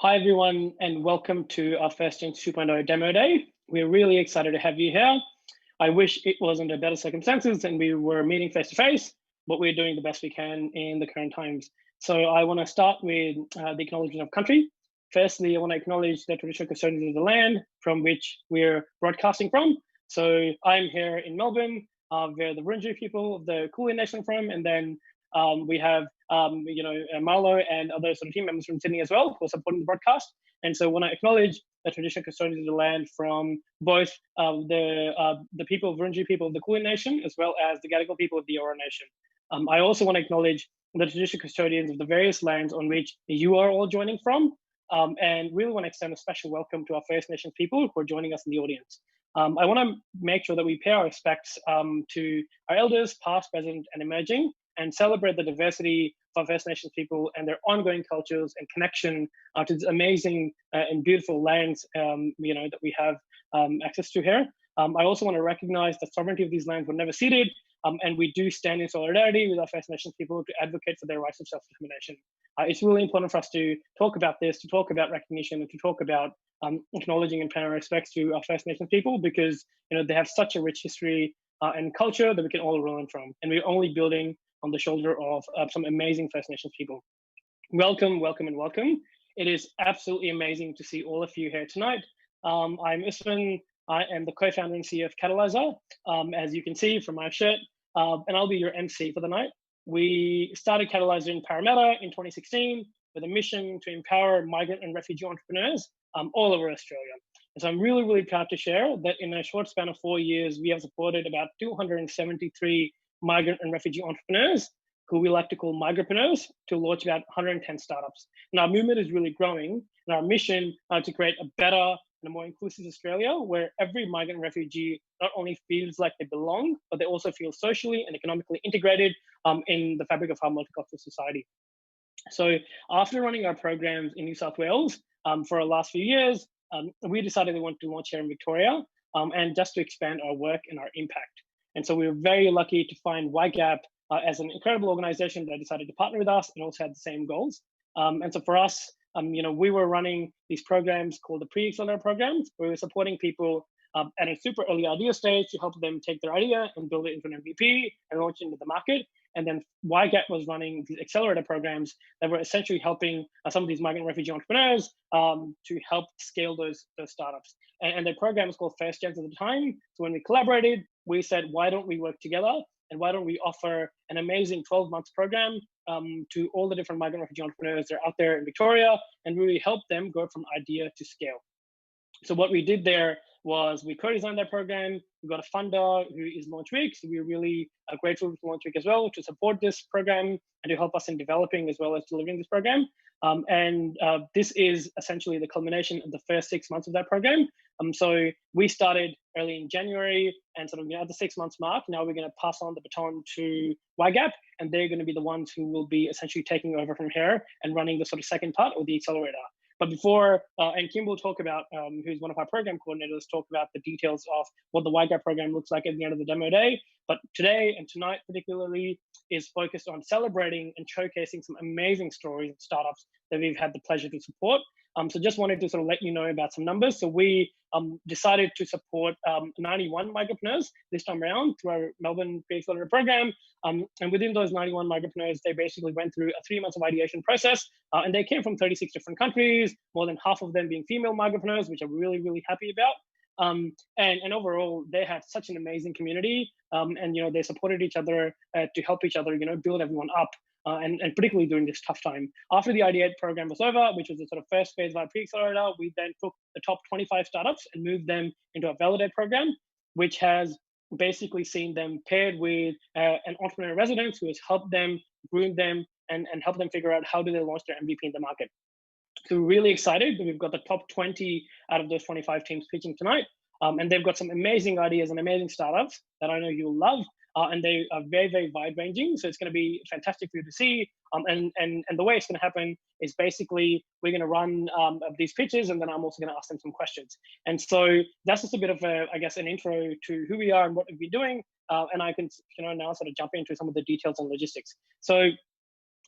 Hi, everyone, and welcome to our first Gen 2.0 demo day. We're really excited to have you here. I wish it was under better circumstances and we were meeting face to face, but we're doing the best we can in the current times. So I want to start with the acknowledgement of country. Firstly, I want to acknowledge the traditional custodians of the land from which we're broadcasting from. So I'm here in Melbourne, where the Wurundjeri people of the Kulin Nation from, and then we have Marlo and other sort of team members from Sydney as well who are supporting the broadcast. And so I want to acknowledge the traditional custodians of the land from both the people of Wurundjeri people of the Kulin Nation as well as the Gadigal people of the Eora Nation. I also want to acknowledge the traditional custodians of the various lands on which you are all joining from, and really want to extend a special welcome to our First Nations people who are joining us in the audience. I want to make sure that we pay our respects to our elders, past, present, and emerging, and celebrate the diversity of First Nations people and their ongoing cultures and connection to this amazing and beautiful lands that we have access to here. I also want to recognize the sovereignty of these lands were never ceded, and we do stand in solidarity with our First Nations people to advocate for their rights of self-determination. It's really important for us to talk about this, to talk about recognition, and to talk about acknowledging and paying our respects to our First Nations people, because they have such a rich history and culture that we can all learn from, and we're only building on the shoulder of some amazing First Nations people. Welcome, welcome, and welcome. It is absolutely amazing to see all of you here tonight. I'm Usman. I am the co-founder and CEO of Catalysr, as you can see from my shirt, and I'll be your MC for the night. We started Catalysr in Parramatta in 2016 with a mission to empower migrant and refugee entrepreneurs all over Australia. And so I'm really, really proud to share that in a short span of 4 years, we have supported about 273 migrant and refugee entrepreneurs, who we like to call migrantpreneurs, to launch about 110 startups. And our movement is really growing, and our mission to create a better and a more inclusive Australia, where every migrant and refugee not only feels like they belong, but they also feel socially and economically integrated in the fabric of our multicultural society. So after running our programs in New South Wales for the last few years, we decided we wanted to launch here in Victoria, and just to expand our work and our impact. And so we were very lucky to find ygap as an incredible organization that decided to partner with us and also had the same goals. And so for us, we were running these programs called the Pre-Accelerator programs, where we were supporting people at a super early idea stage to help them take their idea and build it into an MVP and launch it into the market. And then ygap was running these accelerator programs that were essentially helping some of these migrant refugee entrepreneurs to help scale those startups. And their program was called First Gens at the time. So when we collaborated, we said, why don't we work together? And why don't we offer an amazing 12-month program to all the different migrant refugee entrepreneurs that are out there in Victoria, and really help them go from idea to scale. So what we did there was we co-designed that program. We got a funder who is LaunchWeek. So we're really grateful to LaunchWeek as well to support this program and to help us in developing as well as delivering this program. This is essentially the culmination of the first 6 months of that program. So we started early in January, and sort of at the 6 months mark, now we're going to pass on the baton to ygap, and they're going to be the ones who will be essentially taking over from here and running the sort of second part of the accelerator. But before, and Kim will talk about, who's one of our program coordinators, talk about the details of what the ygap program looks like at the end of the demo day. But today and tonight particularly is focused on celebrating and showcasing some amazing stories of startups that we've had the pleasure to support. So just wanted to sort of let you know about some numbers. So we decided to support 91 migrantpreneurs this time around through our Melbourne Pre-Accelerator program. And within those 91 migrantpreneurs, they basically went through a 3 months of ideation process, and they came from 36 different countries, more than half of them being female migrantpreneurs, which I'm really, really happy about. And overall, they had such an amazing community, and they supported each other to help each other, build everyone up. And particularly during this tough time. After the Ideate program was over, which was the sort of first phase of our Pre-Accelerator, we then took the top 25 startups and moved them into a Validate program, which has basically seen them paired with an entrepreneur in residence who has helped them, groomed them, and helped them figure out how do they launch their MVP in the market. So we're really excited that we've got the top 20 out of those 25 teams pitching tonight. And they've got some amazing ideas and amazing startups that I know you'll love. And they are very, very wide-ranging. So it's going to be fantastic for you to see. And the way it's going to happen is basically we're going to run these pitches, and then I'm also going to ask them some questions. And so that's just a bit of an intro to who we are and what we've been doing. And I can now sort of jump into some of the details and logistics. So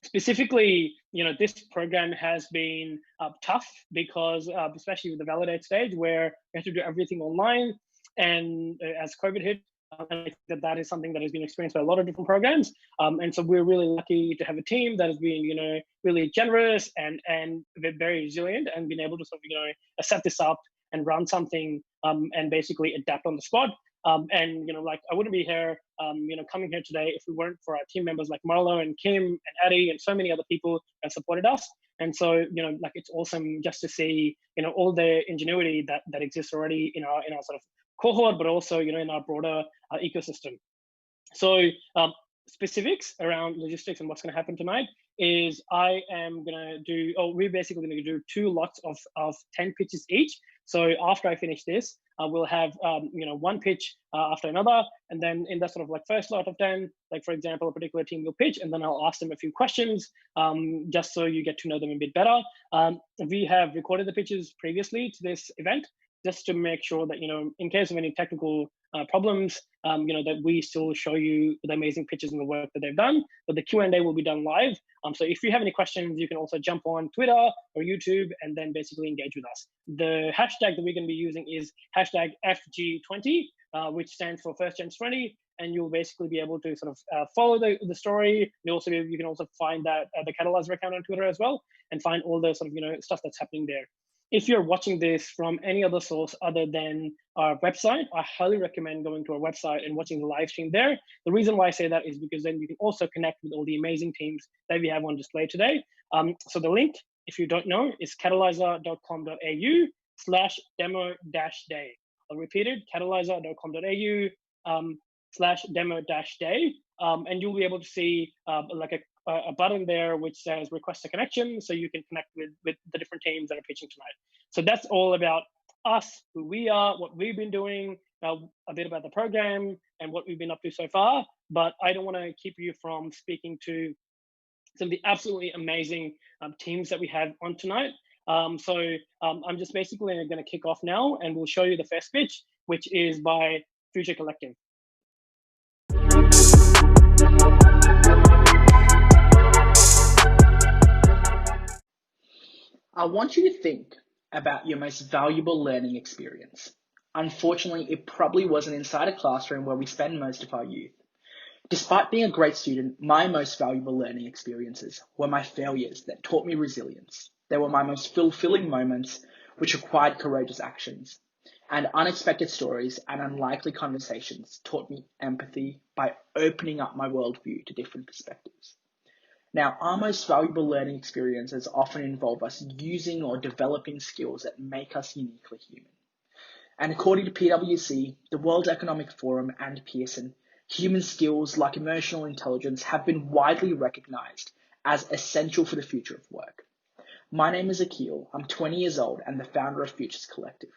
Specifically, this program has been tough because, especially with the validate stage, where we have to do everything online, and as COVID hit, and I think that is something that has been experienced by a lot of different programs. And so we're really lucky to have a team that has been, really generous and very resilient, and been able to sort of, set this up and run something and basically adapt on the spot. And I wouldn't be here, coming here today if we weren't for our team members like Marlo and Kim and Addie and so many other people that supported us. And so, it's awesome just to see, all the ingenuity that exists already in our sort of cohort, but also, in our broader ecosystem. So specifics around logistics and what's going to happen tonight is we're basically going to do 2 lots of 10 pitches each. So after I finish this, we'll have, 1 pitch after another. And then in that sort of first lot of 10, for example, a particular team will pitch, and then I'll ask them a few questions just so you get to know them a bit better. We have recorded the pitches previously to this event, just to make sure that, in case of any technical problems, that we still show you the amazing pitches and the work that they've done. But the Q&A will be done live. So if you have any questions, you can also jump on Twitter or YouTube and then basically engage with us. The hashtag that we're going to be using is hashtag FG20, which stands for First Gen 20. And you'll basically be able to sort of follow the story. You can also find that the Catalysr account on Twitter as well, and find all the sort of stuff that's happening there. If you're watching this from any other source other than our website, I highly recommend going to our website and watching the live stream there. The reason why I say that is because then you can also connect with all the amazing teams that we have on display today. So the link, if you don't know, is catalysr.com.au/demo-day. I'll repeat it, catalysr.com.au/demo-day. And you'll be able to see a button there which says request a connection, so you can connect with the different teams that are pitching tonight. So that's all about us, who we are, what we've been doing, a bit about the program and what we've been up to so far. But I don't want to keep you from speaking to some of the absolutely amazing teams that we have on tonight. So I'm just basically going to kick off now, and we'll show you the first pitch, which is by Future Collective. I want you to think about your most valuable learning experience. Unfortunately, it probably wasn't inside a classroom where we spend most of our youth. Despite being a great student, my most valuable learning experiences were my failures that taught me resilience. They were my most fulfilling moments, which required courageous actions. And unexpected stories and unlikely conversations taught me empathy by opening up my worldview to different perspectives. Now, our most valuable learning experiences often involve us using or developing skills that make us uniquely human. And according to PwC, the World Economic Forum, and Pearson, human skills like emotional intelligence have been widely recognized as essential for the future of work. My name is Akil, I'm 20 years old and the founder of Futures Collective.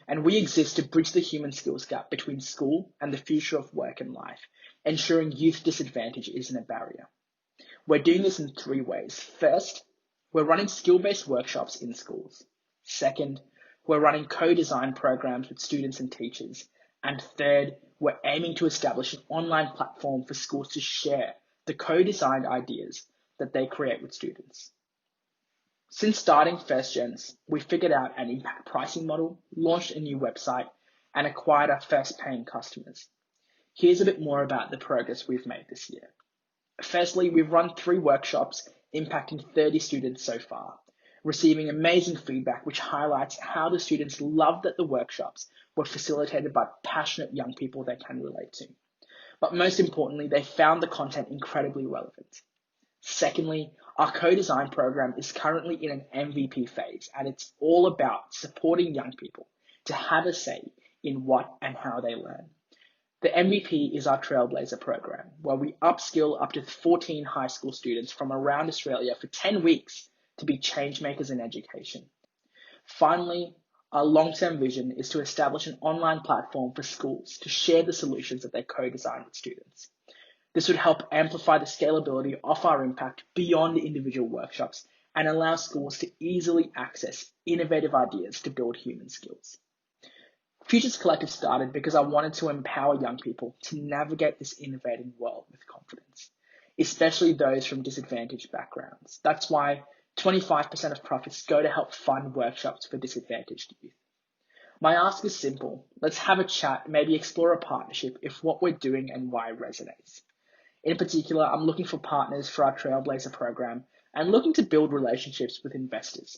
And we exist to bridge the human skills gap between school and the future of work and life, ensuring youth disadvantage isn't a barrier. We're doing this in 3 ways. First, we're running skill-based workshops in schools. Second, we're running co-design programs with students and teachers. And third, we're aiming to establish an online platform for schools to share the co-designed ideas that they create with students. Since starting First Gens, we figured out an impact pricing model, launched a new website, and acquired our first paying customers. Here's a bit more about the progress we've made this year. Firstly, we've run 3 workshops impacting 30 students so far, receiving amazing feedback which highlights how the students loved that the workshops were facilitated by passionate young people they can relate to. But most importantly, they found the content incredibly relevant. Secondly, our co-design program is currently in an MVP phase, and it's all about supporting young people to have a say in what and how they learn. The MVP is our Trailblazer program, where we upskill up to 14 high school students from around Australia for 10 weeks to be change makers in education. Finally, our long-term vision is to establish an online platform for schools to share the solutions that they co-design with students. This would help amplify the scalability of our impact beyond individual workshops and allow schools to easily access innovative ideas to build human skills. Futures Collective started because I wanted to empower young people to navigate this innovating world with confidence. especially those from disadvantaged backgrounds. That's why 25% of profits go to help fund workshops for disadvantaged youth. My ask is simple. Let's have a chat, maybe explore a partnership if what we're doing and why resonates. In particular, I'm looking for partners for our Trailblazer program and looking to build relationships with investors.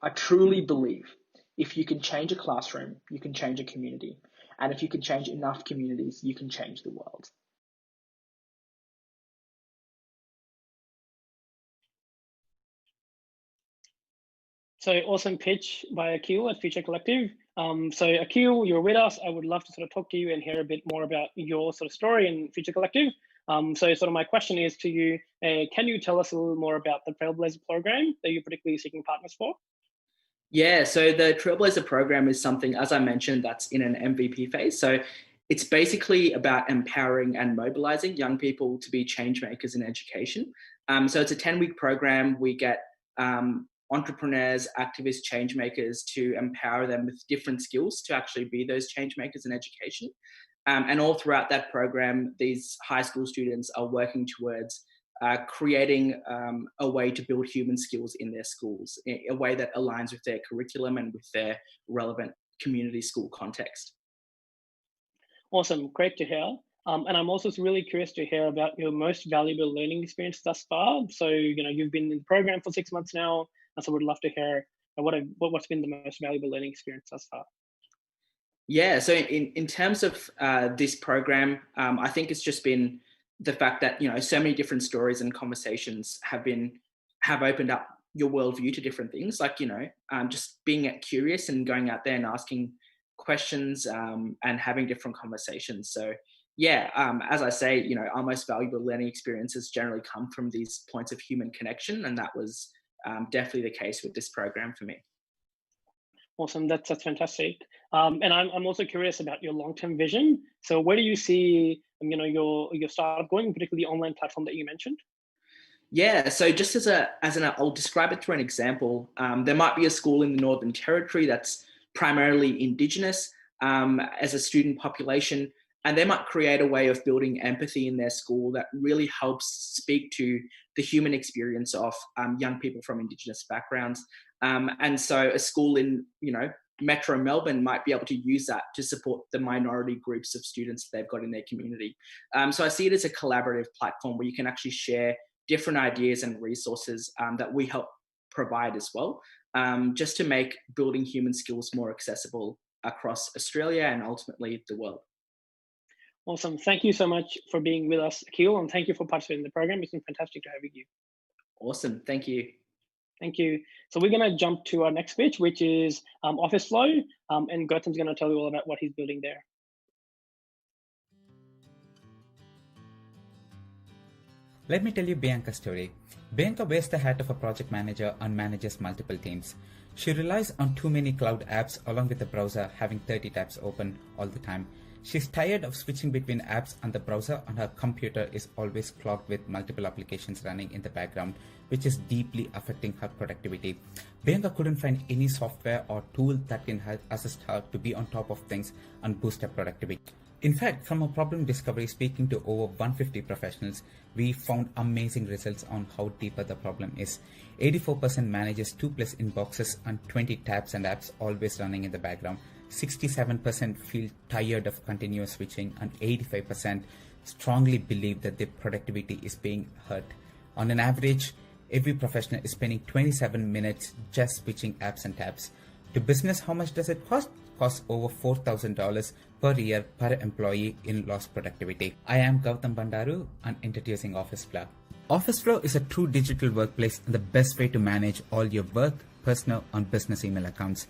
I truly believe if you can change a classroom, you can change a community. And if you can change enough communities, you can change the world. So awesome pitch by Akil at Future Collective. So Akil, you're with us. I would love to sort of talk to you and hear a bit more about your sort of story in Future Collective. So sort of my question is to you, can you tell us a little more about the Trailblazer program that you're particularly seeking partners for? Yeah, so the Trailblazer program is something, as I mentioned, that's in an MVP phase. So it's basically about empowering and mobilizing young people to be change makers in education. So it's a 10-week program. We get entrepreneurs, activists, change makers to empower them with different skills to actually be those change makers in education. And all throughout that program, these high school students are working towards creating a way to build human skills in their schools, in a way that aligns with their curriculum and with their relevant community school context. Awesome, great to hear. And I'm also really curious to hear about your most valuable learning experience thus far. So, you've been in the program for 6 months now, and so we'd love to hear what's been the most valuable learning experience thus far. Yeah, so in terms of this program, I think it's just been the fact that, so many different stories and conversations have opened up your worldview to different things, like, just being curious and going out there and asking questions and having different conversations. So yeah, as I say, our most valuable learning experiences generally come from these points of human connection, and that was definitely the case with this program for me. Awesome, that's fantastic. And I'm also curious about your long-term vision. So where do you see, your startup going, particularly the online platform that you mentioned? Yeah, so just I'll describe it through an example. There might be a school in the Northern Territory that's primarily Indigenous as a student population, and they might create a way of building empathy in their school that really helps speak to the human experience of young people from Indigenous backgrounds. And so a school in, Metro Melbourne might be able to use that to support the minority groups of students that they've got in their community. So I see it as a collaborative platform where you can actually share different ideas and resources that we help provide as well, just to make building human skills more accessible across Australia and ultimately the world. Awesome. Thank you so much for being with us, Akil, and thank you for participating in the program. It's been fantastic to have you. Awesome. Thank you. Thank you. So we're going to jump to our next pitch, which is OfficeFlow, and Gautam's going to tell you all about what he's building there. Let me tell you Bianca's story. Bianca wears the hat of a project manager and manages multiple teams. She relies on too many cloud apps along with the browser having 30 tabs open all the time. She's tired of switching between apps and the browser, and her computer is always clogged with multiple applications running in the background, which is deeply affecting her productivity. Bianca couldn't find any software or tool that can assist her to be on top of things and boost her productivity. In fact, from a problem discovery speaking to over 150 professionals, we found amazing results on how deeper the problem is. 84% manages 2+ inboxes and 20 tabs and apps always running in the background. 67% feel tired of continuous switching, and 85% strongly believe that their productivity is being hurt. On an average, every professional is spending 27 minutes just switching apps and tabs. To business, how much does it cost? Costs over $4,000 per year per employee in lost productivity. I am Gautam Bandaru and introducing OfficeFlow. OfficeFlow is a true digital workplace and the best way to manage all your work, personal and business email accounts.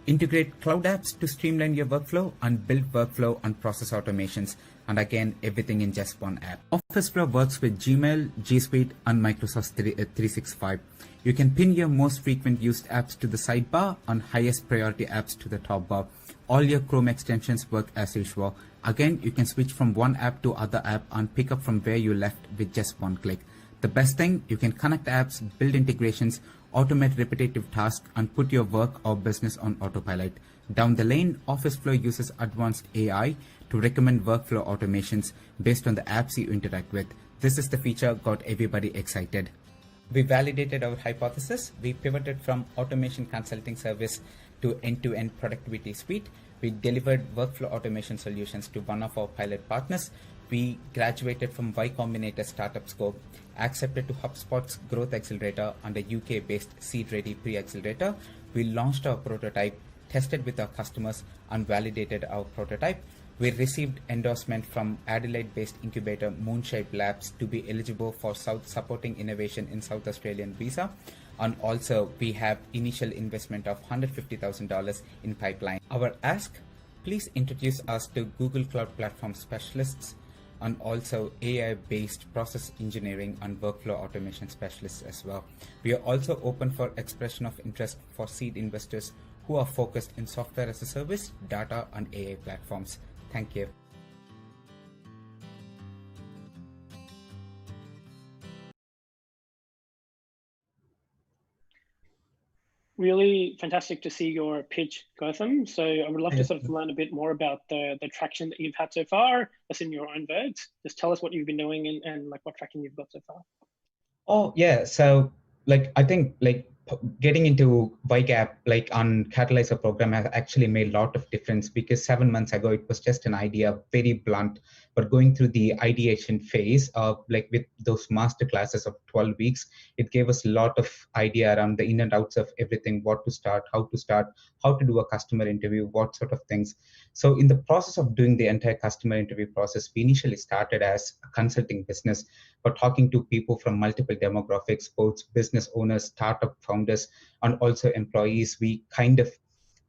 Integrate cloud apps to streamline your workflow and build workflow and process automations, and again, everything in just one app. OfficeFlow works with Gmail, G Suite, and Microsoft 365. You can pin your most frequent used apps to the sidebar and highest priority apps to the top bar. All your Chrome extensions work as usual. Again, you can switch from one app to other app and pick up from where you left with just one click. The best thing, you can connect apps, build integrations, automate repetitive tasks, and put your work or business on autopilot. Down the lane, OfficeFlow uses advanced AI to recommend workflow automations based on the apps you interact with. This is the feature got everybody excited. We validated our hypothesis. We pivoted from automation consulting service to end-to-end productivity suite. We delivered workflow automation solutions to one of our pilot partners. We graduated from Y Combinator startup scope, accepted to HubSpot's growth accelerator and a UK-based seed-ready Pre-Accelerator. We launched our prototype, tested with our customers, and validated our prototype. We received endorsement from Adelaide-based incubator Moonshape Labs to be eligible for supporting innovation in South Australian visa. And also, we have initial investment of $150,000 in pipeline. Our ask, please introduce us to Google Cloud Platform specialists and also AI-based process engineering and workflow automation specialists as well. We are also open for expression of interest for seed investors who are focused in software as a service, data, and AI platforms. Thank you. Really fantastic to see your pitch, Gautam. So I would love to sort of learn a bit more about the traction that you've had so far. That's in your own words. Just tell us what you've been doing and like what traction you've got so far. Oh yeah, so like I think like getting into ygap like on Catalysr program has actually made a lot of difference, because 7 months ago it was just an idea, very blunt, but going through the ideation phase like with those master classes of 12 weeks, it gave us a lot of idea around the in and outs of everything, what to start, how to do a customer interview, what sort of things. So in the process of doing the entire customer interview process, we initially started as a consulting business, but talking to people from multiple demographics, both business owners, startup founders, and also employees. We kind of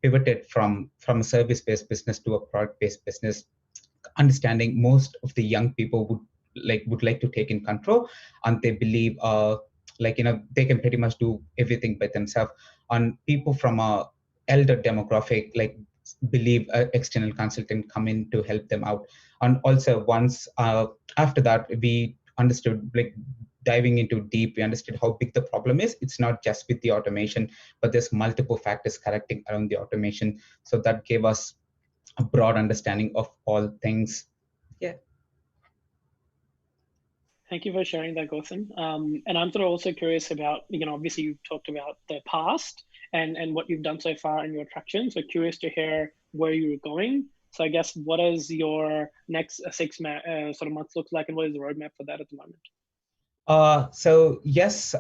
pivoted from a service-based business to a product-based business, understanding most of the young people would like to take in control, and they believe they can pretty much do everything by themselves. And people from a elder demographic believe an external consultant come in to help them out. And also once after that, we understood, diving into deep, we understood how big the problem is. It's not just with the automation, but there's multiple factors correcting around the automation. So that gave us a broad understanding of all things. Yeah. Thank you for sharing that, Gautam. And I'm sort of also curious about, obviously you've talked about the past and what you've done so far and your traction. So curious to hear where you're going. So I guess what does your next 6 sort of months look like, and what is the roadmap for that at the moment? So yes,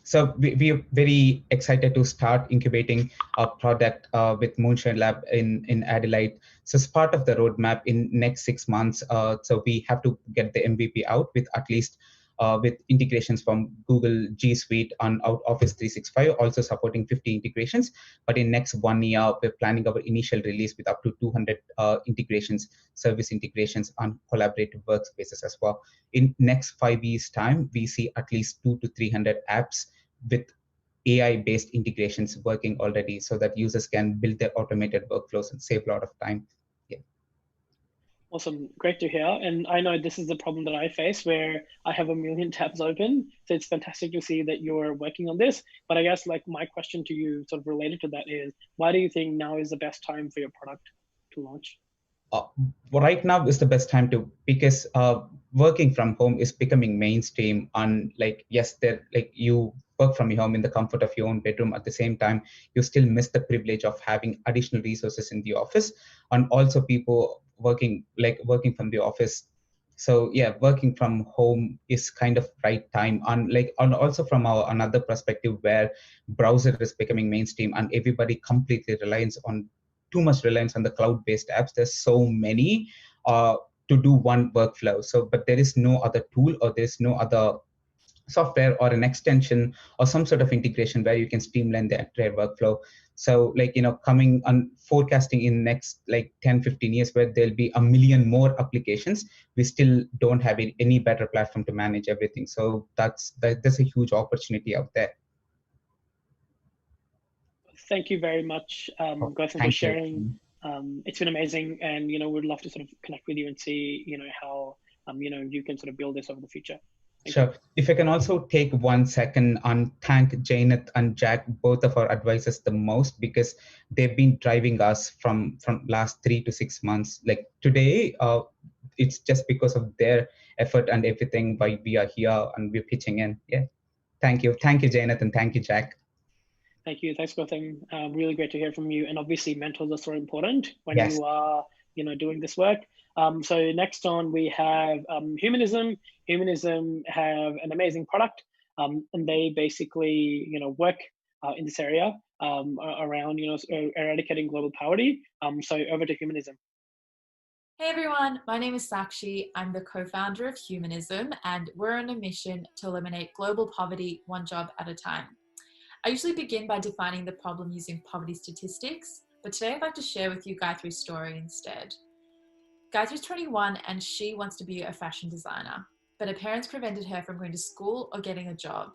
so we are very excited to start incubating a product with Moonshine Lab in Adelaide. So as part of the roadmap in next 6 months, so we have to get the MVP out with at least with integrations from Google G Suite and Office 365, also supporting 50 integrations. But in next 1 year, we're planning our initial release with up to 200 integrations, service integrations, and collaborative workspaces as well. In next 5 years' time, we see at least 200 to 300 apps with AI-based integrations working already, so that users can build their automated workflows and save a lot of time. Awesome, great to hear. And I know this is the problem that I face, where I have a million tabs open. So it's fantastic to see that you're working on this. But I guess my question to you sort of related to that is, why do you think now is the best time for your product to launch? Right now is the best time because working from home is becoming mainstream. And yes, you work from your home in the comfort of your own bedroom. At the same time, you still miss the privilege of having additional resources in the office, and also people working from the office. So yeah, working from home is kind of right time. And also from another perspective, where browser is becoming mainstream and everybody completely too much reliance on the cloud-based apps. There's so many to do one workflow. So, but there is no other tool, or there's no other software or an extension or some sort of integration where you can streamline the entire workflow. So coming on forecasting in next 10-15 years, where there'll be 1 million more applications, we still don't have any better platform to manage everything. So there's a huge opportunity out there. Thank you very much, Gautam, for sharing. It's been amazing, and we'd love to sort of connect with you and see how you can sort of build this over the future. Sure. If I can also take 1 second and thank Janet and Jack, both of our advisors, the most, because they've been driving us from last 3 to 6 months. Like today, it's just because of their effort and everything why we are here and we're pitching in. Yeah. Thank you, Janet, and thank you, Jack. Thank you. Thanks for the thing. Really great to hear from you. And obviously, mentors are so important when Yes. you are, doing this work. So next on, we have Humanism. Humanism have an amazing product, and they basically, work in this area around, eradicating global poverty. So over to Humanism. Hey everyone, my name is Sakshi. I'm the co-founder of Humanism, and we're on a mission to eliminate global poverty one job at a time. I usually begin by defining the problem using poverty statistics, but today I'd like to share with you Gayathri's story instead. Gayathri's 21 and she wants to be a fashion designer, but her parents prevented her from going to school or getting a job.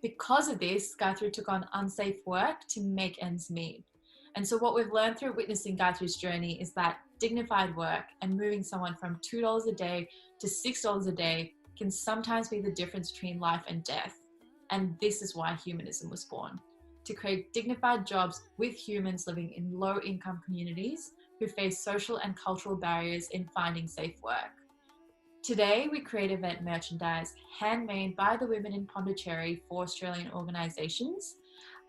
Because of this, Gayathri took on unsafe work to make ends meet. And so what we've learned through witnessing Gayathri's journey is that dignified work and moving someone from $2 a day to $6 a day can sometimes be the difference between life and death. And this is why Humanism was born, to create dignified jobs with humans living in low-income communities who face social and cultural barriers in finding safe work. Today, we create event merchandise handmade by the women in Pondicherry for Australian organisations.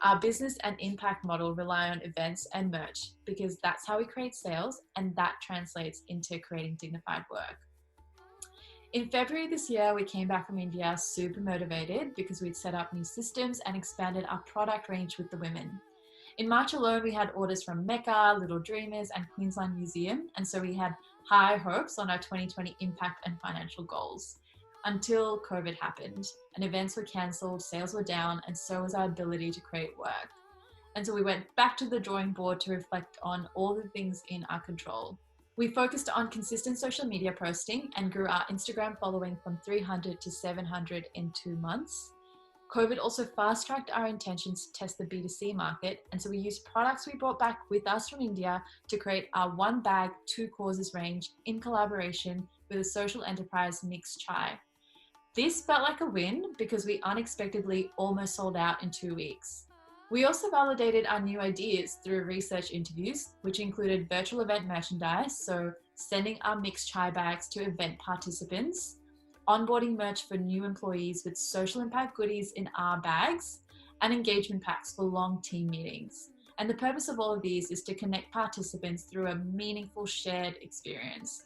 Our business and impact model rely on events and merch because that's how we create sales, and that translates into creating dignified work. In February this year, we came back from India super motivated because we'd set up new systems and expanded our product range with the women. In March alone, we had orders from Mecca, Little Dreamers, and Queensland Museum, and so we had high hopes on our 2020 impact and financial goals. Until COVID happened, and events were cancelled, sales were down, and so was our ability to create work. And so we went back to the drawing board to reflect on all the things in our control. We focused on consistent social media posting and grew our Instagram following from 300 to 700 in 2 months. COVID also fast-tracked our intentions to test the B2C market, and so we used products we brought back with us from India to create our one bag, two causes range in collaboration with a social enterprise, Mixed Chai. This felt like a win because we unexpectedly almost sold out in 2 weeks. We also validated our new ideas through research interviews, which included virtual event merchandise, so sending our Mixed Chai bags to event participants, onboarding merch for new employees with social impact goodies in our bags, and engagement packs for long team meetings. And the purpose of all of these is to connect participants through a meaningful shared experience.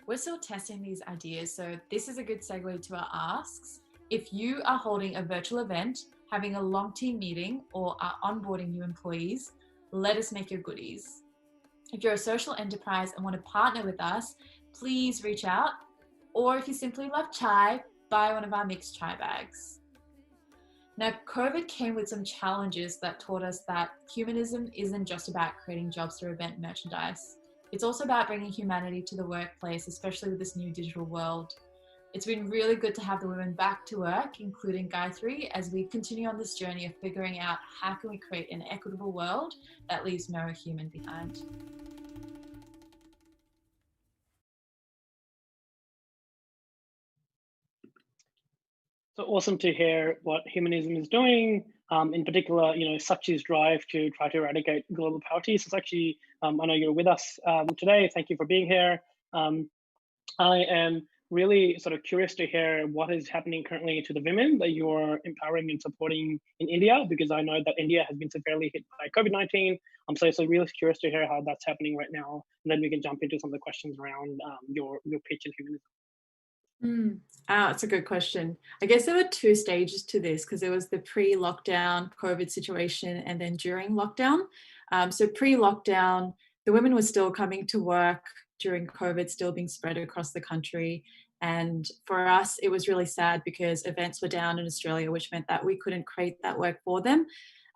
We're still testing these ideas, so this is a good segue to our asks. If you are holding a virtual event, having a long team meeting, or are onboarding new employees, let us make your goodies. If you're a social enterprise and want to partner with us, please reach out. Or if you simply love chai, buy one of our Mixed Chai bags. Now, COVID came with some challenges that taught us that humanism isn't just about creating jobs through event merchandise. It's also about bringing humanity to the workplace, especially with this new digital world. It's been really good to have the women back to work, including Gayathri, as we continue on this journey of figuring out how can we create an equitable world that leaves no human behind. So awesome to hear what Humanism is doing. In particular, Sakchi's drive to try to eradicate global poverty. So Sakchi, I know you're with us today. Thank you for being here. I am really sort of curious to hear what is happening currently to the women that you're empowering and supporting in India, because I know that India has been severely hit by COVID-19. I'm so really curious to hear how that's happening right now. And then we can jump into some of the questions around your pitch in Humanism. That's a good question. I guess there were 2 stages to this, because there was the pre-lockdown COVID situation and then during lockdown. So pre-lockdown, the women were still coming to work during COVID, still being spread across the country. And for us, it was really sad because events were down in Australia, which meant that we couldn't create that work for them.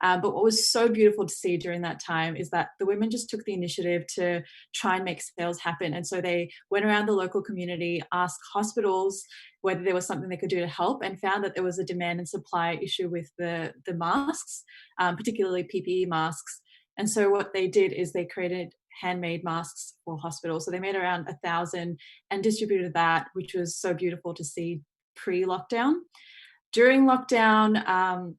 But what was so beautiful to see during that time is that the women just took the initiative to try and make sales happen. And so they went around the local community, asked hospitals whether there was something they could do to help, and found that there was a demand and supply issue with the masks, particularly PPE masks. And so what they did is they created handmade masks for hospitals. So they made around 1,000 and distributed that, which was so beautiful to see pre-lockdown. During lockdown,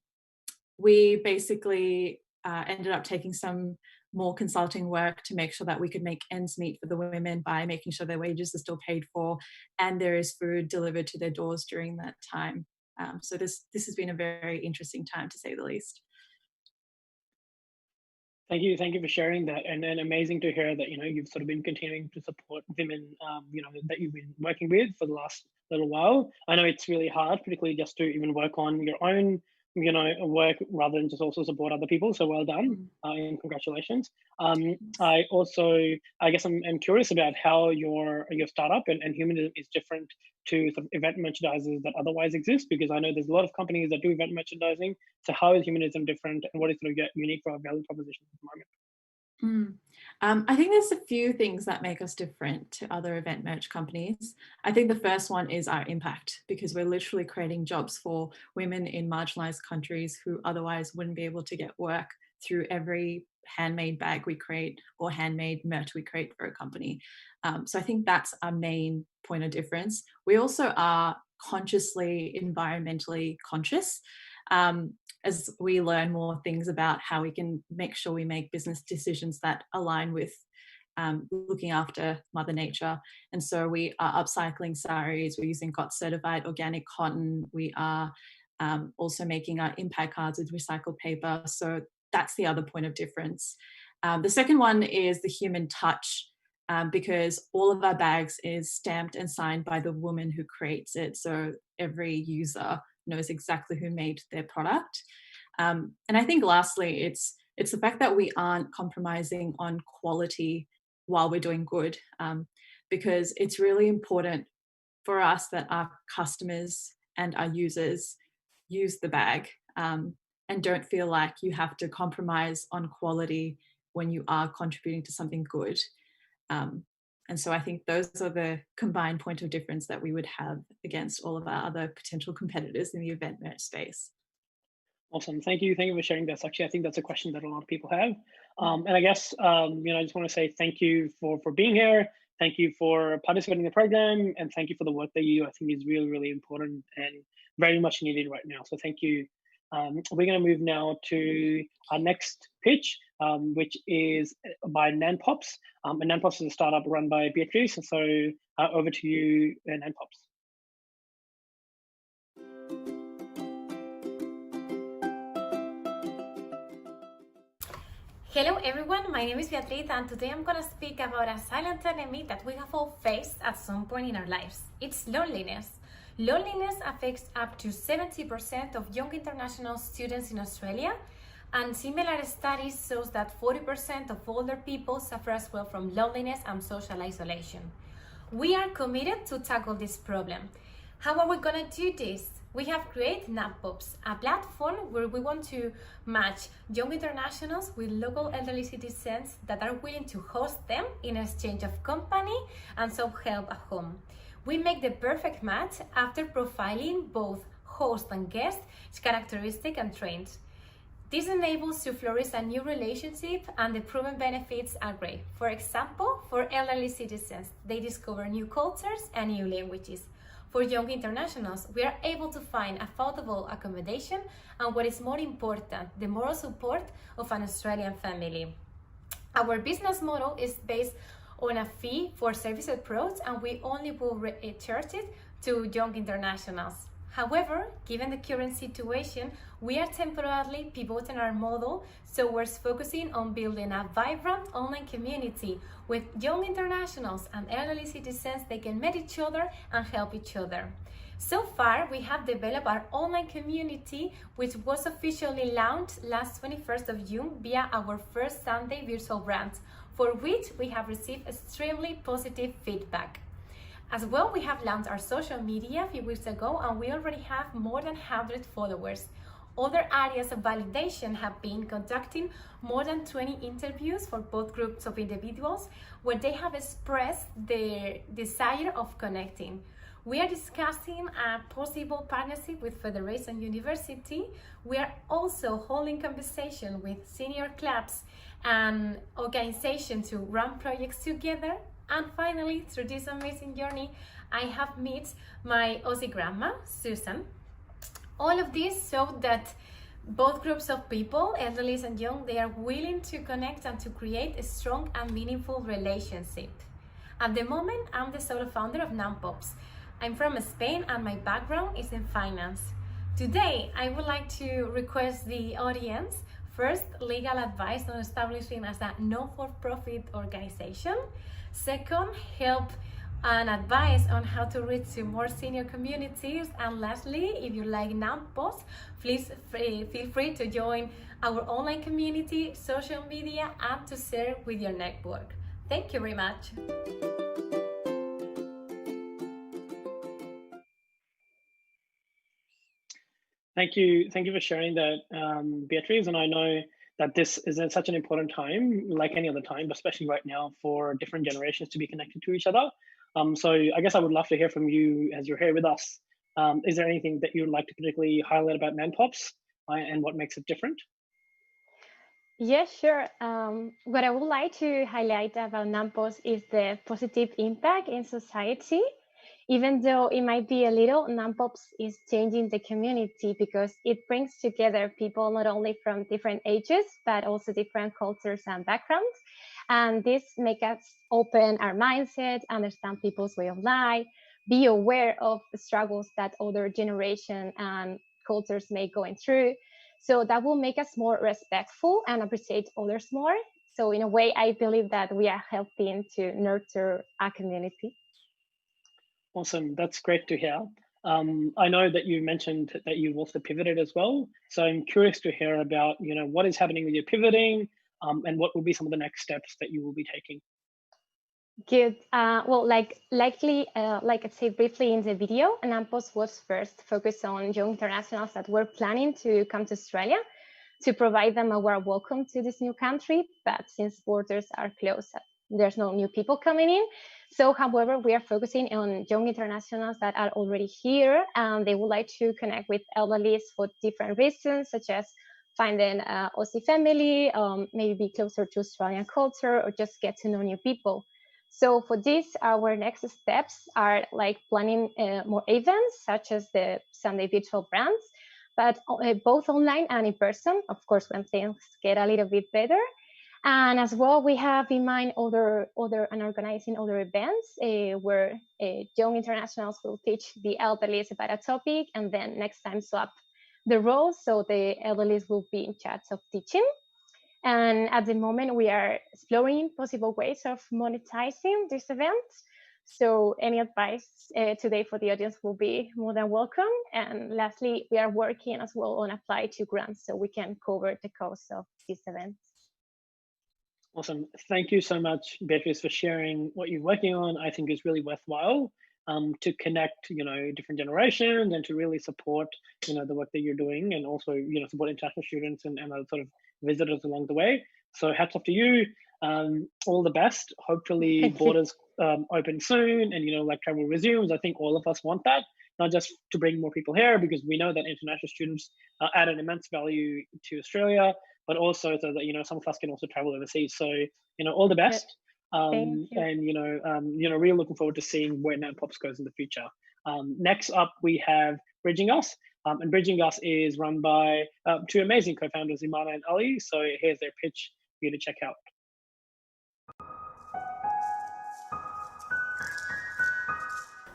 we basically ended up taking some more consulting work to make sure that we could make ends meet for the women by making sure their wages are still paid for and there is food delivered to their doors during that time. So this has been a very interesting time, to say the least. Thank you for sharing that, and then amazing to hear that you've sort of been continuing to support women that you've been working with for the last little while. I know it's really hard, particularly just to even work on your own work rather than just also support other people. So well done, and congratulations. I guess I'm curious about how your startup and Humanism is different to sort of event merchandisers that otherwise exist, because I know there's a lot of companies that do event merchandising. So how is Humanism different, and what is sort of unique for our value proposition at the moment? I think there's a few things that make us different to other event merch companies. I think the first one is our impact, because we're literally creating jobs for women in marginalized countries who otherwise wouldn't be able to get work through every handmade bag we create or handmade merch we create for a company. So I think that's our main point of difference. We also are consciously environmentally conscious. As we learn more things about how we can make sure we make business decisions that align with looking after Mother Nature. And so we are upcycling saris, we're using GOTS certified organic cotton, we are also making our impact cards with recycled paper. So that's the other point of difference. The second one is the human touch, because all of our bags is stamped and signed by the woman who creates it. So every user knows exactly who made their product. And I think lastly, it's the fact that we aren't compromising on quality while we're doing good, because it's really important for us that our customers and our users use the bag and don't feel like you have to compromise on quality when you are contributing to something good. And so I think those are the combined point of difference that we would have against all of our other potential competitors in the event merch space. Awesome. Thank you for sharing this. Actually, I think that's a question that a lot of people have. And I guess, I just want to say thank you for being here. Thank you for participating in the program, and thank you for the work that you do. I think is really, really important and very much needed right now. So thank you. We're going to move now to our next pitch, which is by NanPops. And NanPops is a startup run by Beatrice. So over to you, NanPops. Hello everyone, my name is Beatriz, and today I'm going to speak about a silent enemy that we have all faced at some point in our lives. It's loneliness. Loneliness affects up to 70% of young international students in Australia, and similar studies shows that 40% of older people suffer as well from loneliness and social isolation. We are committed to tackle this problem. How are we going to do this? We have created NanPops, a platform where we want to match young internationals with local elderly citizens that are willing to host them in exchange of company and some help at home. We make the perfect match after profiling both host and guest characteristics and traits. This enables to flourish a new relationship, and the proven benefits are great. For example, for elderly citizens, they discover new cultures and new languages. For young internationals, we are able to find affordable accommodation and, what is more important, the moral support of an Australian family. Our business model is based on a fee for service approach, and we only will charge it to young internationals. However, given the current situation, we are temporarily pivoting our model towards focusing on building a vibrant online community with young internationals and elderly citizens. They can meet each other and help each other. So far, we have developed our online community, which was officially launched last 21st of June via our first Sunday virtual brand, for which we have received extremely positive feedback. As well, we have launched our social media a few weeks ago, and we already have more than 100 followers. Other areas of validation have been conducting more than 20 interviews for both groups of individuals where they have expressed their desire of connecting. We are discussing a possible partnership with Federation University. We are also holding conversation with senior clubs and organizations to run projects together. And finally, through this amazing journey, I have met my Aussie grandma, Susan. All of this showed that both groups of people, elderly and young, they are willing to connect and to create a strong and meaningful relationship. At the moment, I'm the solo founder of NanPops. I'm from Spain and my background is in finance. Today, I would like to request the audience, first, legal advice on establishing as a non-for-profit organization. Second, help and advice on how to reach to more senior communities. And lastly, if you like NanPops, please feel free to join our online community, social media, and to share with your network. Thank you very much. Thank you for sharing that, Beatriz. And I know that this is at such an important time, like any other time, but especially right now for different generations to be connected to each other. So I guess I would love to hear from you as you're here with us. Is there anything that you would like to particularly highlight about NanPops and what makes it different? Yeah, sure. What I would like to highlight about NanPops is the positive impact in society. Even though it might be a little, NanPops is changing the community because it brings together people not only from different ages, but also different cultures and backgrounds. And this makes us open our mindset, understand people's way of life, be aware of the struggles that other generations and cultures may go through. So that will make us more respectful and appreciate others more. So in a way, I believe that we are helping to nurture our community. Awesome, that's great to hear. I know that you mentioned that you've also pivoted as well. So I'm curious to hear about, what is happening with your pivoting and what will be some of the next steps that you will be taking. Good. Well, like I said briefly in the video, NanPops was first focused on young internationals that were planning to come to Australia to provide them a warm welcome to this new country. But since borders are closed, there's no new people coming in. So, however, we are focusing on young internationals that are already here and they would like to connect with elderly for different reasons, such as finding an Aussie family, maybe be closer to Australian culture, or just get to know new people. So for this, our next steps are like planning more events, such as the Sunday virtual brands, but both online and in person, of course, when things get a little bit better. And as well, we have in mind organizing other events where young internationals will teach the elderly about a topic and then next time swap the roles. So the elderly will be in charge of teaching. And at the moment, we are exploring possible ways of monetizing this event. So any advice today for the audience will be more than welcome. And lastly, we are working as well on apply to grants so we can cover the cost of this event. Awesome. Thank you so much, Beatrice, for sharing what you're working on. I think is really worthwhile to connect, different generations and to really support, the work that you're doing and also, support international students and other sort of visitors along the way. So hats off to you. All the best. Hopefully borders open soon and, travel resumes. I think all of us want that, not just to bring more people here because we know that international students add an immense value to Australia, but also so that, some of us can also travel overseas. So, all the best. And, really looking forward to seeing where NanPops goes in the future. Next up, we have Bridging Us. And Bridging Us is run by two amazing co-founders, Imana and Ali. So here's their pitch for you to check out.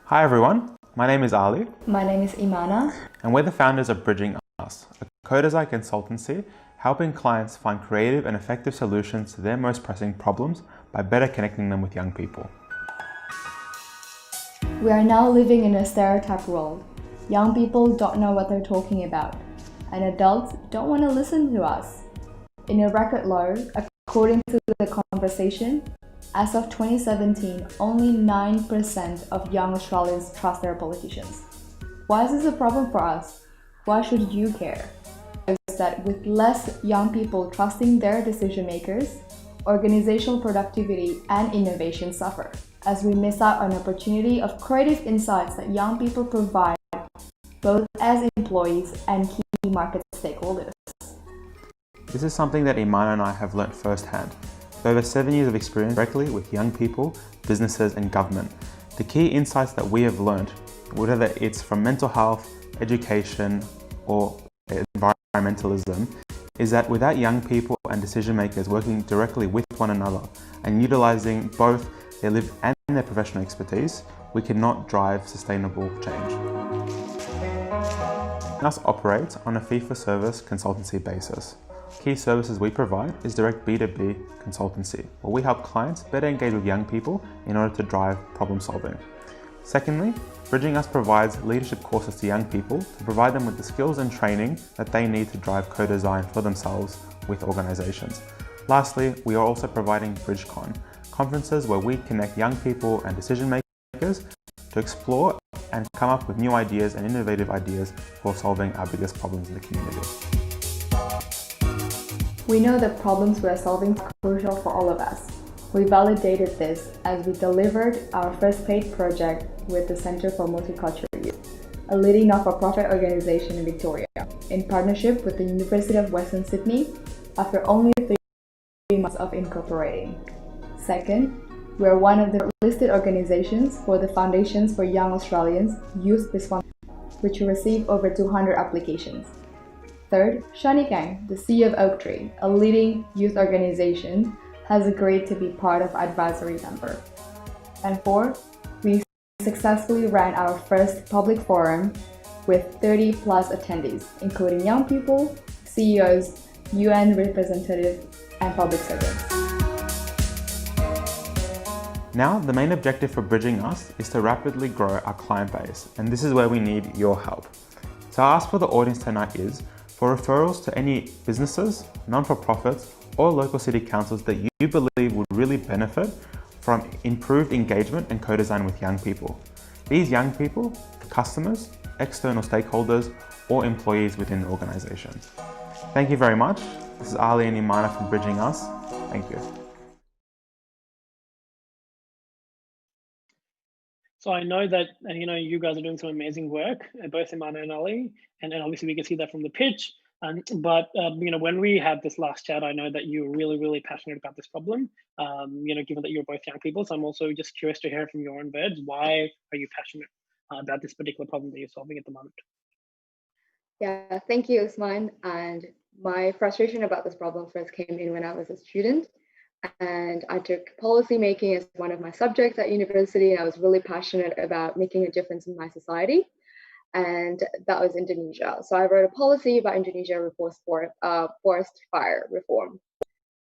Hi everyone, my name is Ali. My name is Imana. And we're the founders of Bridging Us, a co-design consultancy helping clients find creative and effective solutions to their most pressing problems by better connecting them with young people. We are now living in a stereotype world. Young people don't know what they're talking about, and adults don't want to listen to us. In a record low, according to the conversation, as of 2017, only 9% of young Australians trust their politicians. Why is this a problem for us? Why should you care? That with less young people trusting their decision makers, organizational productivity and innovation suffer, as we miss out on opportunity of creative insights that young people provide both as employees and key market stakeholders. This is something that Imana and I have learnt firsthand. With over 7 years of experience directly with young people, businesses and government, The key insights that we have learned, whether it's from mental health, education, or environmentalism, is that without young people and decision makers working directly with one another and utilizing both their lived and their professional expertise, we cannot drive sustainable change. Us operates on a fee-for-service consultancy basis. Key services we provide is direct B2B consultancy, where we help clients better engage with young people in order to drive problem solving. Secondly, Bridging Us provides leadership courses to young people to provide them with the skills and training that they need to drive co-design for themselves with organizations. Lastly, we are also providing BridgeCon, conferences where we connect young people and decision makers to explore and come up with new ideas and innovative ideas for solving our biggest problems in the community. We know the problems we are solving are crucial for all of us. We validated this as we delivered our first paid project with the Centre for Multicultural Youth, a leading not-for-profit organization in Victoria, in partnership with the University of Western Sydney after only 3 months of incorporating. Second, we are one of the listed organizations for the Foundations for Young Australians Youth Response, which will receive over 200 applications. Third, Shani Kang, the CEO of Oaktree, a leading youth organization, has agreed to be part of advisory member. And fourth, we successfully ran our first public forum with 30 plus attendees, including young people, CEOs, UN representatives, and public servants. Now, the main objective for Bridging Us is to rapidly grow our client base, and this is where we need your help. So our ask for the audience tonight is for referrals to any businesses, non-for-profits, or local city councils that you believe would really benefit from improved engagement and co-design with young people. These young people, customers, external stakeholders, or employees within the organization. Thank you very much. This is Ali and Imana from Bridging Us. Thank you. So I know that you guys are doing some amazing work, both Imana and Ali, and obviously we can see that from the pitch. But when we had this last chat, I know that you're really, really passionate about this problem. Given that you're both young people, so I'm also just curious to hear from your own words. Why are you passionate about this particular problem that you're solving at the moment? Yeah, thank you, Usman. And my frustration about this problem first came in when I was a student. And I took policy making as one of my subjects at university. And I was really passionate about making a difference in my society. And that was Indonesia. So I wrote a policy about Indonesia forest fire reform.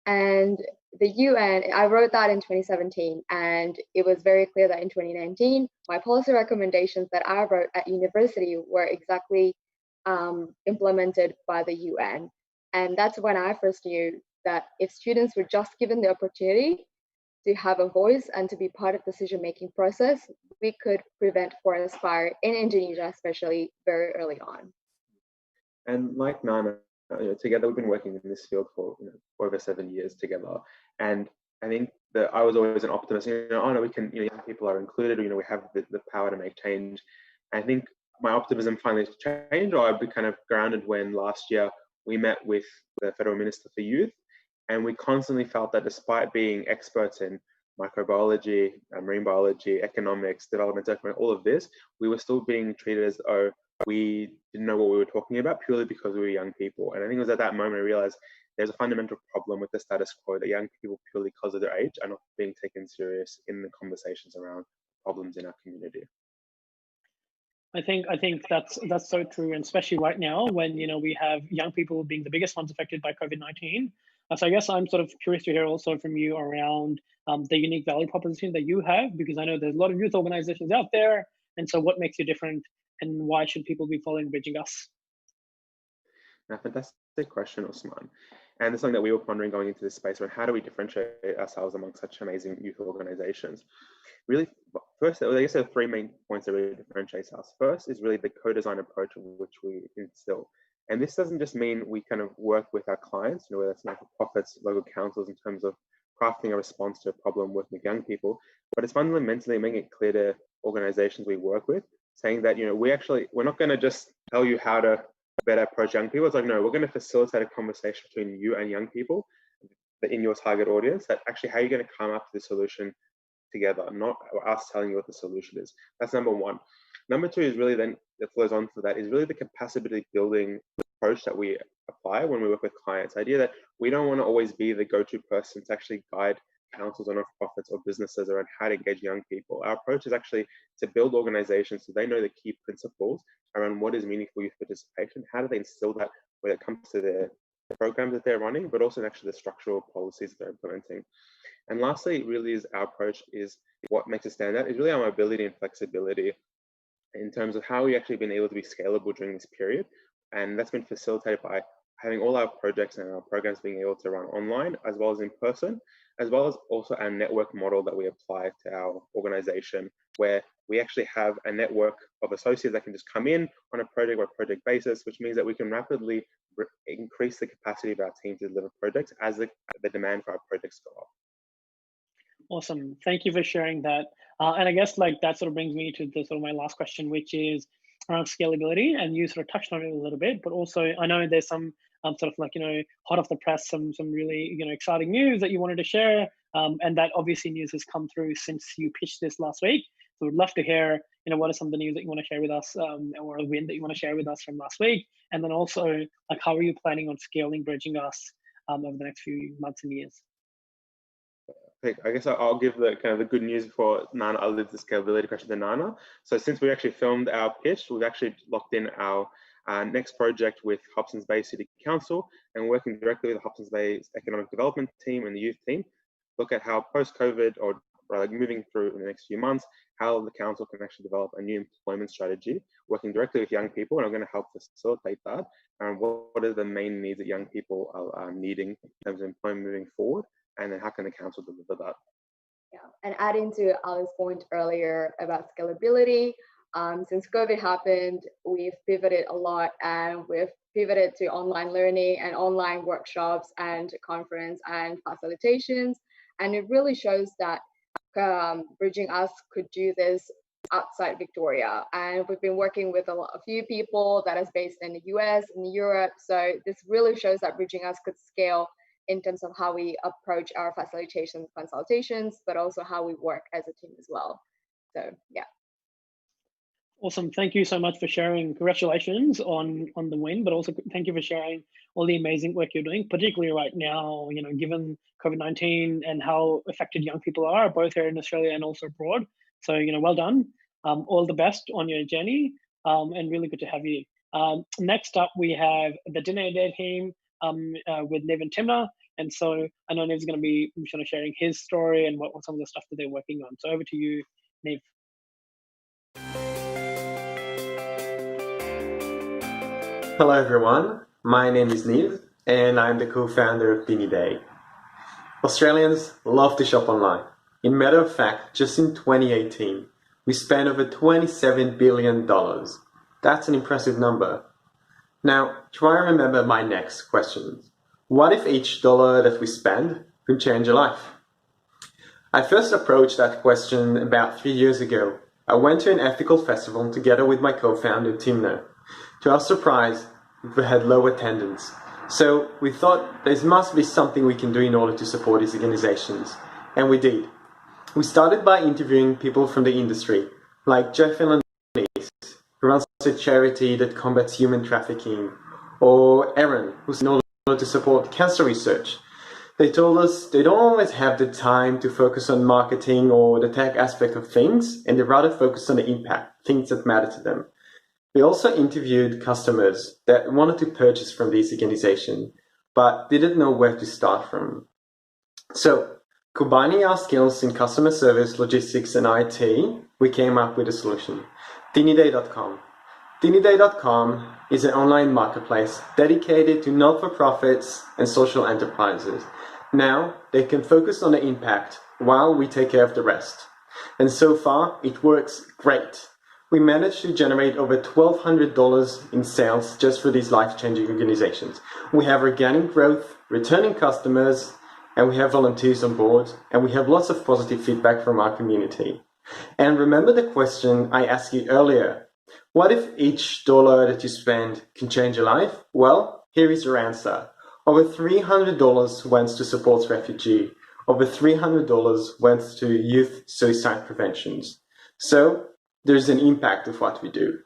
And the UN, I wrote that in 2017. And it was very clear that in 2019, my policy recommendations that I wrote at university were exactly implemented by the UN. And that's when I first knew that if students were just given the opportunity to have a voice and to be part of the decision-making process, we could prevent forest fire in Indonesia, especially very early on. And like Nana, together we've been working in this field for over 7 years together. And I think that I was always an optimist. Oh no, we can. Young people are included. We have the power to make change. I think my optimism finally changed, or I've been kind of grounded when last year we met with the Federal Minister for Youth. And we constantly felt that despite being experts in microbiology, marine biology, economics, development, all of this, we were still being treated as though we didn't know what we were talking about purely because we were young people. And I think it was at that moment I realized there's a fundamental problem with the status quo that young people, purely because of their age, are not being taken serious in the conversations around problems in our community. I think that's so true, and especially right now when we have young people being the biggest ones affected by COVID-19. So I guess I'm sort of curious to hear also from you around the unique value proposition that you have, because I know there's a lot of youth organizations out there. And so what makes you different, and why should people be following Bridging Us? A fantastic question, Usman. And it's something that we were pondering going into this space around how do we differentiate ourselves among such amazing youth organizations. Really, first, I guess there are 3 main points that really differentiate us. First is really the co-design approach of which we instill. And this doesn't just mean we kind of work with our clients, whether it's not-for-profits, local councils, in terms of crafting a response to a problem working with young people, but it's fundamentally making it clear to organizations we work with, saying that, we're not going to just tell you how to better approach young people. It's like, no, we're going to facilitate a conversation between you and young people in your target audience, that actually how you're going to come up with a solution together, not us telling you what the solution is. That's number one. Number two is really then, that flows on for that, is really the capacity building approach that we apply when we work with clients. The idea that we don't want to always be the go-to person to actually guide councils or not-for-profits or businesses around how to engage young people. Our approach is actually to build organizations so they know the key principles around what is meaningful youth participation, how do they instill that when it comes to the programs that they're running, but also actually the structural policies that they're implementing. And lastly, really is our approach is what makes us stand out is really our mobility and flexibility in terms of how we actually been able to be scalable during this period. And that's been facilitated by having all our projects and our programs being able to run online as well as in person, as well as also our network model that we apply to our organization, where we actually have a network of associates that can just come in on a project by project basis, which means that we can rapidly increase the capacity of our team to deliver projects as the demand for our projects go up. Awesome. Thank you for sharing that. And I guess like that sort of brings me to the sort of my last question, which is around scalability. And you sort of touched on it a little bit, but also I know there's some sort of like, hot off the press, some really, exciting news that you wanted to share. And that obviously news has come through since you pitched this last week. So we'd love to hear, what are some of the news that you want to share with us, or a win that you want to share with us from last week? And then also, like, how are you planning on scaling Bridging Us over the next few months and years? I guess I'll give the kind of the good news before Nana. I'll leave the scalability question to Nana. So since we actually filmed our pitch, we've actually locked in our next project with Hobsons Bay City Council and working directly with the Hobsons Bay Economic Development team and the youth team, look at how post-COVID or like moving through in the next few months, how the council can actually develop a new employment strategy, working directly with young people, and I'm going to help facilitate that. And what are the main needs that young people are needing in terms of employment moving forward, and then how can the council deliver that? Yeah, and adding to Ali's point earlier about scalability, since COVID happened, we've pivoted a lot, and we've pivoted to online learning and online workshops and conference and facilitations. And it really shows that Bridging Us could do this outside Victoria. And we've been working with a few people that is based in the US and Europe. So this really shows that Bridging Us could scale in terms of how we approach our facilitation consultations, but also how we work as a team as well. So yeah. Awesome. Thank you so much for sharing. Congratulations on the win, but also thank you for sharing all the amazing work you're doing, particularly right now, given COVID-19 and how affected young people are, both here in Australia and also abroad. So, well done. All the best on your journey, and really good to have you. Next up, we have the Dinidae team with Nev and Timna. And so I know Nev's going to be sharing his story and what some of the stuff that they're working on. So over to you, Nev. Hello everyone, my name is Nev and I'm the co-founder of Dinidae. Australians love to shop online. In matter of fact, just in 2018, we spent over $27 billion. That's an impressive number. Now, try and remember my next question. What if each dollar that we spend could change a life? I first approached that question about 3 years ago. I went to an ethical festival together with my co-founder Timna. To our surprise, we had low attendance. So we thought there must be something we can do in order to support these organizations. And we did. We started by interviewing people from the industry, like Jeff Elanice, who runs a charity that combats human trafficking, or Aaron, who's in order to support cancer research. They told us they don't always have the time to focus on marketing or the tech aspect of things, and they rather focus on the impact, things that matter to them. We also interviewed customers that wanted to purchase from these organizations, but didn't know where to start from. So, combining our skills in customer service, logistics, and IT, we came up with a solution, Dinidae.com. Dinidae.com is an online marketplace dedicated to not-for-profits and social enterprises. Now, they can focus on the impact while we take care of the rest. And so far, it works great. We managed to generate over $1,200 in sales just for these life-changing organizations. We have organic growth, returning customers, and we have volunteers on board, and we have lots of positive feedback from our community. And remember the question I asked you earlier. What if each dollar that you spend can change a life? Well, here is your answer. Over $300 went to support refugee. over $300 went to youth suicide preventions. So there's an impact of what we do.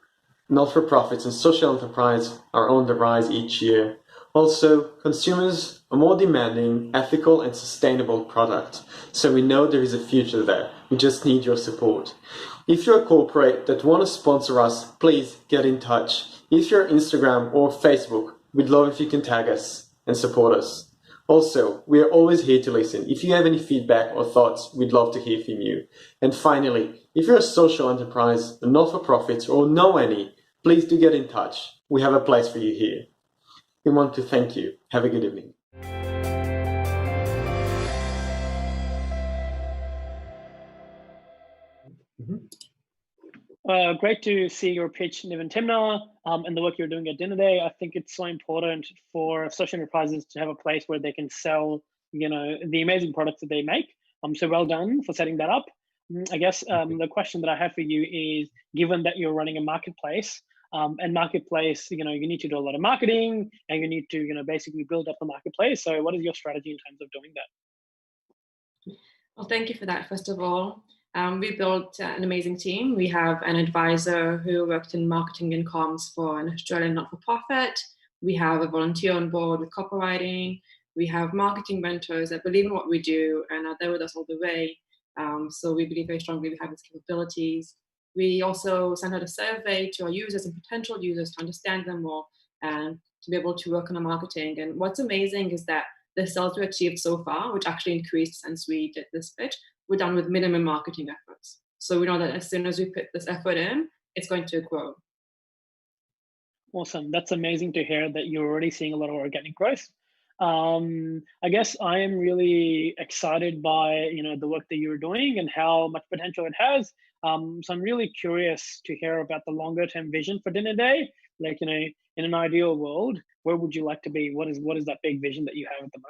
Not-for-profits and social enterprise are on the rise each year. Also, consumers are more demanding ethical and sustainable products. So we know there is a future there. We just need your support. If you're a corporate that want to sponsor us, please get in touch. If you're Instagram or Facebook, we'd love if you can tag us and support us. Also, we are always here to listen. If you have any feedback or thoughts, we'd love to hear from you. And finally, if you're a social enterprise, a not-for-profit, or know any, please do get in touch. We have a place for you here. We want to thank you. Have a good evening. Great to see your pitch, Niv and Timna, and the work you're doing at Dinidae. I think it's so important for social enterprises to have a place where they can sell, the amazing products that they make. So well done for setting that up. I guess the question that I have for you is, given that you're running a marketplace, and marketplace, you need to do a lot of marketing, and you need to, basically build up the marketplace. So what is your strategy in terms of doing that? Well, thank you for that, first of all. We built an amazing team. We have an advisor who worked in marketing and comms for an Australian not-for-profit. We have a volunteer on board with copywriting. We have marketing mentors that believe in what we do and are there with us all the way. So we believe very strongly we have these capabilities. We also sent out a survey to our users and potential users to understand them more and to be able to work on our marketing. And what's amazing is that the sales we achieved so far, which actually increased since we did this pitch, we're done with minimum marketing efforts. So we know that as soon as we put this effort in, it's going to grow. Awesome. That's amazing to hear that you're already seeing a lot of organic growth. I guess I am really excited by the work that you're doing and how much potential it has. So I'm really curious to hear about the longer term vision for Dinidae. Like, in an ideal world, where would you like to be? What is that big vision that you have at the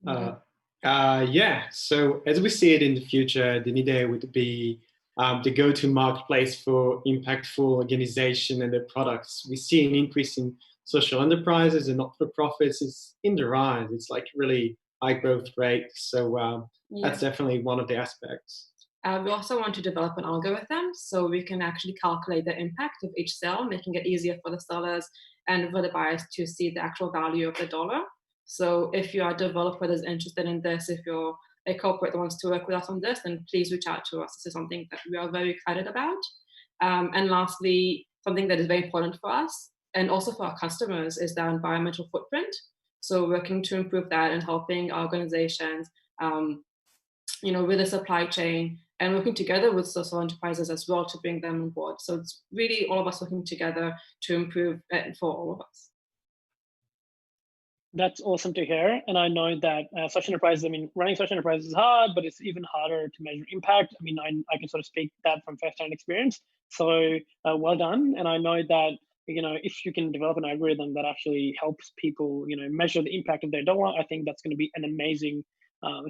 moment? Yeah, so as we see it in the future, Dinidae would be the go-to marketplace for impactful organization and their products. We see an increase in social enterprises and not-for-profits. It's in the rise. It's like really high growth rate. So that's definitely one of the aspects. We also want to develop an algorithm so we can actually calculate the impact of each sale, making it easier for the sellers and for the buyers to see the actual value of the dollar. So if you are a developer that's interested in this, if you're a corporate that wants to work with us on this, then please reach out to us. This is something that we are very excited about. And lastly, something that is very important for us and also for our customers is their environmental footprint. So working to improve that and helping organizations, with the supply chain and working together with social enterprises as well to bring them on board. So it's really all of us working together to improve it for all of us. That's awesome to hear. And I know that social enterprises, running social enterprises is hard, but it's even harder to measure impact. I can sort of speak that from first-hand experience. So well done. And I know that, if you can develop an algorithm that actually helps people, measure the impact of their dollar, I think that's going to be an amazing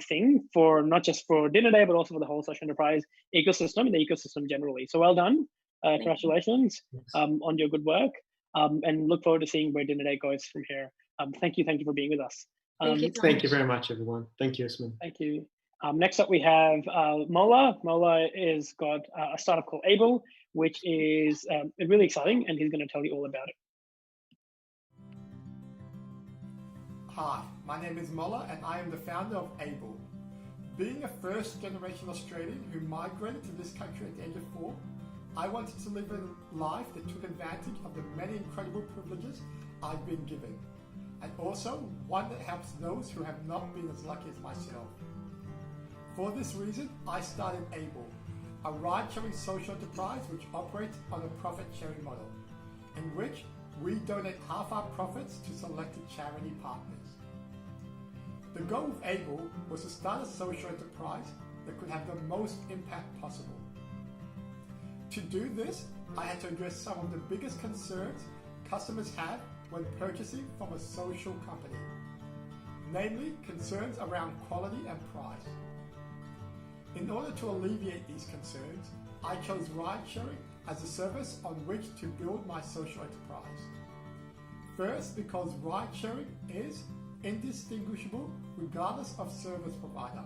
thing for not just for Dinidae, but also for the whole social enterprise ecosystem and the ecosystem generally. So well done. Congratulations on your good work. And look forward to seeing where Dinidae goes from here. Thank you for being with us. Thank you very much, everyone. Thank you, Yasmin. Thank you. Next up, we have Mola. Mola is got a startup called Able, which is really exciting, and he's going to tell you all about it. Hi, my name is Mola, and I am the founder of Able. Being a first-generation Australian who migrated to this country at the age of 4, I wanted to live a life that took advantage of the many incredible privileges I've been given, and also one that helps those who have not been as lucky as myself. For this reason, I started Able, a ride-sharing social enterprise which operates on a profit-sharing model, in which we donate half our profits to selected charity partners. The goal of Able was to start a social enterprise that could have the most impact possible. To do this, I had to address some of the biggest concerns customers have when purchasing from a social company, namely concerns around quality and price. In order to alleviate these concerns, I chose ride-sharing as a service on which to build my social enterprise. First, because ride-sharing is indistinguishable regardless of service provider,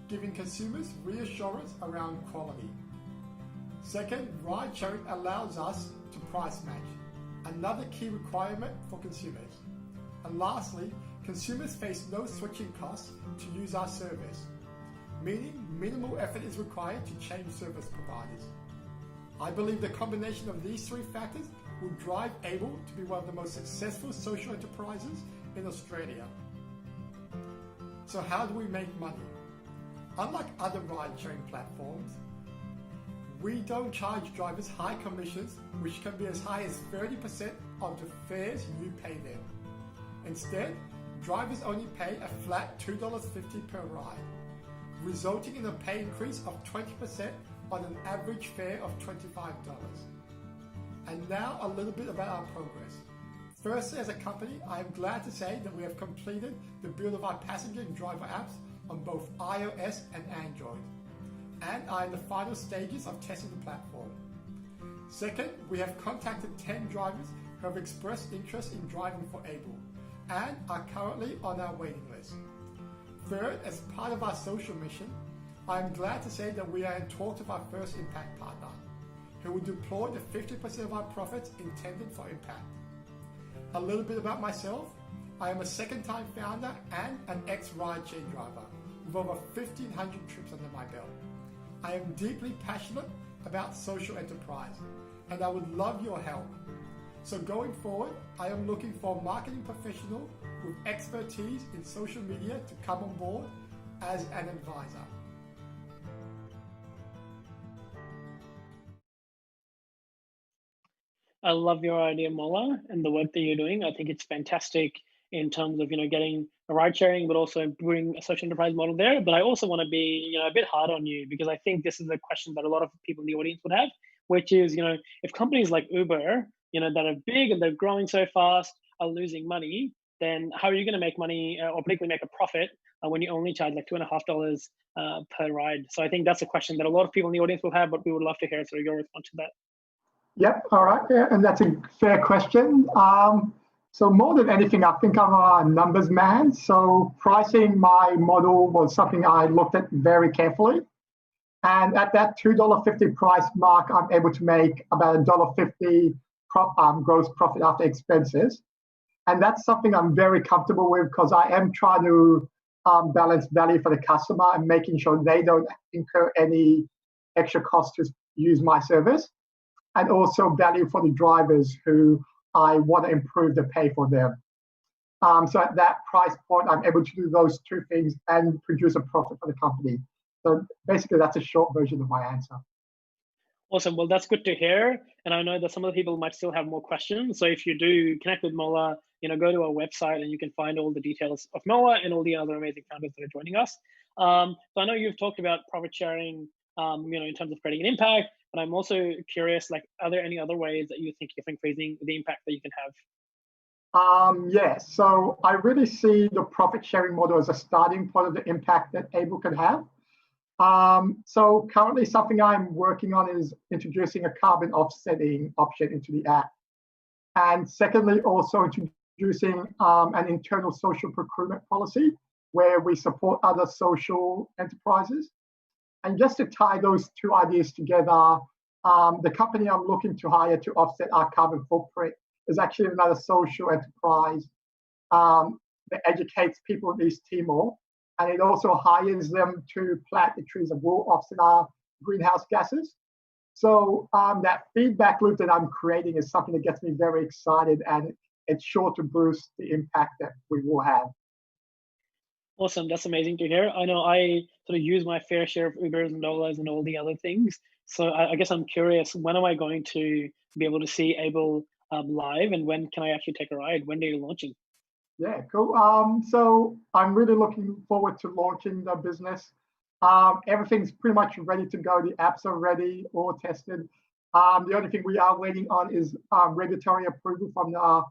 giving consumers reassurance around quality. Second, ride sharing allows us to price match, another key requirement for consumers. And lastly, consumers face no switching costs to use our service, meaning minimal effort is required to change service providers. I believe the combination of these three factors will drive Able to be one of the most successful social enterprises in Australia. So how do we make money? Unlike other ride-sharing platforms, we don't charge drivers high commissions, which can be as high as 30% of the fares you pay them. Instead, drivers only pay a flat $2.50 per ride, resulting in a pay increase of 20% on an average fare of $25. And now a little bit about our progress. Firstly, as a company, I am glad to say that we have completed the build of our passenger and driver apps on both iOS and Android, and are in the final stages of testing the platform. Second, we have contacted 10 drivers who have expressed interest in driving for Able and are currently on our waiting list. Third, as part of our social mission, I am glad to say that we are in talks with our first impact partner, who will deploy the 50% of our profits intended for impact. A little bit about myself. I am a second-time founder and an ex-rideshare driver with over 1,500 trips under my belt. I am deeply passionate about social enterprise, and I would love your help. So going forward, I am looking for a marketing professional with expertise in social media to come on board as an advisor. I love your idea, Mola, and the work that you're doing. I think it's fantastic in terms of getting a ride sharing, but also bring a social enterprise model there. But I also want to be a bit hard on you, because I think this is a question that a lot of people in the audience would have, which is if companies like Uber that are big and they're growing so fast are losing money, then how are you going to make money or particularly make a profit when you only charge like $2.50 per ride? So I think that's a question that a lot of people in the audience will have, but we would love to hear sort of your response to that. Yep, all right, yeah, and that's a fair question. So more than anything, I think I'm a numbers man. So pricing my model was something I looked at very carefully. And at that $2.50 price mark, I'm able to make about $1.50 gross profit after expenses. And that's something I'm very comfortable with, because I am trying to balance value for the customer and making sure they don't incur any extra cost to use my service, and also value for the drivers who I want to improve the pay for them. So at that price point, I'm able to do those two things and produce a profit for the company. So basically, that's a short version of my answer. Awesome. Well, that's good to hear. And I know that some of the people might still have more questions. So if you do connect with Mola, go to our website and you can find all the details of Mola and all the other amazing founders that are joining us. So I know you've talked about profit sharing, in terms of creating an impact, but I'm also curious, are there any other ways that you think you're increasing the impact that you can have? Yeah, so I really see the profit sharing model as a starting point of the impact that Able can have. So currently something I'm working on is introducing a carbon offsetting option into the app. And secondly, also introducing an internal social procurement policy where we support other social enterprises. And just to tie those two ideas together, the company I'm looking to hire to offset our carbon footprint is actually another social enterprise that educates people in East Timor. And it also hires them to plant the trees that will offset our greenhouse gases. So that feedback loop that I'm creating is something that gets me very excited, and it's sure to boost the impact that we will have. Awesome. That's amazing to hear. I know I sort of use my fair share of Ubers and Olas and all the other things. So I guess I'm curious, when am I going to be able to see Able live, and when can I actually take a ride? When are you launching? Yeah, cool. So I'm really looking forward to launching the business. Everything's pretty much ready to go. The apps are ready, all tested. The only thing we are waiting on is regulatory approval from the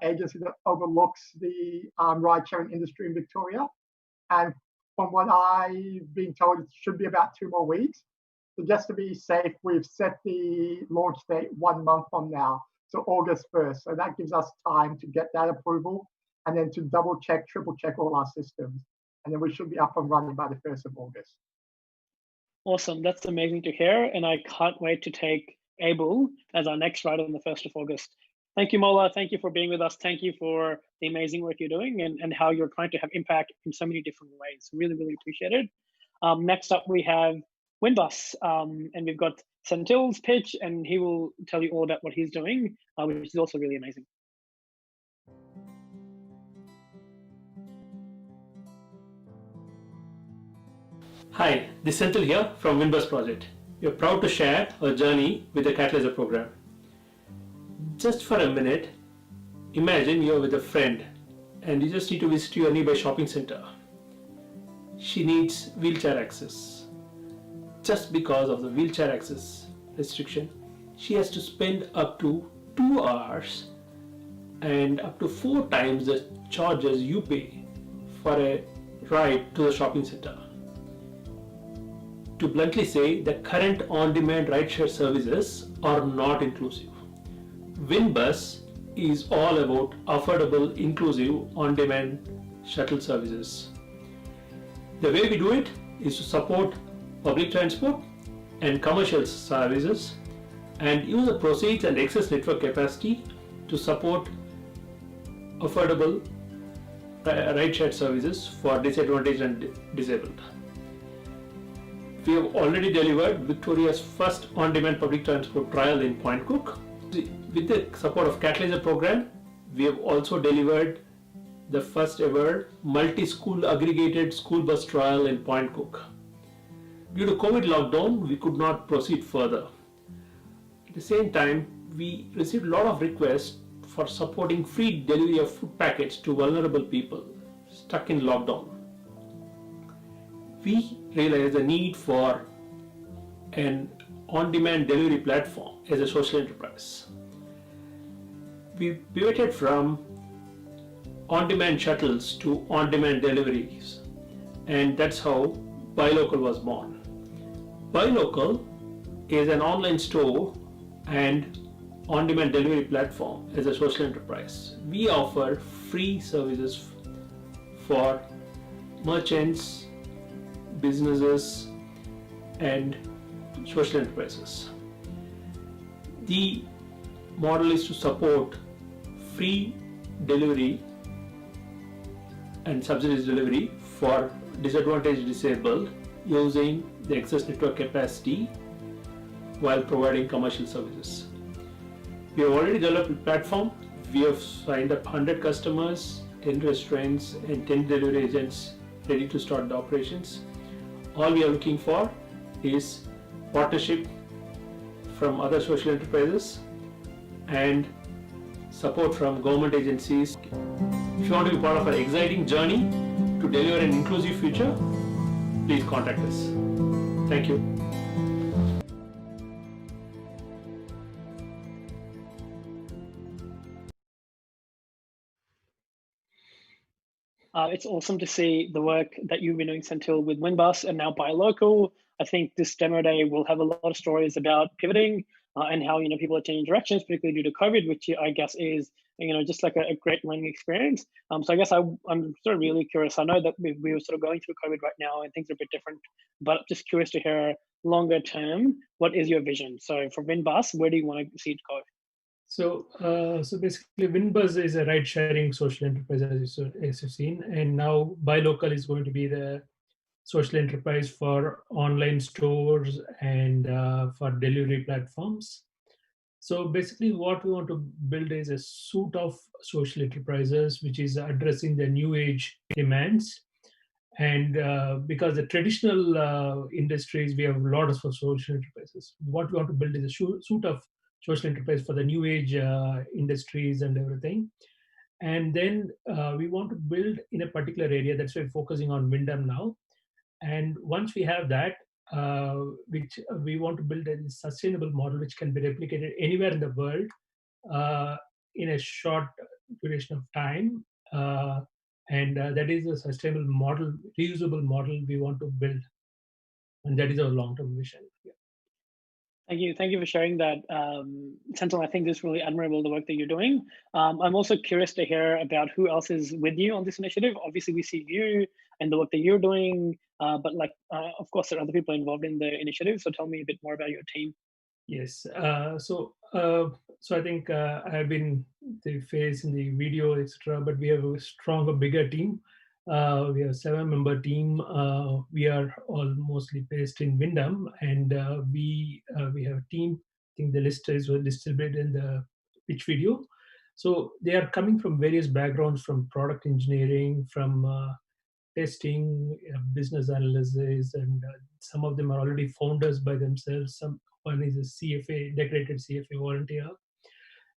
agency that overlooks the ride-sharing industry in Victoria. And from what I've been told, it should be about 2 more weeks. So just to be safe, we've set the launch date 1 month from now, so August 1st. So that gives us time to get that approval and then to double check, triple check all our systems. And then we should be up and running by the 1st of August. Awesome, that's amazing to hear. And I can't wait to take Abel as our next writer on the 1st of August. Thank you, Mola. Thank you for being with us. Thank you for the amazing work you're doing and how you're trying to have impact in so many different ways. Really, really appreciate it. Next up, we have WYNBUS, and we've got Senthil's pitch, and he will tell you all about what he's doing, which is also really amazing. Hi, this is Senthil here from WYNBUS project. We are proud to share our journey with the Catalysr program. Just for a minute, imagine you're with a friend and you just need to visit your nearby shopping center. She needs wheelchair access. Just because of the wheelchair access restriction, she has to spend up to 2 hours and up to 4 times the charges you pay for a ride to the shopping center. To bluntly say, the current on-demand rideshare services are not inclusive. WYNBUS is all about affordable, inclusive, on-demand shuttle services. The way we do it is to support public transport and commercial services and use the proceeds and excess network capacity to support affordable rideshare services for disadvantaged and disabled. We have already delivered Victoria's first on-demand public transport trial in Point Cook. With the support of Catalysr program, we have also delivered the first ever multi-school aggregated school bus trial in Point Cook. Due to COVID lockdown, we could not proceed further. At the same time, we received a lot of requests for supporting free delivery of food packets to vulnerable people stuck in lockdown. We realized the need for an on-demand delivery platform as a social enterprise. We pivoted from on-demand shuttles to on-demand deliveries, and that's how BuyLocal was born. BuyLocal is an online store and on-demand delivery platform as a social enterprise. We offer free services for merchants, businesses, and social enterprises. The model is to support free delivery and subsidized delivery for disadvantaged disabled using the excess network capacity while providing commercial services. We have already developed a platform. We have signed up 100 customers, 10 restaurants, and 10 delivery agents ready to start the operations. All we are looking for is partnership from other social enterprises and support from government agencies. If you want to be part of our exciting journey to deliver an inclusive future, please contact us. Thank you. It's awesome to see the work that you've been doing, Senthil, with WYNBUS and now BuyLocal. I think this demo day will have a lot of stories about pivoting and how people are changing directions, particularly due to COVID, which I guess is just like a great learning experience. So I guess I'm sort of really curious. I know that we were sort of going through COVID right now and things are a bit different, but just curious to hear longer term, what is your vision? So for WYNBUS, where do you want to see it go? So basically, WYNBUS is a ride-sharing social enterprise, as you've seen, and now BuyLocal is going to be the social enterprise for online stores and for delivery platforms. So basically, what we want to build is a suite of social enterprises which is addressing the new age demands. And because the traditional industries, we have a lot of social enterprises. What we want to build is a suite of social enterprise for the new age industries and everything. And then we want to build in a particular area. That's why we're focusing on Wyndham now. And once we have that, which we want to build a sustainable model which can be replicated anywhere in the world in a short duration of time. And that is a sustainable model, reusable model we want to build. And that is our long-term vision. Yeah. Thank you for sharing that, Sentinel. I think this is really admirable, the work that you're doing. I'm also curious to hear about who else is with you on this initiative. Obviously, we see you and the work that you're doing, but of course, there are other people involved in the initiative. So tell me a bit more about your team. Yes. So I think I have been the face in the video, etc. But we have a stronger, bigger team. We have a 7-member team. We are all mostly based in Wyndham, and we have a team. I think the list is distributed in the Which.Video. So they are coming from various backgrounds, from product engineering, from testing, business analysis, and some of them are already founders by themselves. One is a CFA, decorated CFA volunteer.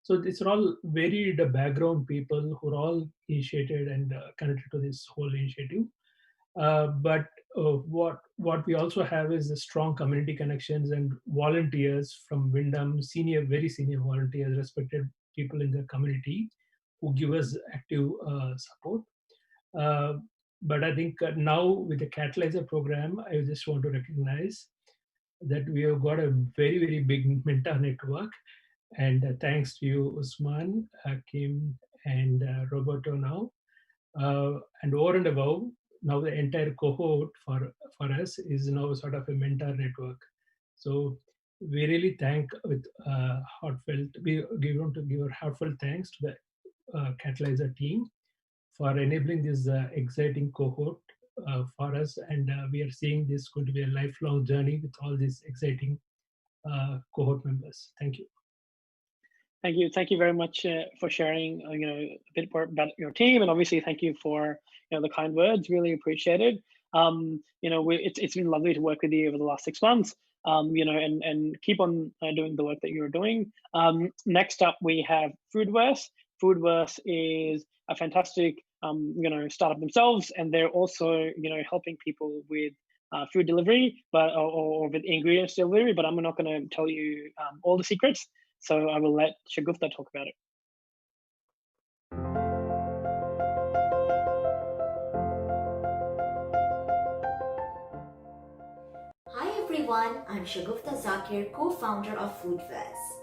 So these are all varied background people who are all initiated and connected to this whole initiative. But what we also have is the strong community connections and volunteers from Wyndham, very senior volunteers, respected people in the community who give us active support. But I think now with the Catalysr program, I just want to recognize that we have got a very, very big mentor network. And thanks to you, Usman, Kim, and Roberto now. And over and above, now the entire cohort for us is now sort of a mentor network. So we really thank with we want to give a heartfelt thanks to the Catalysr team for enabling this exciting cohort for us. And we are seeing this going to be a lifelong journey with all these exciting cohort members. Thank you. Thank you very much for sharing a bit more about your team, and obviously thank you for the kind words. Really appreciate it. It's been lovely to work with you over the last 6 months. And keep on doing the work that you're doing. Next up, we have Foodverse. Foodverse is a fantastic startup themselves, and they're also helping people with food delivery, or with ingredients delivery. But I'm not going to tell you all the secrets. So I will let Shagufta talk about it. Hi everyone, I'm Shagufta Zakir, co-founder of Foodverse.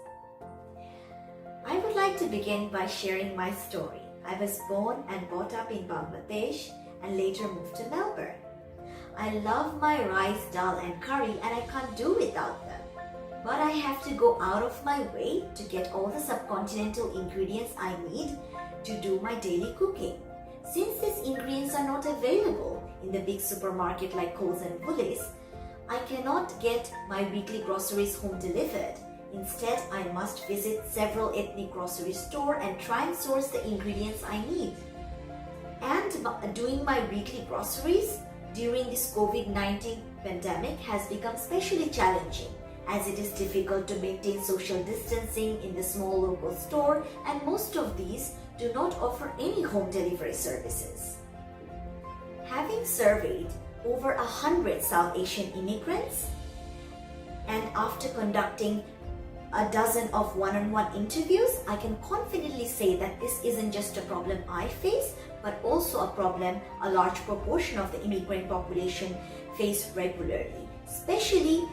I would like to begin by sharing my story. I was born and brought up in Bangladesh and later moved to Melbourne. I love my rice, dal and curry, and I can't do without them. But I have to go out of my way to get all the subcontinental ingredients I need to do my daily cooking. Since these ingredients are not available in the big supermarket like Coles and Woolies, I cannot get my weekly groceries home delivered. Instead, I must visit several ethnic grocery stores and try and source the ingredients I need. And doing my weekly groceries during this COVID-19 pandemic has become especially challenging, as it is difficult to maintain social distancing in the small local store, and most of these do not offer any home delivery services. Having surveyed over 100 South Asian immigrants, and after conducting a dozen of one-on-one interviews, I can confidently say that this isn't just a problem I face, but also a problem a large proportion of the immigrant population face regularly, especially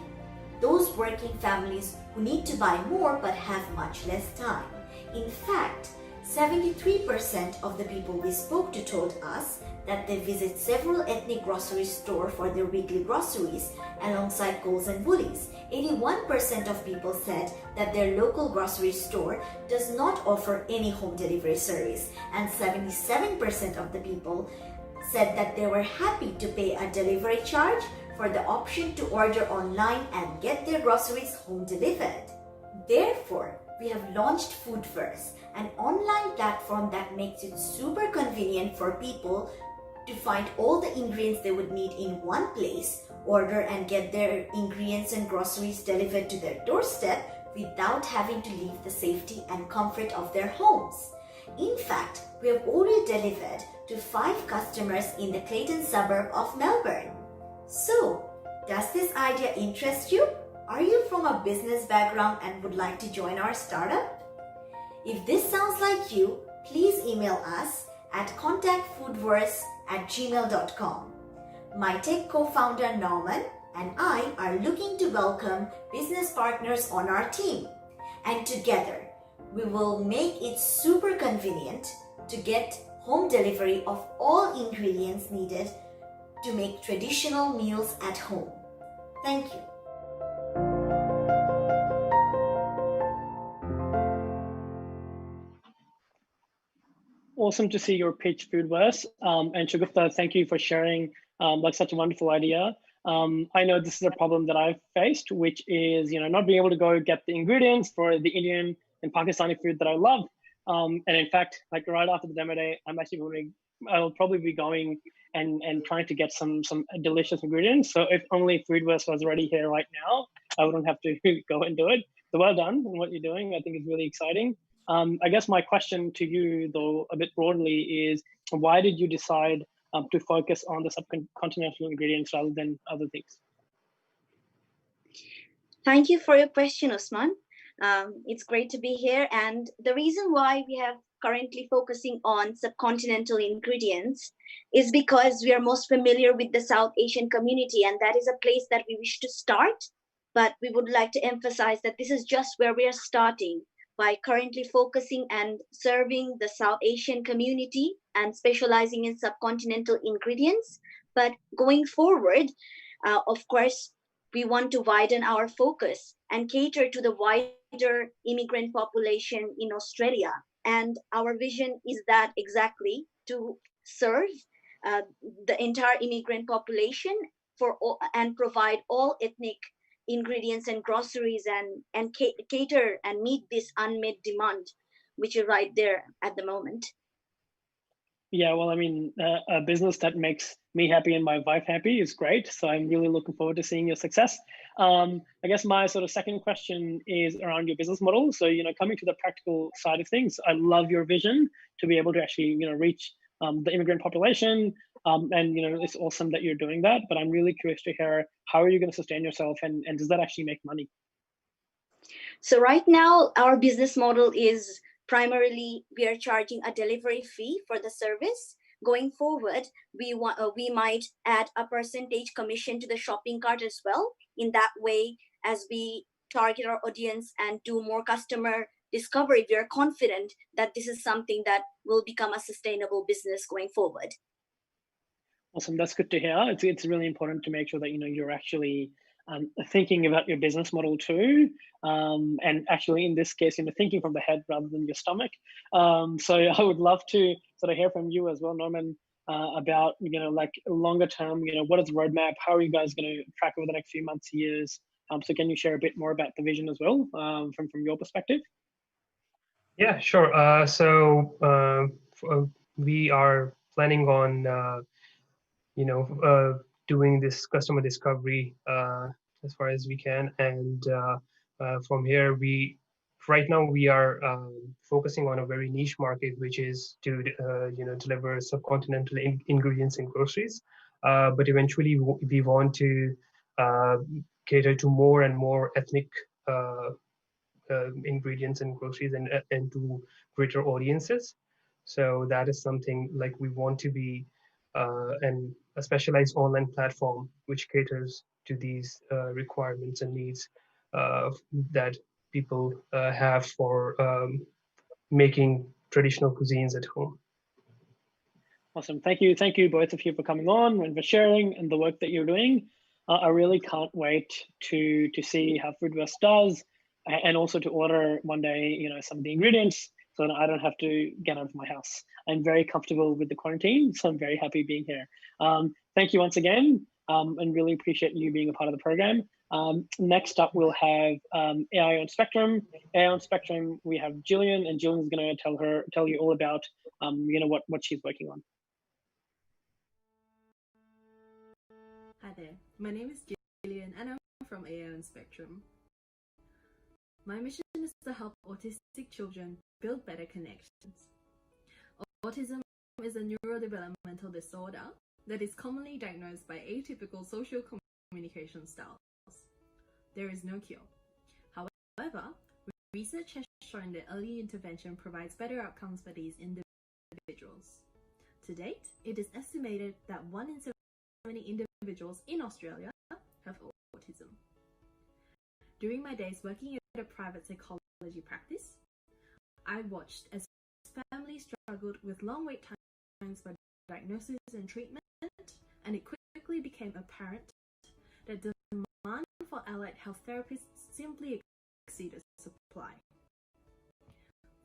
those working families who need to buy more but have much less time. In fact, 73% of the people we spoke to told us that they visit several ethnic grocery stores for their weekly groceries alongside Coles and Woolies. 81% of people said that their local grocery store does not offer any home delivery service, and 77% of the people said that they were happy to pay a delivery charge for the option to order online and get their groceries home delivered. Therefore, we have launched Foodverse, an online platform that makes it super convenient for people to find all the ingredients they would need in one place, order and get their ingredients and groceries delivered to their doorstep without having to leave the safety and comfort of their homes. In fact, we have already delivered to 5 customers in the Clayton suburb of Melbourne. So, does this idea interest you? Are you from a business background and would like to join our startup? If this sounds like you, please email us at contactfoodverse@gmail.com. My tech co-founder Norman and I are looking to welcome business partners on our team. And together, we will make it super convenient to get home delivery of all ingredients needed to make traditional meals at home. Thank you. Awesome to see your pitch, Foodverse. And Shagufta, thank you for sharing like such a wonderful idea. I know this is a problem that I've faced, which is not being able to go get the ingredients for the Indian and Pakistani food that I love. And in fact, like right after the demo day, I'll probably be going and trying to get some delicious ingredients. So if only Foodverse was already here right now, I wouldn't have to go and do it. So well done on what you're doing. I think it's really exciting. I guess my question to you, though, a bit broadly, is why did you decide to focus on the subcontinental ingredients rather than other things? Thank you for your question, Usman. It's great to be here. And the reason why we have currently focusing on subcontinental ingredients is because we are most familiar with the South Asian community, and that is a place that we wish to start. But we would like to emphasize that this is just where we are starting, by currently focusing and serving the South Asian community and specializing in subcontinental ingredients. But going forward, of course, we want to widen our focus and cater to the wider immigrant population in Australia. And our vision is that exactly, to serve the entire immigrant population and provide all ethnic ingredients and groceries and cater and meet this unmet demand, which is right there at the moment. Yeah, well, I mean, a business that makes me happy and my wife happy is great. So I'm really looking forward to seeing your success. I guess my sort of second question is around your business model. So, coming to the practical side of things, I love your vision to be able to actually, reach the immigrant population. And it's awesome that you're doing that, but I'm really curious to hear, how are you going to sustain yourself, and does that actually make money? So right now, our business model is primarily we are charging a delivery fee for the service. Going forward, we might add a percentage commission to the shopping cart as well. In that way, as we target our audience and do more customer discovery, we are confident that this is something that will become a sustainable business going forward. Awesome, that's good to hear. It's really important to make sure that you're actually thinking about your business model too, and actually in this case, thinking from the head rather than your stomach. So I would love to sort of hear from you as well, Norman, about like longer term. What is the roadmap? How are you guys going to track over the next few months, years? So can you share a bit more about the vision as well, from your perspective? Yeah, sure. So we are planning on doing this customer discovery as far as we can, and from here right now we are focusing on a very niche market, which is to deliver subcontinental ingredients and groceries, but eventually we want to cater to more and more ethnic ingredients and groceries and to greater audiences. So that is something like we want to be a specialized online platform which caters to these requirements and needs that people have for making traditional cuisines at home. Awesome. Thank you both of you for coming on and for sharing and the work that you're doing. I really can't wait to see how Foodverse does, and also to order one day some of the ingredients, so that I don't have to get out of my house. I'm very comfortable with the quarantine, so I'm very happy being here. Thank you once again, and really appreciate you being a part of the program. Next up, we'll have AI on Spectrum. AI on Spectrum, we have Jillian, and Jillian's going to tell you all about what she's working on. Hi there, my name is Jillian, and I'm from AI on Spectrum. My mission is to help autistic children build better connections. Autism is a neurodevelopmental disorder that is commonly diagnosed by atypical social communication styles. There is no cure. However, research has shown that early intervention provides better outcomes for these individuals. To date, it is estimated that 1 in 70 individuals in Australia have autism. During my days working at a private psychology practice, I watched as families struggled with long wait times for diagnosis and treatment, and it quickly became apparent that the demand for allied health therapists simply exceeded supply.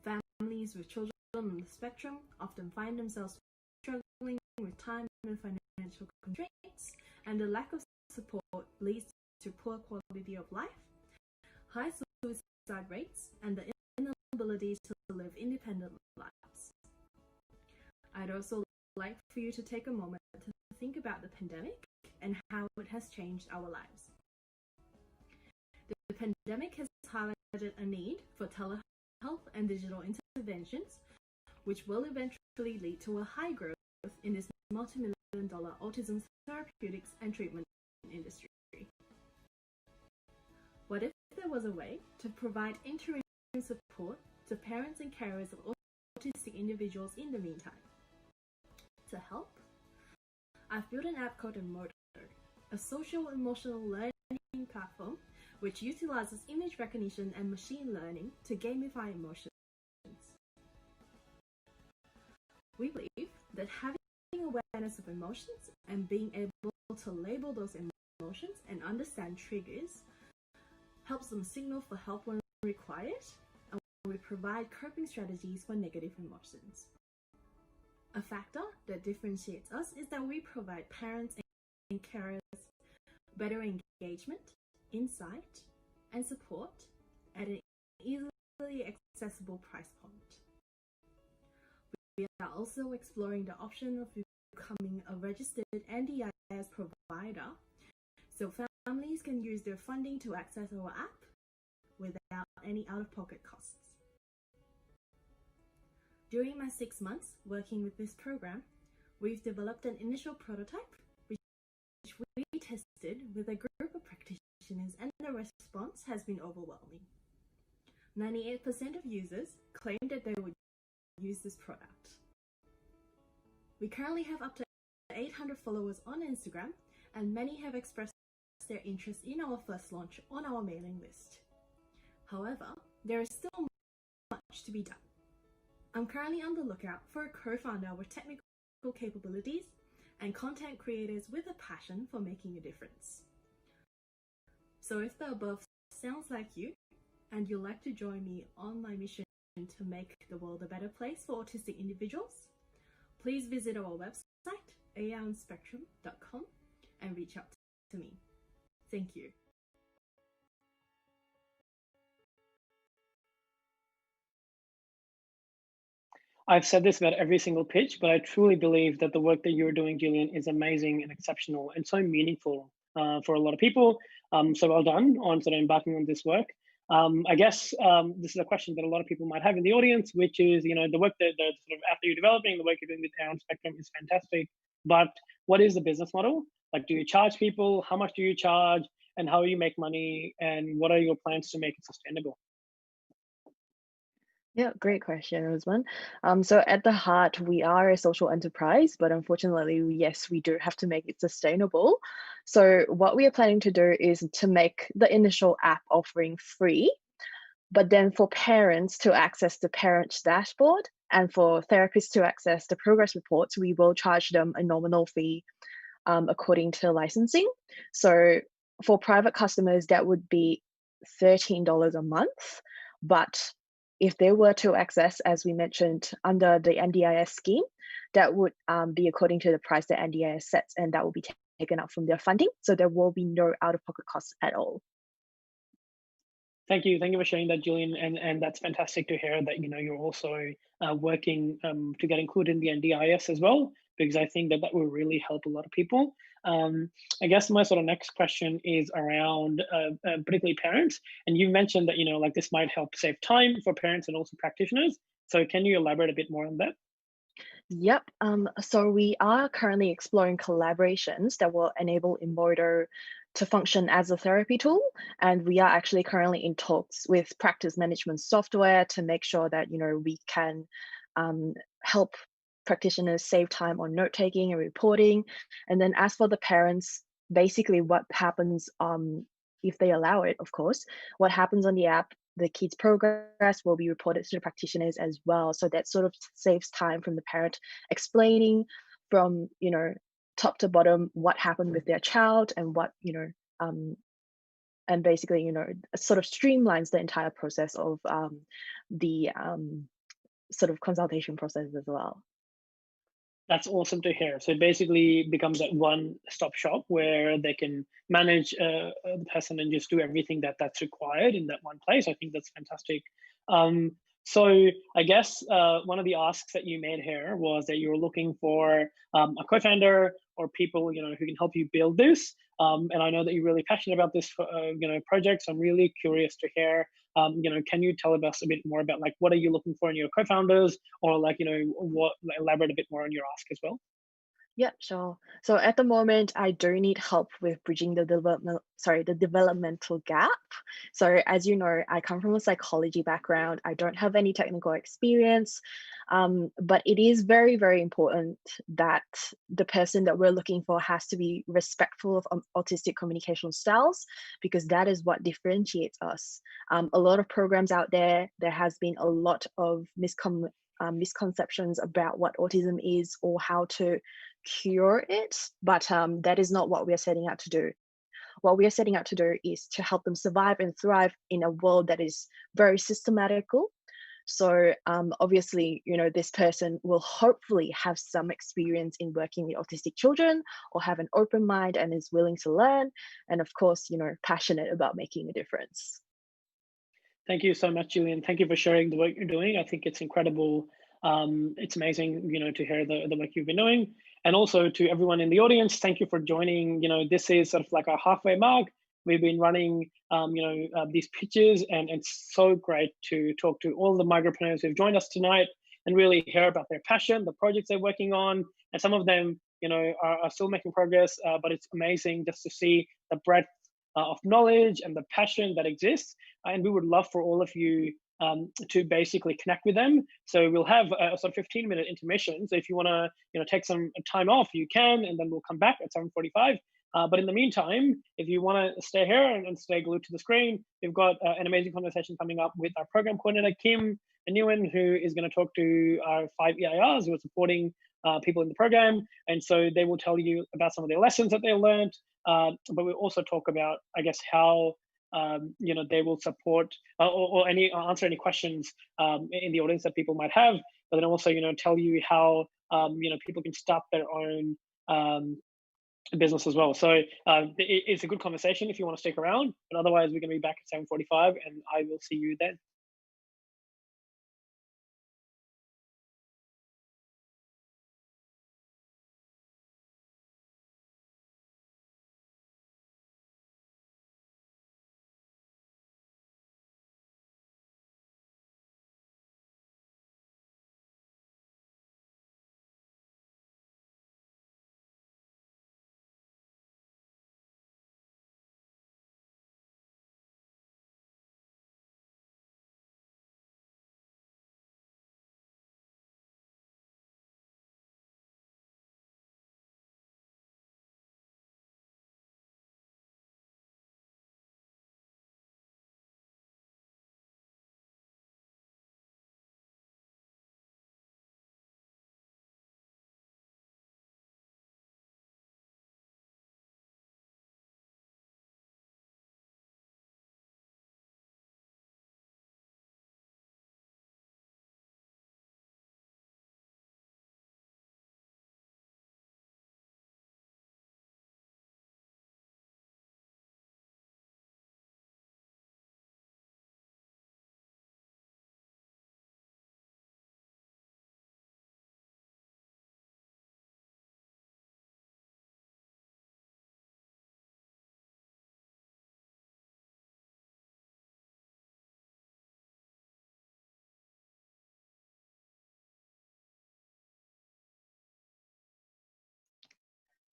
Families with children on the spectrum often find themselves struggling with time and financial constraints, and the lack of support leads to poor quality of life, high suicide rates, and the inability to live independent lives. I'd also like for you to take a moment to think about the pandemic and how it has changed our lives. The pandemic has highlighted a need for telehealth and digital interventions, which will eventually lead to a high growth in this multi-million-dollar autism therapeutics and treatment industry. What if there was a way to provide interim support to parents and carers of autistic individuals in the meantime? To help, I've built an app called Emoto, a social emotional learning platform which utilizes image recognition and machine learning to gamify emotions. We believe that having awareness of emotions and being able to label those emotions and understand triggers helps them signal for help when required, and we provide coping strategies for negative emotions. A factor that differentiates us is that we provide parents and carers better engagement, insight, and support at an easily accessible price point. We are also exploring the option of becoming a registered NDIS provider, so families can use their funding to access our app without any out-of-pocket costs. During my 6 months working with this program, we've developed an initial prototype which we tested with a group of practitioners, and the response has been overwhelming. 98% of users claimed that they would use this product. We currently have up to 800 followers on Instagram, and many have expressed their interest in our first launch on our mailing list. However, there is still much to be done. I'm currently on the lookout for a co-founder with technical capabilities and content creators with a passion for making a difference. So if the above sounds like you, and you'd like to join me on my mission to make the world a better place for autistic individuals, please visit our website, aonspectrum.com, and reach out to me. Thank you. I've said this about every single pitch, but I truly believe that the work that you're doing, Gillian, is amazing and exceptional and so meaningful for a lot of people. So well done on sort of embarking on this work. I guess this is a question that a lot of people might have in the audience, which is, you know, the work that sort of after you're developing, the work you're doing with Aon Spectrum is fantastic, but what is the business model? Like, do you charge people? How much do you charge? And how do you make money? And what are your plans to make it sustainable? Yeah, great question, Usman. So at the heart, we are a social enterprise, but unfortunately, yes, we do have to make it sustainable. So what we are planning to do is to make the initial app offering free, but then for parents to access the parents dashboard and for therapists to access the progress reports, we will charge them a nominal fee according to licensing. So for private customers, that would be $13 a month, but if they were to access, as we mentioned, under the NDIS scheme, that would be according to the price that NDIS sets, and that will be taken up from their funding. So there will be no out-of-pocket costs at all. Thank you for sharing that, Gillian, and that's fantastic to hear that, you know, you're also working to get included in the NDIS as well, because I think that will really help a lot of people. I guess my sort of next question is around particularly parents, and you mentioned that, you know, like this might help save time for parents and also practitioners. So can you elaborate a bit more on that? Yep. So we are currently exploring collaborations that will enable Emoto to function as a therapy tool, and we are actually currently in talks with practice management software to make sure that, you know, we can help practitioners save time on note taking and reporting. And then as for the parents, basically what happens, if they allow it, of course, what happens on the app, the kids' progress will be reported to the practitioners as well. So that sort of saves time from the parent explaining from, you know, top to bottom what happened with their child and what, you know, and basically, you know, sort of streamlines the entire process of the sort of consultation process as well. That's awesome to hear. So it basically becomes that one-stop shop where they can manage the person and just do everything that's required in that one place. I think that's fantastic. So I guess one of the asks that you made here was that you were looking for a co-founder or people, you know, who can help you build this. And I know that you're really passionate about this, you know, project. So I'm really curious to hear, you know, can you tell us a bit more about like what are you looking for in your co-founders, or like, you know, what, elaborate a bit more on your ask as well. Yeah, sure. So at the moment, I do need help with bridging the developmental gap. So as you know, I come from a psychology background. I don't have any technical experience, but it is very, very important that the person that we're looking for has to be respectful of autistic communication styles, because that is what differentiates us. A lot of programs out there has been a lot of misconceptions about what autism is or how to cure it, but that is not what we are setting out to do. What we are setting out to do is to help them survive and thrive in a world that is very systematical. So obviously, you know, this person will hopefully have some experience in working with autistic children, or have an open mind and is willing to learn, and of course, you know, passionate about making a difference. Thank you so much, Julian. Thank you for sharing the work you're doing. I think it's incredible. It's amazing, you know, to hear the work you've been doing. And also to everyone in the audience, thank you for joining. You know, this is sort of like our halfway mark. We've been running, you know, these pitches, and it's so great to talk to all the migrantpreneurs who've joined us tonight and really hear about their passion, the projects they're working on. And some of them, you know, are still making progress, but it's amazing just to see the breadth of knowledge and the passion that exists. And we would love for all of you to basically connect with them. So we'll have a sort of 15-minute intermission. So if you want to, you know, take some time off, you can, and then we'll come back at 7:45. But in the meantime, if you want to stay here and stay glued to the screen, we've got an amazing conversation coming up with our program coordinator, Kim Nguyen, who is going to talk to our 5 EIRs who are supporting people in the program. And so they will tell you about some of their lessons that they learned. But we'll also talk about, I guess, how you know, they will support or answer any questions in the audience that people might have, but then also, you know, tell you how you know, people can start their own business as well. So it's a good conversation if you want to stick around, but otherwise we're going to be back at 7:45, and I will see you then.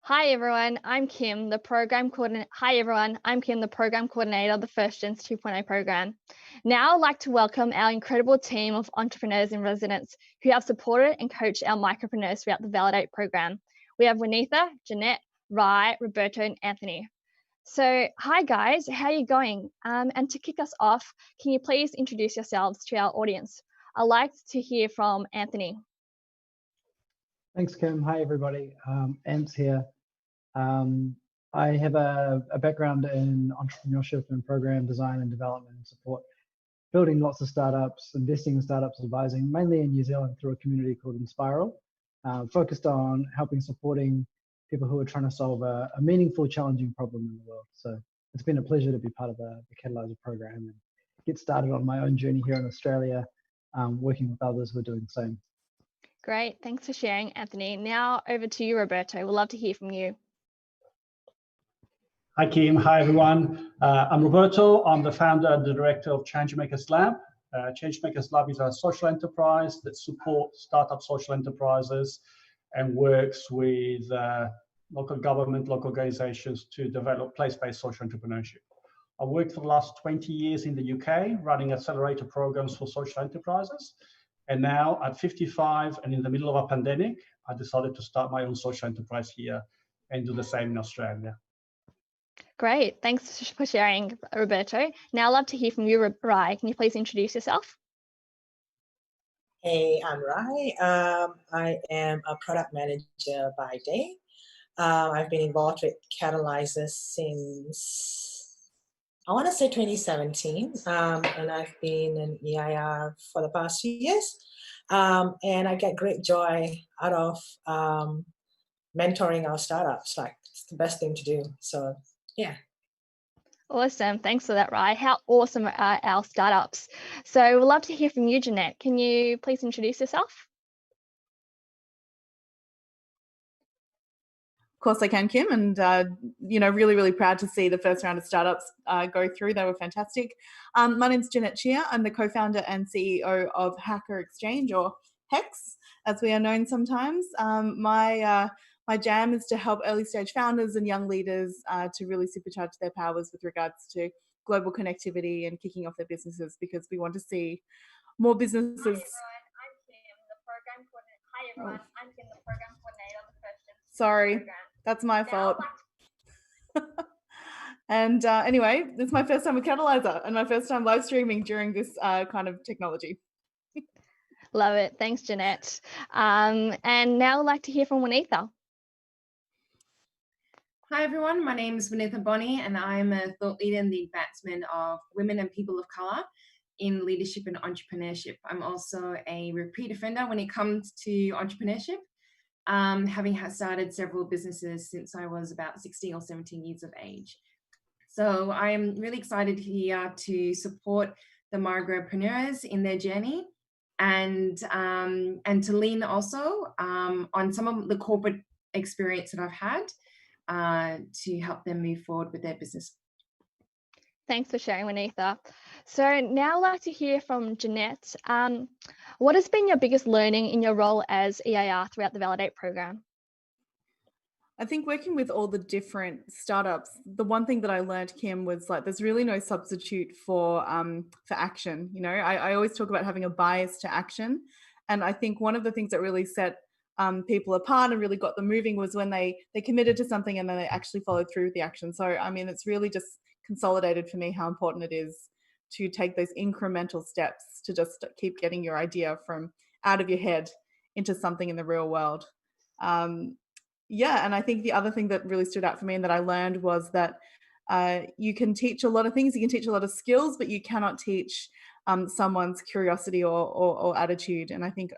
Hi everyone, I'm Kim, the program coordinator. Hi everyone, I'm Kim, the program coordinator of the First Gens 2.0 program. Now I'd like to welcome our incredible team of entrepreneurs and residents who have supported and coached our micropreneurs throughout the Validate program. We have Winitha, Jeanette, Rai, Roberto, and Anthony. So, hi guys, how are you going? And to kick us off, can you please introduce yourselves to our audience? I'd like to hear from Anthony. Thanks, Kim. Hi, everybody. Ants here. I have a background in entrepreneurship and program design and development and support, building lots of startups, investing in startups, advising, mainly in New Zealand through a community called Inspiral, focused on supporting people who are trying to solve a meaningful, challenging problem in the world. So it's been a pleasure to be part of the Catalysr program and get started on my own journey here in Australia, working with others who are doing the same. Great, thanks for sharing, Anthony. Now over to you, Roberto. We'd love to hear from you. Hi, Kim. Hi, everyone. I'm Roberto. I'm the founder and the director of Changemakers Lab. Changemakers Lab is a social enterprise that supports startup social enterprises and works with local government, local organizations to develop place-based social entrepreneurship. I've worked for the last 20 years in the UK, running accelerator programs for social enterprises. And now at 55 and in the middle of a pandemic, I decided to start my own social enterprise here and do the same in Australia. Great, thanks for sharing, Roberto. Now I'd love to hear from you, Rai. Can you please introduce yourself? Hey, I'm Rai. I am a product manager by day. I've been involved with Catalysr since, I want to say 2017, and I've been an EIR for the past few years. And I get great joy out of mentoring our startups. Like, it's the best thing to do. So, yeah. Awesome. Thanks for that, Rai. How awesome are our startups? So we'd love to hear from you, Jeanette. Can you please introduce yourself? Of course I can, Kim, and really proud to see the first round of startups go through. They were fantastic. My name's Jeanette Chia. I'm the co-founder and CEO of Hacker Exchange, or HEX, as we are known sometimes. My jam is to help early stage founders and young leaders to really supercharge their powers with regards to global connectivity and kicking off their businesses, because we want to see more businesses. Hi everyone, I'm Kim, the program coordinator of the first. Sorry, that's my fault. And anyway, it's my first time with Catalysr and my first time live streaming during this kind of technology. Love it. Thanks, Jeanette. And now I'd like to hear from Juanita. Hi everyone, my name is Vanitha Bonney and I'm a thought leader in the advancement of women and people of colour in leadership and entrepreneurship. I'm also a repeat offender when it comes to entrepreneurship, having started several businesses since I was about 16 or 17 years of age. So I am really excited here to support the migrantpreneurs in their journey and to lean also on some of the corporate experience that I've had to help them move forward with their business. Thanks for sharing, Juanita. So now I'd like to hear from Jeanette. What has been your biggest learning in your role as EIR throughout the Validate program? I think working with all the different startups, the one thing that I learned, Kim, was like there's really no substitute for action. You know, I always talk about having a bias to action, and I think one of the things that really set people apart and really got them moving was when they committed to something and then they actually followed through with the action. So I mean, it's really just consolidated for me how important it is to take those incremental steps to just keep getting your idea from out of your head into something in the real world. Yeah, and I think the other thing that really stood out for me and that I learned was that you can teach a lot of things, you can teach a lot of skills, but you cannot teach someone's curiosity or attitude. And I think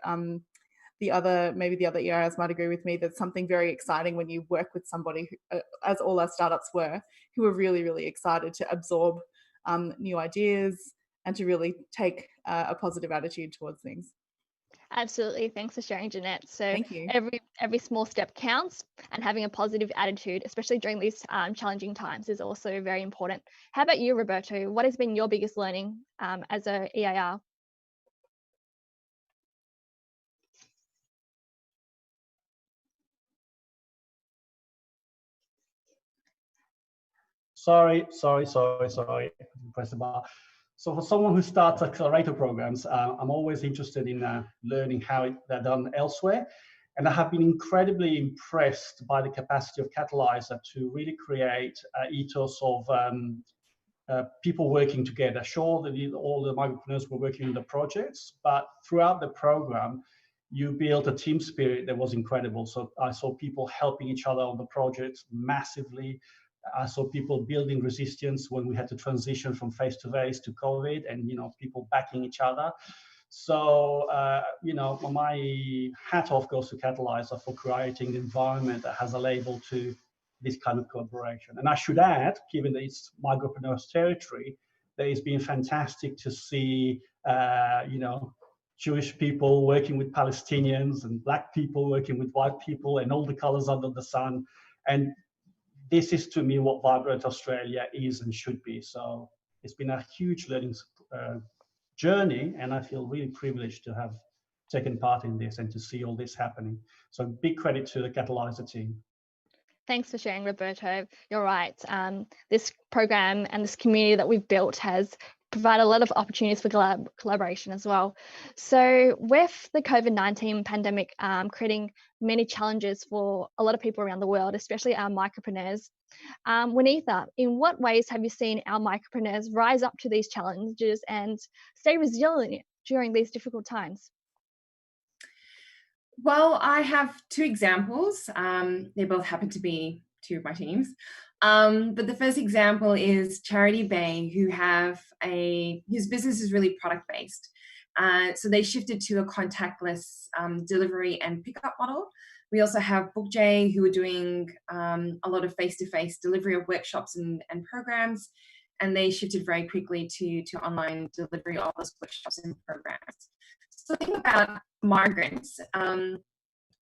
maybe the other EIRs might agree with me, that's something very exciting when you work with somebody, who, as all our startups were, who were really, really excited to absorb new ideas and to really take a positive attitude towards things. Absolutely. Thanks for sharing, Jeanette. So thank you. Every small step counts, and having a positive attitude, especially during these challenging times, is also very important. How about you, Roberto? What has been your biggest learning as a EIR? Sorry. Press the bar. So for someone who starts accelerator programs, I'm always interested in learning how they're done elsewhere. And I have been incredibly impressed by the capacity of Catalysr to really create an ethos of people working together. Sure, all the micropreneurs were working on the projects, but throughout the program, you built a team spirit that was incredible. So I saw people helping each other on the projects massively. I saw people building resistance when we had to transition from face-to-face to COVID, and people backing each other. So my hat off goes to Catalysr for creating an environment that has a label to this kind of collaboration. And I should add, given that it's micropreneurs territory, that it's been fantastic to see Jewish people working with Palestinians and Black people working with white people and all the colors under the sun. And this is, to me, what Vibrant Australia is and should be. So it's been a huge learning journey, and I feel really privileged to have taken part in this and to see all this happening. So big credit to the Catalysr team. Thanks for sharing, Roberto. You're right. This program and this community that we've built has provided a lot of opportunities for collaboration as well. So with the COVID-19 pandemic creating many challenges for a lot of people around the world, especially our micropreneurs, Winitha, in what ways have you seen our micropreneurs rise up to these challenges and stay resilient during these difficult times? Well, I have two examples. They both happen to be two of my teams. But the first example is CharityBay, whose business is really product-based. So they shifted to a contactless delivery and pickup model. We also have Bukjeh, who are doing a lot of face-to-face delivery of workshops and programs, and they shifted very quickly to online delivery of those workshops and programs. So the thing about migrants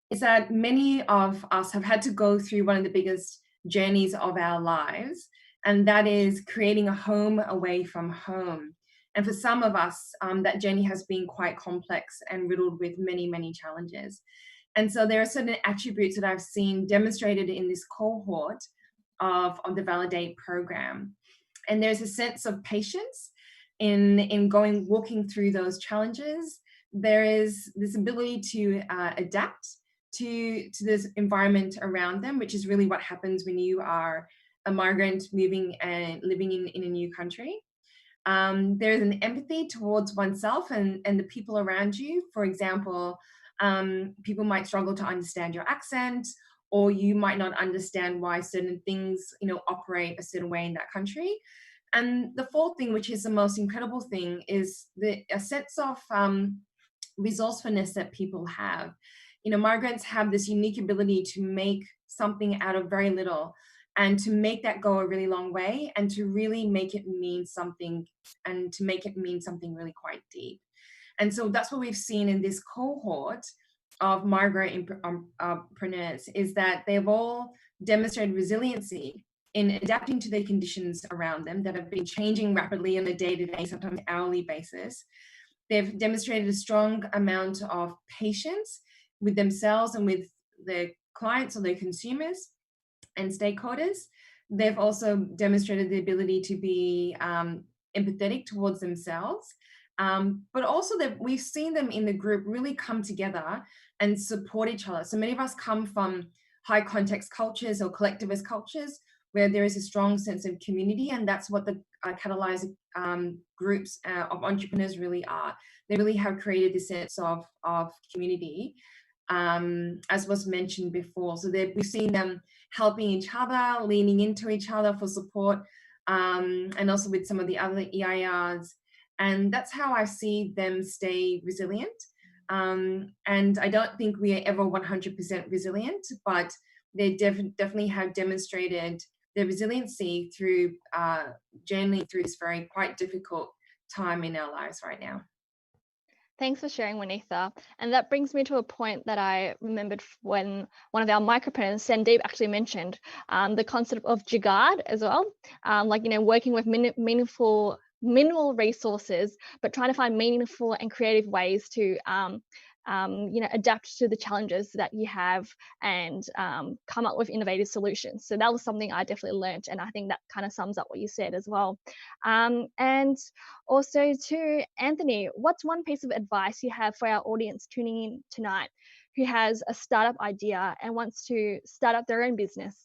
is that many of us have had to go through one of the biggest journeys of our lives, and that is creating a home away from home. And for some of us, that journey has been quite complex and riddled with many, many challenges. And so there are certain attributes that I've seen demonstrated in this cohort of the Validate program. And there's a sense of patience in walking through those challenges. There is this ability to adapt to this environment around them, which is really what happens when you are a migrant moving and living in a new country. There's an empathy towards oneself and the people around you. For example, people might struggle to understand your accent, or you might not understand why certain things operate a certain way in that country. And the fourth thing, which is the most incredible thing, is a sense of resourcefulness that people have. Migrants have this unique ability to make something out of very little, and to make that go a really long way, and to really make it mean something, and to make it mean something really quite deep. And so that's what we've seen in this cohort of migrant entrepreneurs, is that they've all demonstrated resiliency in adapting to the conditions around them that have been changing rapidly on a day-to-day, sometimes hourly basis. They've demonstrated a strong amount of patience with themselves and with their clients or their consumers and stakeholders. They've also demonstrated the ability to be empathetic towards themselves, but also that we've seen them in the group really come together and support each other. So many of us come from high context cultures or collectivist cultures where there is a strong sense of community, and that's what the Catalysr groups of entrepreneurs really are. They really have created this sense of community, as was mentioned before. So we've seen them helping each other, leaning into each other for support, and also with some of the other EIRs. And that's how I see them stay resilient. And I don't think we are ever 100% resilient, but they definitely have demonstrated their resiliency through journeying through this very quite difficult time in our lives right now. Thanks for sharing, Winitha. And that brings me to a point that I remembered when one of our micropreneurs, Sandeep, actually mentioned the concept of jugaad as well. Working with meaningful minimal resources, but trying to find meaningful and creative ways to adapt to the challenges that you have and come up with innovative solutions. So that was something I definitely learned, and I think that kind of sums up what you said as well. And also to Anthony, what's one piece of advice you have for our audience tuning in tonight who has a startup idea and wants to start up their own business?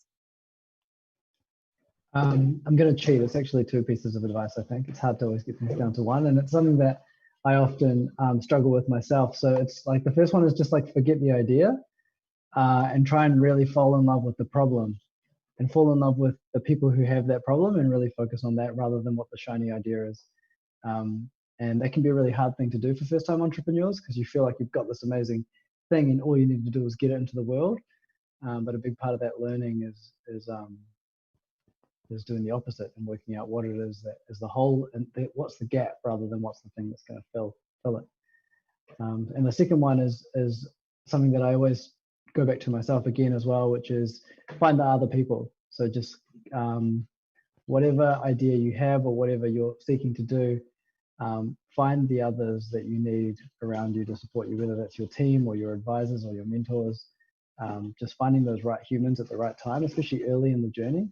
I'm going to cheat. It's actually two pieces of advice, I think. It's hard to always get things down to one, and it's something that I often struggle with myself. So it's like the first one is just like forget the idea and try and really fall in love with the problem and fall in love with the people who have that problem and really focus on that rather than what the shiny idea is. And that can be a really hard thing to do for first-time entrepreneurs because you feel like you've got this amazing thing and all you need to do is get it into the world. But a big part of that learning is doing the opposite and working out what it is that is the hole and what's the gap rather than what's the thing that's going to fill it. And the second one is something that I always go back to myself again as well, which is find the other people. So just whatever idea you have or whatever you're seeking to do, find the others that you need around you to support you, whether that's your team or your advisors or your mentors. Just finding those right humans at the right time, especially early in the journey,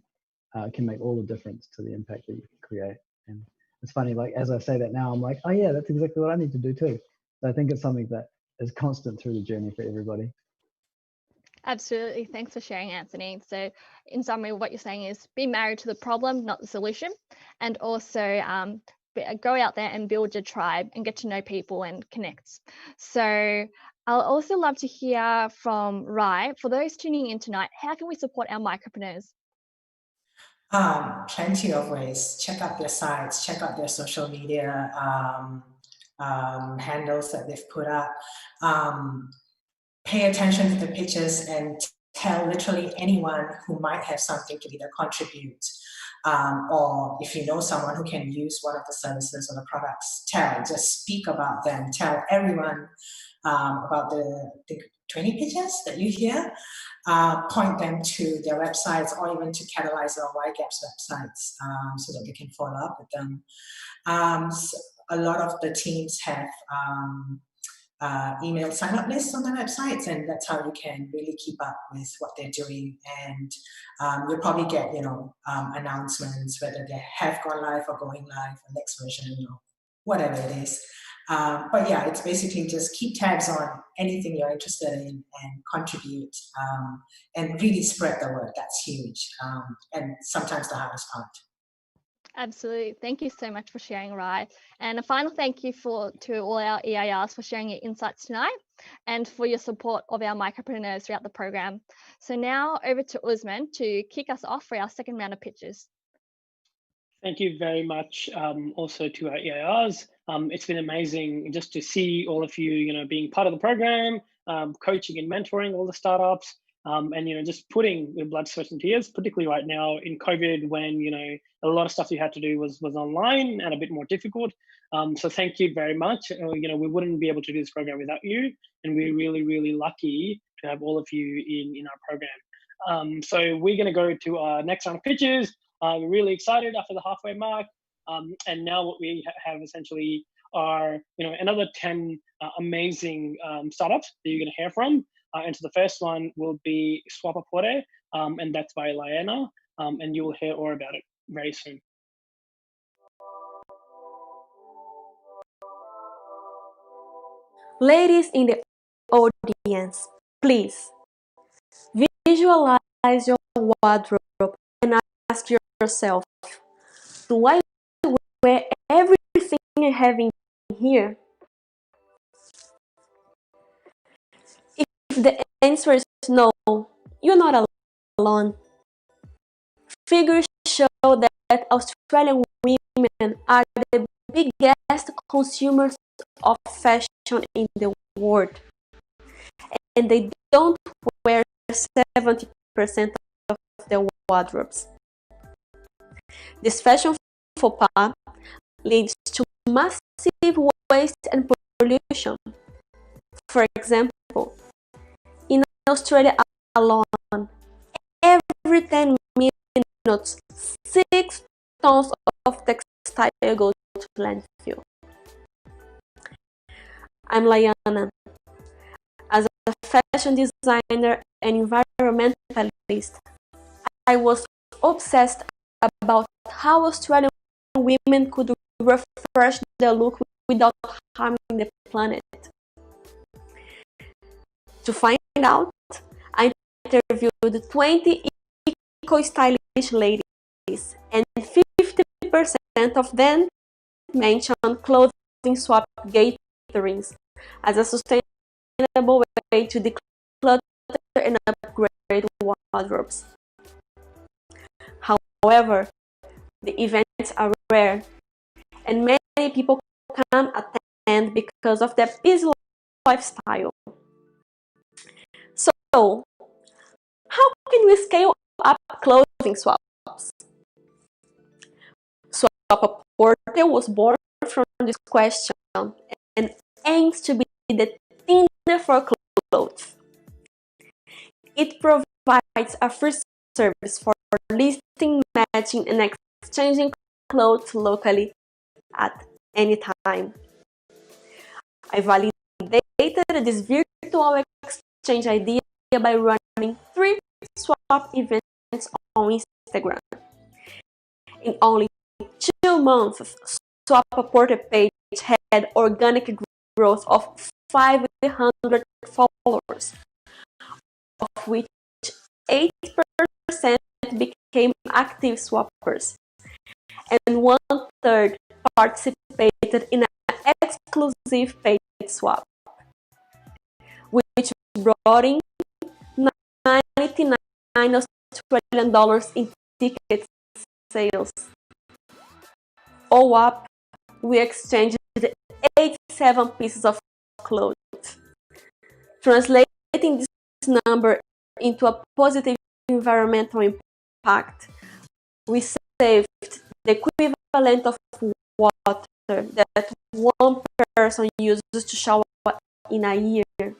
can make all the difference to the impact that you can create. And it's funny, like as I say that now, I'm like, oh yeah, that's exactly what I need to do too. So I think it's something that is constant through the journey for everybody. Absolutely. Thanks for sharing, Anthony. So in summary, what you're saying is be married to the problem, not the solution. And also go out there and build your tribe and get to know people and connect. So I'll also love to hear from Rai. For those tuning in tonight, how can we support our micropreneurs? Plenty of ways. Check out their sites, check out their social media handles that they've put up. Pay attention to the pictures and tell literally anyone who might have something to either contribute or if you know someone who can use one of the services or the products, just speak about them. Tell everyone about the 20 pitches that you hear. Point them to their websites or even to Catalysr or ygap's websites so that they can follow up with them. So a lot of the teams have email sign-up lists on their websites, and that's how you can really keep up with what they're doing. And you'll probably get, announcements whether they have gone live or going live, the next version, whatever it is. But yeah, it's basically just keep tabs on anything you're interested in and contribute and really spread the word. That's huge. And sometimes the hardest part. Absolutely. Thank you so much for sharing, Rai. And a final thank you to all our EARs for sharing your insights tonight and for your support of our micropreneurs throughout the program. So now over to Usman to kick us off for our second round of pitches. Thank you very much also to our EARs. It's been amazing just to see all of you, being part of the program, coaching and mentoring all the startups, and, just putting your blood, sweat and tears, particularly right now in COVID when, a lot of stuff you had to do was online and a bit more difficult. So thank you very much. We wouldn't be able to do this program without you. And we're really, really lucky to have all of you in our program. So we're going to go to our next round of pitches. We're really excited after the halfway mark. And now what we have essentially are, another 10 amazing startups that you're going to hear from. And so the first one will be Swap-A-Porter, and that's by Liana. And you will hear all about it very soon. Ladies in the audience, please visualize your wardrobe and ask yourself, do I wear everything I have in here? If the answer is no, you're not alone. Figures show that Australian women are the biggest consumers of fashion in the world, and they don't wear 70% of their wardrobes. This fashion faux pas leads to massive waste and pollution. For example, in Australia alone, every 10 minutes, 6 tons of textile go to landfill. I'm Layana. As a fashion designer and environmentalist, I was obsessed about how Australian women could refresh their look without harming the planet. To find out, I interviewed 20 eco-stylish ladies, and 50% of them mentioned clothing swap gatherings as a sustainable way to declutter and upgrade wardrobes. However, the events are rare, and many people can't attend because of their busy lifestyle. So, how can we scale up clothing swaps? Swap-A-Porter was born from this question and aims to be the Tinder for clothes. It provides a free service for listing, matching, and exchanging clothes locally at any time. I validated this virtual exchange idea by running 3 swap events on Instagram. In only 2 months, Swap-A-Porter page had organic growth of 500 followers, of which 8% became active swappers, and 1/3 participated in an exclusive paid swap, which brought in $99 Australian in ticket sales. All up, we exchanged 87 pieces of clothes. Translating this number into a positive environmental impact, we saved the equivalent of water that one person uses to shower in a year,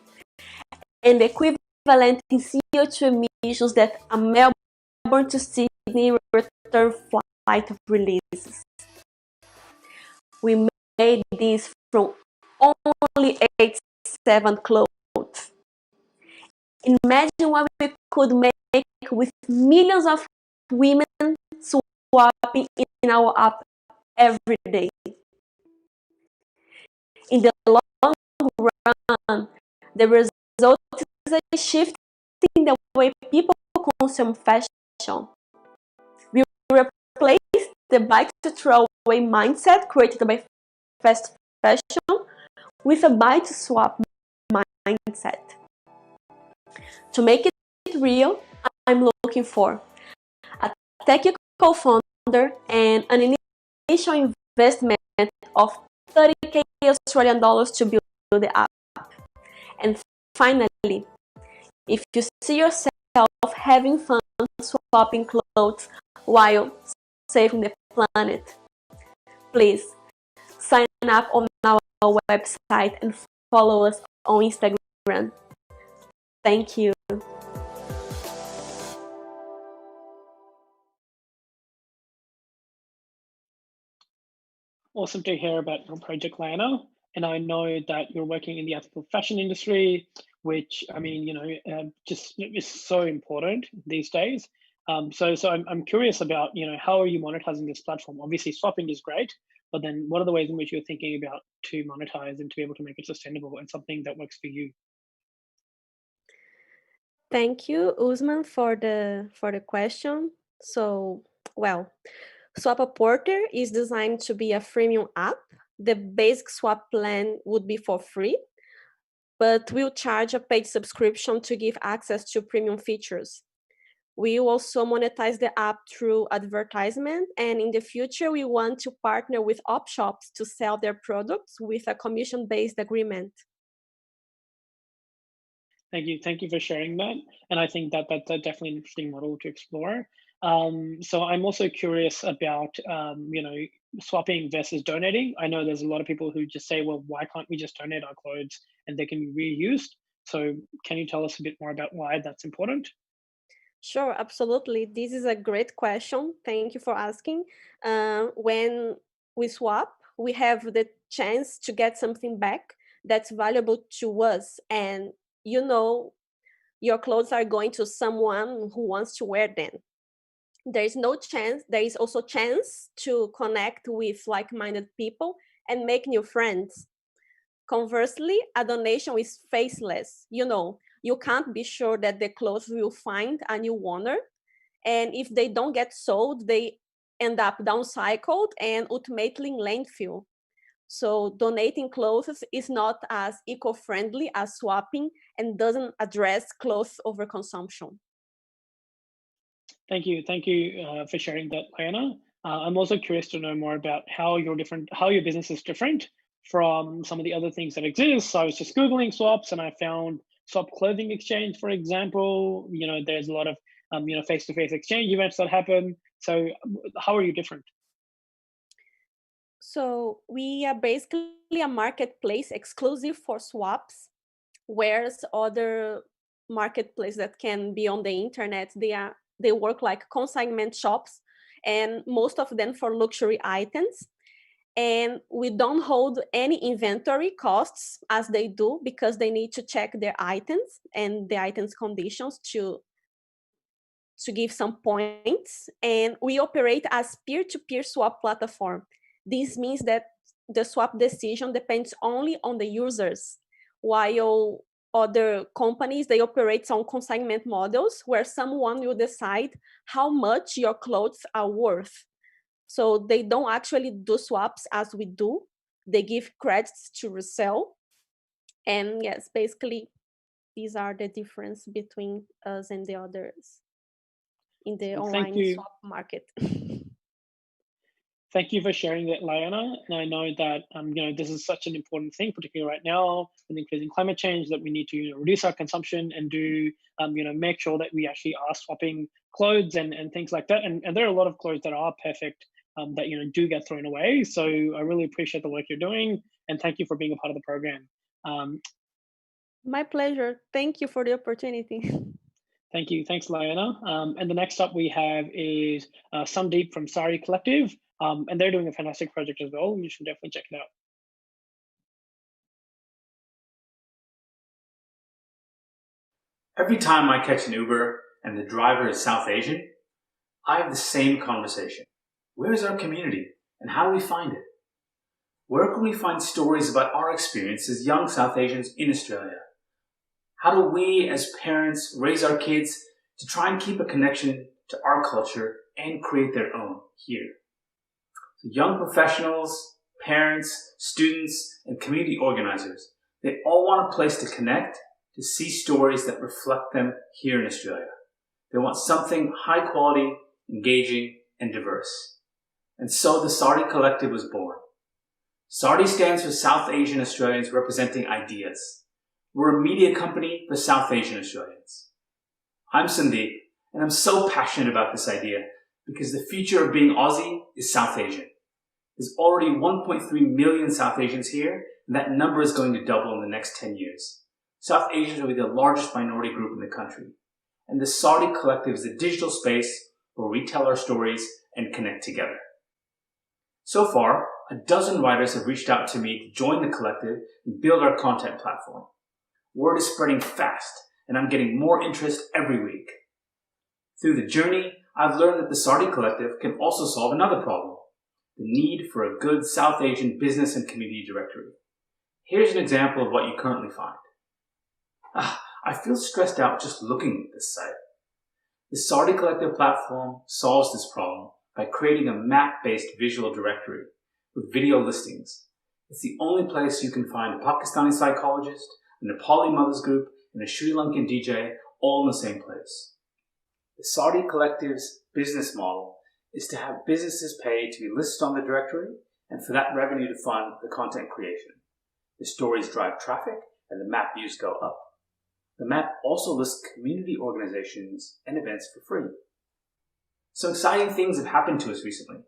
and the equivalent in CO2 emissions that a Melbourne to Sydney return flight releases. We made this from only 87 clothes. Imagine what we could make with millions of women swapping in our app every day. In the long run, the result is a shift in the way people consume fashion. We replace the buy-to-throw-away mindset created by fast fashion with a buy-to-swap mindset. To make it real, I'm looking for a tech co-founder and an initial investment of $30,000 Australian to build the app. And finally, if you see yourself having fun swapping clothes while saving the planet, please sign up on our website and follow us on Instagram. Thank you. Awesome to hear about your project, Lana. And I know that you're working in the ethical fashion industry, which, I mean, you know, just is so important these days. So I'm curious about, you know, how are you monetizing this platform? Obviously, swapping is great, but then what are the ways in which you're thinking about to monetize and to be able to make it sustainable and something that works for you? Thank you, Usman, for the question. So, well, Swap-A-Porter is designed to be a freemium app. The basic swap plan would be for free, but we'll charge a paid subscription to give access to premium features. We will also monetize the app through advertisement, and in the future, we want to partner with op shops to sell their products with a commission-based agreement. Thank you for sharing that. And I think that that's definitely an interesting model to explore. So I'm also curious about, you know, swapping versus donating. I know there's a lot of people who just say, well, why can't we just donate our clothes and they can be reused? So can you tell us a bit more about why that's important? Sure, absolutely. This is a great question. Thank you for asking. When we swap, we have the chance to get something back that's valuable to us. And you know, your clothes are going to someone who wants to wear them. There is also chance to connect with like-minded people and make new friends. Conversely, a donation is faceless. You know, you can't be sure that the clothes will find a new owner. And if they don't get sold, they end up downcycled and ultimately in landfill. So donating clothes is not as eco-friendly as swapping and doesn't address clothes overconsumption. Thank you for sharing that, Leona. I'm also curious to know more about how your business is different from some of the other things that exist. So I was just Googling swaps and I found swap clothing exchange, for example. You know, there's a lot of face-to-face exchange events that happen. So how are you different? So we are basically a marketplace exclusive for swaps, whereas other marketplaces that can be on the internet, they work like consignment shops, and most of them for luxury items. And we don't hold any inventory costs as they do, because they need to check their items and the items conditions to give some points. And we operate as peer-to-peer swap platform. This means that the swap decision depends only on the users, while other companies, they operate on consignment models where someone will decide how much your clothes are worth. So they don't actually do swaps as we do. They give credits to resell. And yes, basically, these are the difference between us and the others in the online swap market. Thank you for sharing that, Leona. And I know that this is such an important thing, particularly right now with increasing climate change, that we need to reduce our consumption and do make sure that we actually are swapping clothes and things like that. And there are a lot of clothes that are perfect that do get thrown away. So I really appreciate the work you're doing, and thank you for being a part of the program. My pleasure. Thank you for the opportunity. Thank you. Thanks, Leona. And the next up we have is Sandeep from SAARI Collective. And they're doing a fantastic project as well. You should definitely check it out. Every time I catch an Uber and the driver is South Asian, I have the same conversation. Where is our community and how do we find it? Where can we find stories about our experience as young South Asians in Australia? How do we as parents raise our kids to try and keep a connection to our culture and create their own here? So young professionals, parents, students, and community organizers, they all want a place to connect, to see stories that reflect them here in Australia. They want something high quality, engaging, and diverse. And so the SAARI Collective was born. SAARI stands for South Asian Australians Representing Ideas. We're a media company for South Asian Australians. I'm Sandeep, and I'm so passionate about this idea because the future of being Aussie is South Asian. There's already 1.3 million South Asians here, and that number is going to double in the next 10 years. South Asians will be the largest minority group in the country. And the SAARI Collective is a digital space where we tell our stories and connect together. So far, a dozen writers have reached out to me to join the collective and build our content platform. Word is spreading fast, and I'm getting more interest every week. Through the journey, I've learned that the SAARI Collective can also solve another problem: the need for a good South Asian business and community directory. Here's an example of what you currently find. I feel stressed out just looking at this site. The SAARI Collective platform solves this problem by creating a map-based visual directory with video listings. It's the only place you can find a Pakistani psychologist, a Nepali mothers group, and a Sri Lankan DJ all in the same place. The SAARI Collective's business model is to have businesses pay to be listed on the directory and for that revenue to fund the content creation. The stories drive traffic and the map views go up. The map also lists community organizations and events for free. Some exciting things have happened to us recently.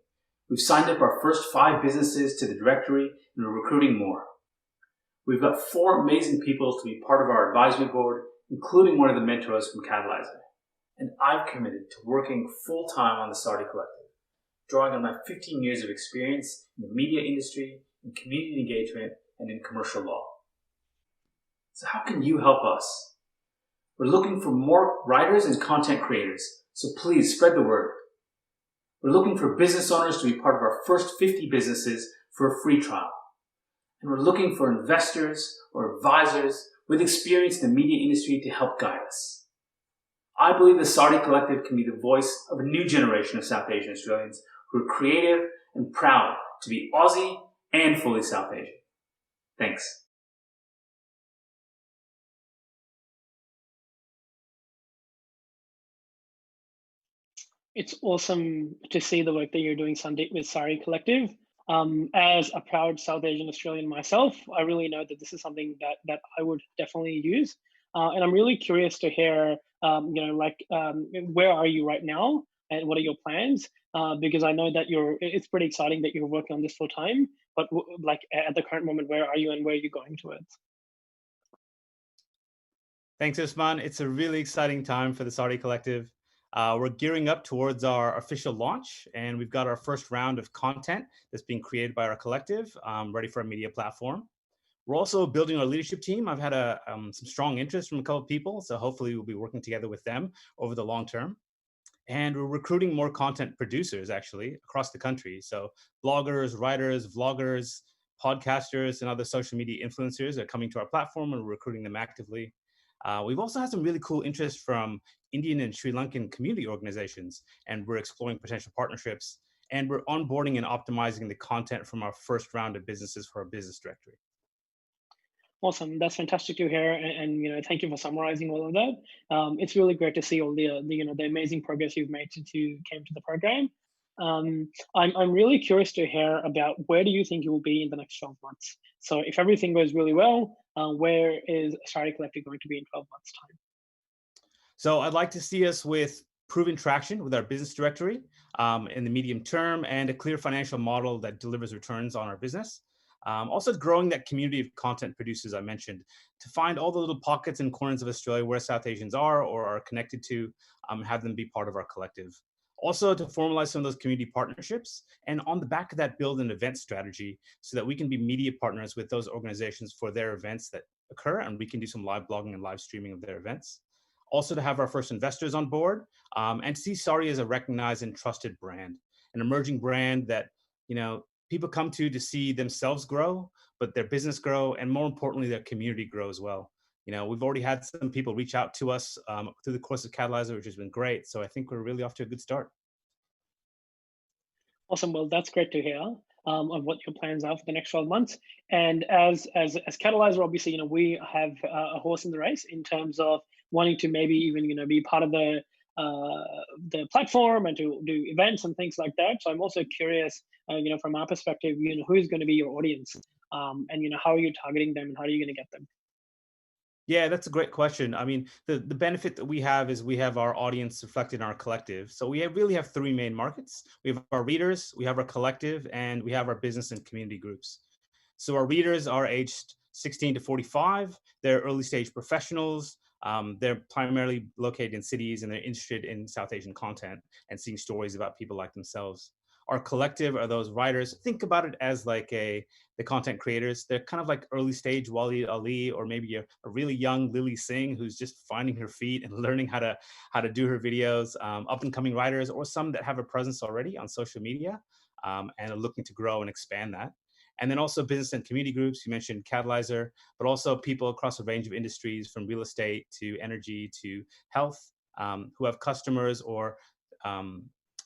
We've signed up our first 5 businesses to the directory and we're recruiting more. We've got 4 amazing people to be part of our advisory board, including one of the mentors from Catalysr. And I've committed to working full-time on the SAARI Collective, drawing on my 15 years of experience in the media industry, in community engagement, and in commercial law. So how can you help us? We're looking for more writers and content creators, so please spread the word. We're looking for business owners to be part of our first 50 businesses for a free trial. And we're looking for investors or advisors with experience in the media industry to help guide us. I believe the SAARI Collective can be the voice of a new generation of South Asian Australians who are creative and proud to be Aussie and fully South Asian. Thanks. It's awesome to see the work that you're doing, Sandeep, with SAARI Collective. As a proud South Asian Australian myself, I really know that this is something that I would definitely use. And I'm really curious to hear, where are you right now and what are your plans? Because I know that it's pretty exciting that you're working on this full time, but like at the current moment, where are you and where are you going towards? Thanks, Usman. It's a really exciting time for the SAARI Collective. We're gearing up towards our official launch, and we've got our first round of content that's being created by our collective, ready for a media platform. We're also building our leadership team. I've had some strong interest from a couple of people, so hopefully we'll be working together with them over the long term. And we're recruiting more content producers, actually, across the country. So bloggers, writers, vloggers, podcasters, and other social media influencers are coming to our platform, and we're recruiting them actively. We've also had some really cool interest from Indian and Sri Lankan community organizations, and we're exploring potential partnerships, and we're onboarding and optimizing the content from our first round of businesses for our business directory. Awesome, that's fantastic to hear, and thank you for summarizing all of that. It's really great to see all the amazing progress you've made since you came to the program. I'm really curious to hear about where do you think you will be in the next 12 months? So if everything goes really well, where is SAARI Collective going to be in 12 months' time? So I'd like to see us with proven traction with our business directory in the medium term, and a clear financial model that delivers returns on our business. Also growing that community of content producers I mentioned, to find all the little pockets and corners of Australia where South Asians are or are connected to, have them be part of our collective. Also to formalize some of those community partnerships, and on the back of that, build an event strategy so that we can be media partners with those organizations for their events that occur, and we can do some live blogging and live streaming of their events. Also to have our first investors on board, and to see SAARI as a recognized and trusted brand, an emerging brand that people come to see themselves grow, but their business grow, and more importantly, their community grow as well. We've already had some people reach out to us through the course of Catalysr, which has been great. So I think we're really off to a good start. Awesome. Well, that's great to hear of what your plans are for the next 12 months. And as Catalysr, obviously, we have a horse in the race in terms of wanting to maybe even be part of the platform and to do events and things like that. So I'm also curious, from our perspective, who is going to be your audience, and how are you targeting them, and how are you going to get them? Yeah, that's a great question. I mean, the benefit that we have is we have our audience reflected in our collective. So we really have three main markets. We have our readers, we have our collective, and we have our business and community groups. So our readers are aged 16 to 45. They're early stage professionals. They're primarily located in cities, and they're interested in South Asian content and seeing stories about people like themselves. Our collective are those writers. Think about it as like the content creators. They're kind of like early stage Wali Ali, or maybe a really young Lily Singh who's just finding her feet and learning how to do her videos. Up and coming writers, or some that have a presence already on social media and are looking to grow and expand that. And then also business and community groups. You mentioned Catalysr, but also people across a range of industries, from real estate to energy to health, who have customers or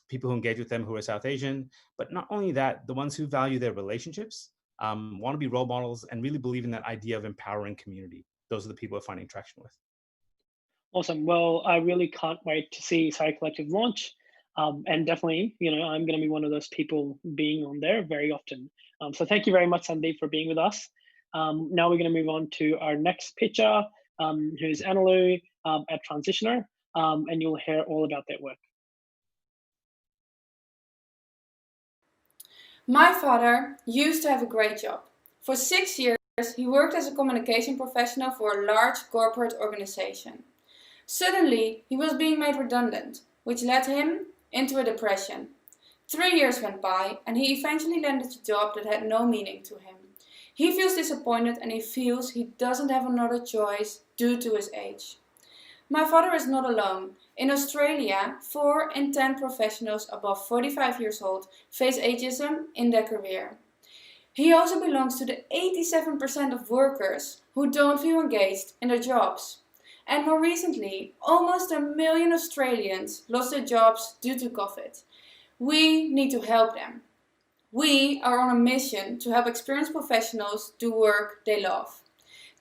people who engage with them who are South Asian. But not only that, the ones who value their relationships, want to be role models, and really believe in that idea of empowering community. Those are the people we're finding traction with. Awesome. Well, I really can't wait to see SAARI Collective launch. And definitely, I'm going to be one of those people being on there very often. So thank you very much, Sandeep, for being with us. Now we're going to move on to our next pitcher, who's Analu at Transitioner, and you'll hear all about their work. My father used to have a great job. For 6 years, he worked as a communication professional for a large corporate organization. Suddenly, he was being made redundant, which led him into a depression. 3 years went by and he eventually landed a job that had no meaning to him. He feels disappointed and he feels he doesn't have another choice due to his age. My father is not alone. In Australia, 4 in 10 professionals above 45 years old face ageism in their career. He also belongs to the 87% of workers who don't feel engaged in their jobs. And more recently, almost 1 million Australians lost their jobs due to COVID. We need to help them. We are on a mission to help experienced professionals do work they love.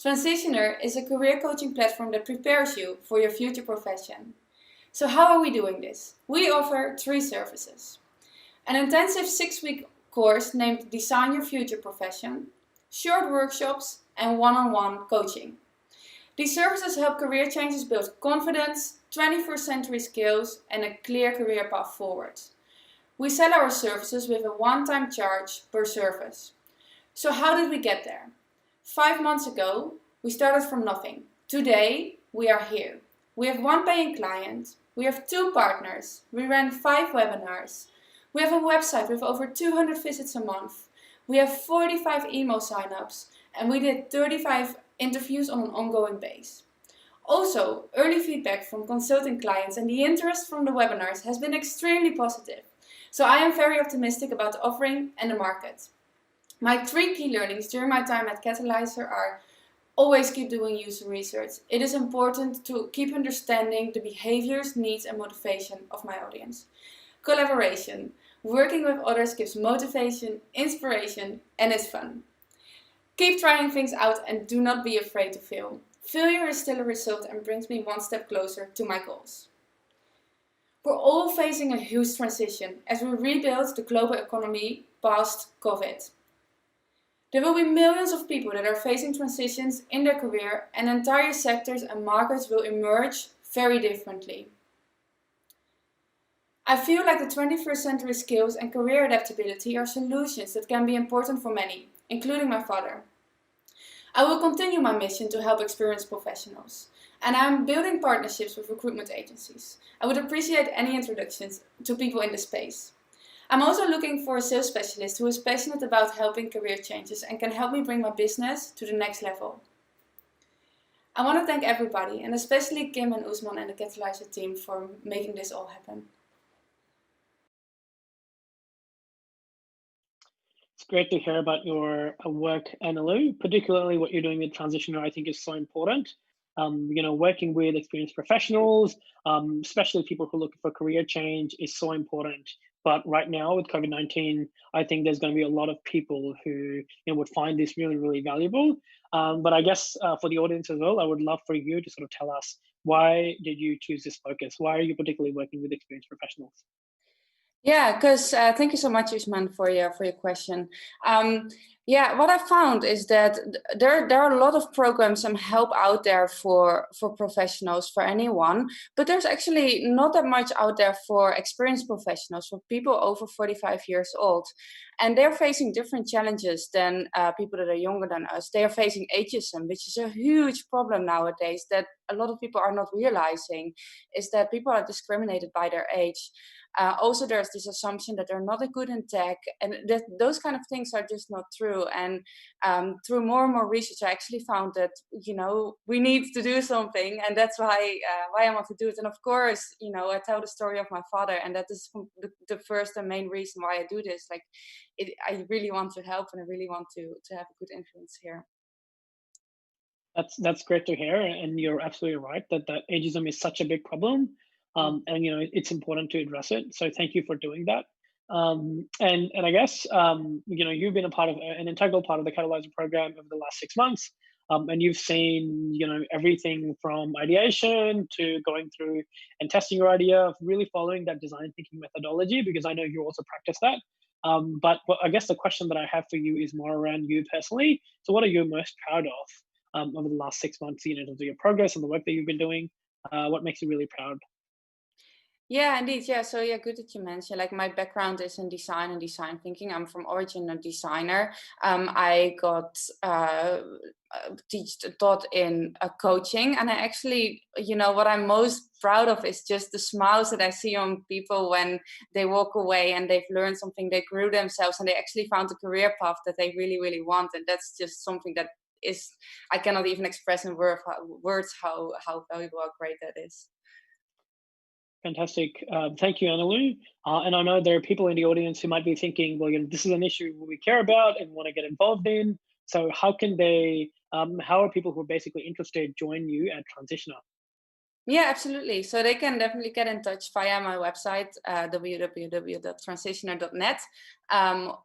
Transitioner is a career coaching platform that prepares you for your future profession. So how are we doing this? We offer 3 services. An intensive 6-week course named Design Your Future Profession, short workshops, and one-on-one coaching. These services help career changers build confidence, 21st century skills, and a clear career path forward. We sell our services with a one-time charge per service. So how did we get there? 5 months ago, we started from nothing. Today, we are here. We have 1 paying client. We have 2 partners. We ran 5 webinars. We have a website with over 200 visits a month. We have 45 email signups, and we did 35 interviews on an ongoing basis. Also, early feedback from consulting clients and the interest from the webinars has been extremely positive. So I am very optimistic about the offering and the market. My 3 key learnings during my time at Catalysr are: always keep doing user research. It is important to keep understanding the behaviors, needs and motivation of my audience. Collaboration. Working with others gives motivation, inspiration and is fun. Keep trying things out and do not be afraid to fail. Failure is still a result and brings me 1 step closer to my goals. We're all facing a huge transition as we rebuild the global economy past COVID. There will be millions of people that are facing transitions in their career, and entire sectors and markets will emerge very differently. I feel like the 21st century skills and career adaptability are solutions that can be important for many, including my father. I will continue my mission to help experienced professionals, and I'm building partnerships with recruitment agencies. I would appreciate any introductions to people in the space. I'm also looking for a sales specialist who is passionate about helping career changes and can help me bring my business to the next level. I want to thank everybody, and especially Kim and Usman and the Catalysr team for making this all happen. It's great to hear about your work, Annalu, particularly what you're doing with Transitioner. I think is so important. Working with experienced professionals, especially people who are looking for career change, is so important. But right now with COVID-19, I think there's going to be a lot of people who would find this really, really valuable. But I guess for the audience as well, I would love for you to sort of tell us, why did you choose this focus? Why are you particularly working with experienced professionals? Yeah, because thank you so much, Usman, for your question. What I found is that there are a lot of programs and help out there for professionals, for anyone, but there's actually not that much out there for experienced professionals, for people over 45 years old. And they're facing different challenges than people that are younger than us. They are facing ageism, which is a huge problem nowadays that a lot of people are not realizing, is that people are discriminated by their age. Also, there's this assumption that they're not a good in tech, and that those kind of things are just not true. And through more and more research, I actually found that we need to do something, and that's why I want to do it. And of course, I tell the story of my father, and that is the first and main reason why I do this. I really want to help, and I really want to have a good influence here. That's great to hear, and you're absolutely right that ageism is such a big problem. And it's important to address it. So thank you for doing that. And I guess you've been an integral part of the Catalysr program over the last 6 months, and you've seen everything from ideation to going through and testing your idea, really following that design thinking methodology, because I know you also practice that. But I guess the question that I have for you is more around you personally. So what are you most proud of over the last 6 months? In terms of your progress and the work that you've been doing, what makes you really proud? Yeah, indeed. Yeah. So yeah, good that you mentioned. Like my background is in design and design thinking. I'm from origin a designer. I got taught in coaching, and I actually, what I'm most proud of is just the smiles that I see on people when they walk away and they've learned something, they grew themselves, and they actually found a career path that they really, really want. And that's just something that is, I cannot even express in words how valuable, how great that is. Fantastic. Thank you, Annalou. And I know there are people in the audience who might be thinking, well, this is an issue we care about and want to get involved in. So how can they, how are people who are basically interested join you at Transitioner? Yeah, absolutely. So they can definitely get in touch via my website, www.transitioner.net,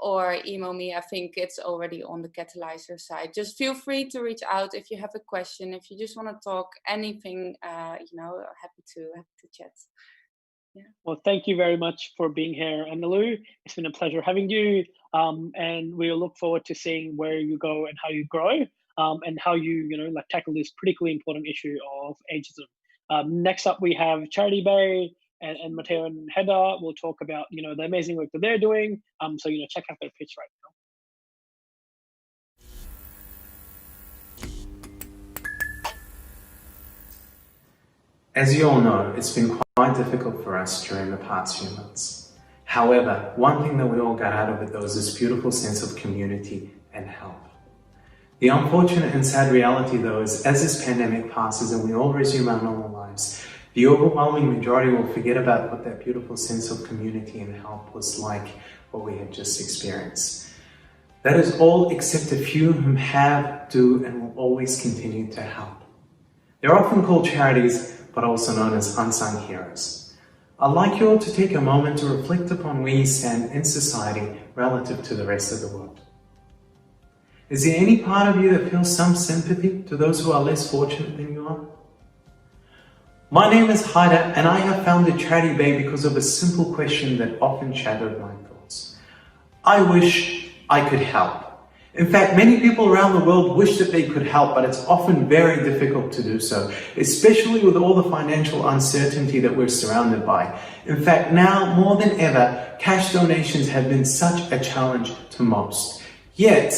or email me. I think it's already on the Catalysr site. Just feel free to reach out if you have a question, if you just want to talk anything, happy to chat. Yeah. Well, thank you very much for being here, Annalou. It's been a pleasure having you. And we'll look forward to seeing where you go and how you grow, and how you, tackle this critically important issue of ageism. Next up, we have CharityBay and Matteo and Heather will talk about, the amazing work that they're doing. So, check out their pitch right now. As you all know, it's been quite difficult for us during the past few months. However, one thing that we all got out of it though is this beautiful sense of community and help. The unfortunate and sad reality though is as this pandemic passes and we all resume our normal lives, the overwhelming majority will forget about what that beautiful sense of community and help was like, what we had just experienced. That is all except a few whom have, do, and will always continue to help. They're often called charities, but also known as unsung heroes. I'd like you all to take a moment to reflect upon where you stand in society relative to the rest of the world. Is there any part of you that feels some sympathy to those who are less fortunate than you are? My name is Haida, and I have founded CharityBay because of a simple question that often shadowed my thoughts. I wish I could help. In fact, many people around the world wish that they could help, but it's often very difficult to do so, especially with all the financial uncertainty that we're surrounded by. In fact, now more than ever, cash donations have been such a challenge to most. Yet,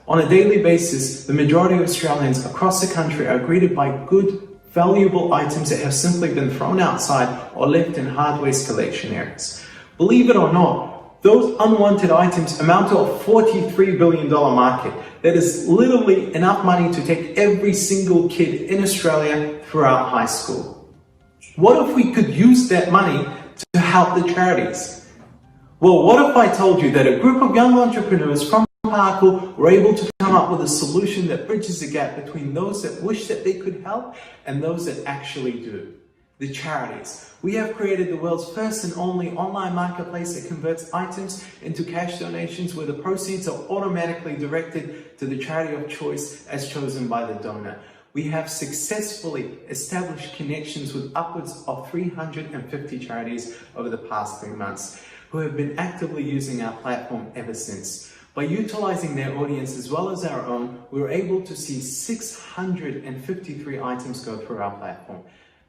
on a daily basis, the majority of Australians across the country are greeted by good, valuable items that have simply been thrown outside or left in hard waste collection areas. Believe it or not, those unwanted items amount to a $43 billion market. That is literally enough money to take every single kid in Australia throughout high school. What if we could use that money to help the charities? Well, what if I told you that a group of young entrepreneurs from Parkville were able to come up with a solution that bridges the gap between those that wish that they could help and those that actually do? The charities. We have created the world's first and only online marketplace that converts items into cash donations where the proceeds are automatically directed to the charity of choice as chosen by the donor. We have successfully established connections with upwards of 350 charities over the past 3 months who have been actively using our platform ever since. By utilizing their audience as well as our own, we were able to see 653 items go through our platform.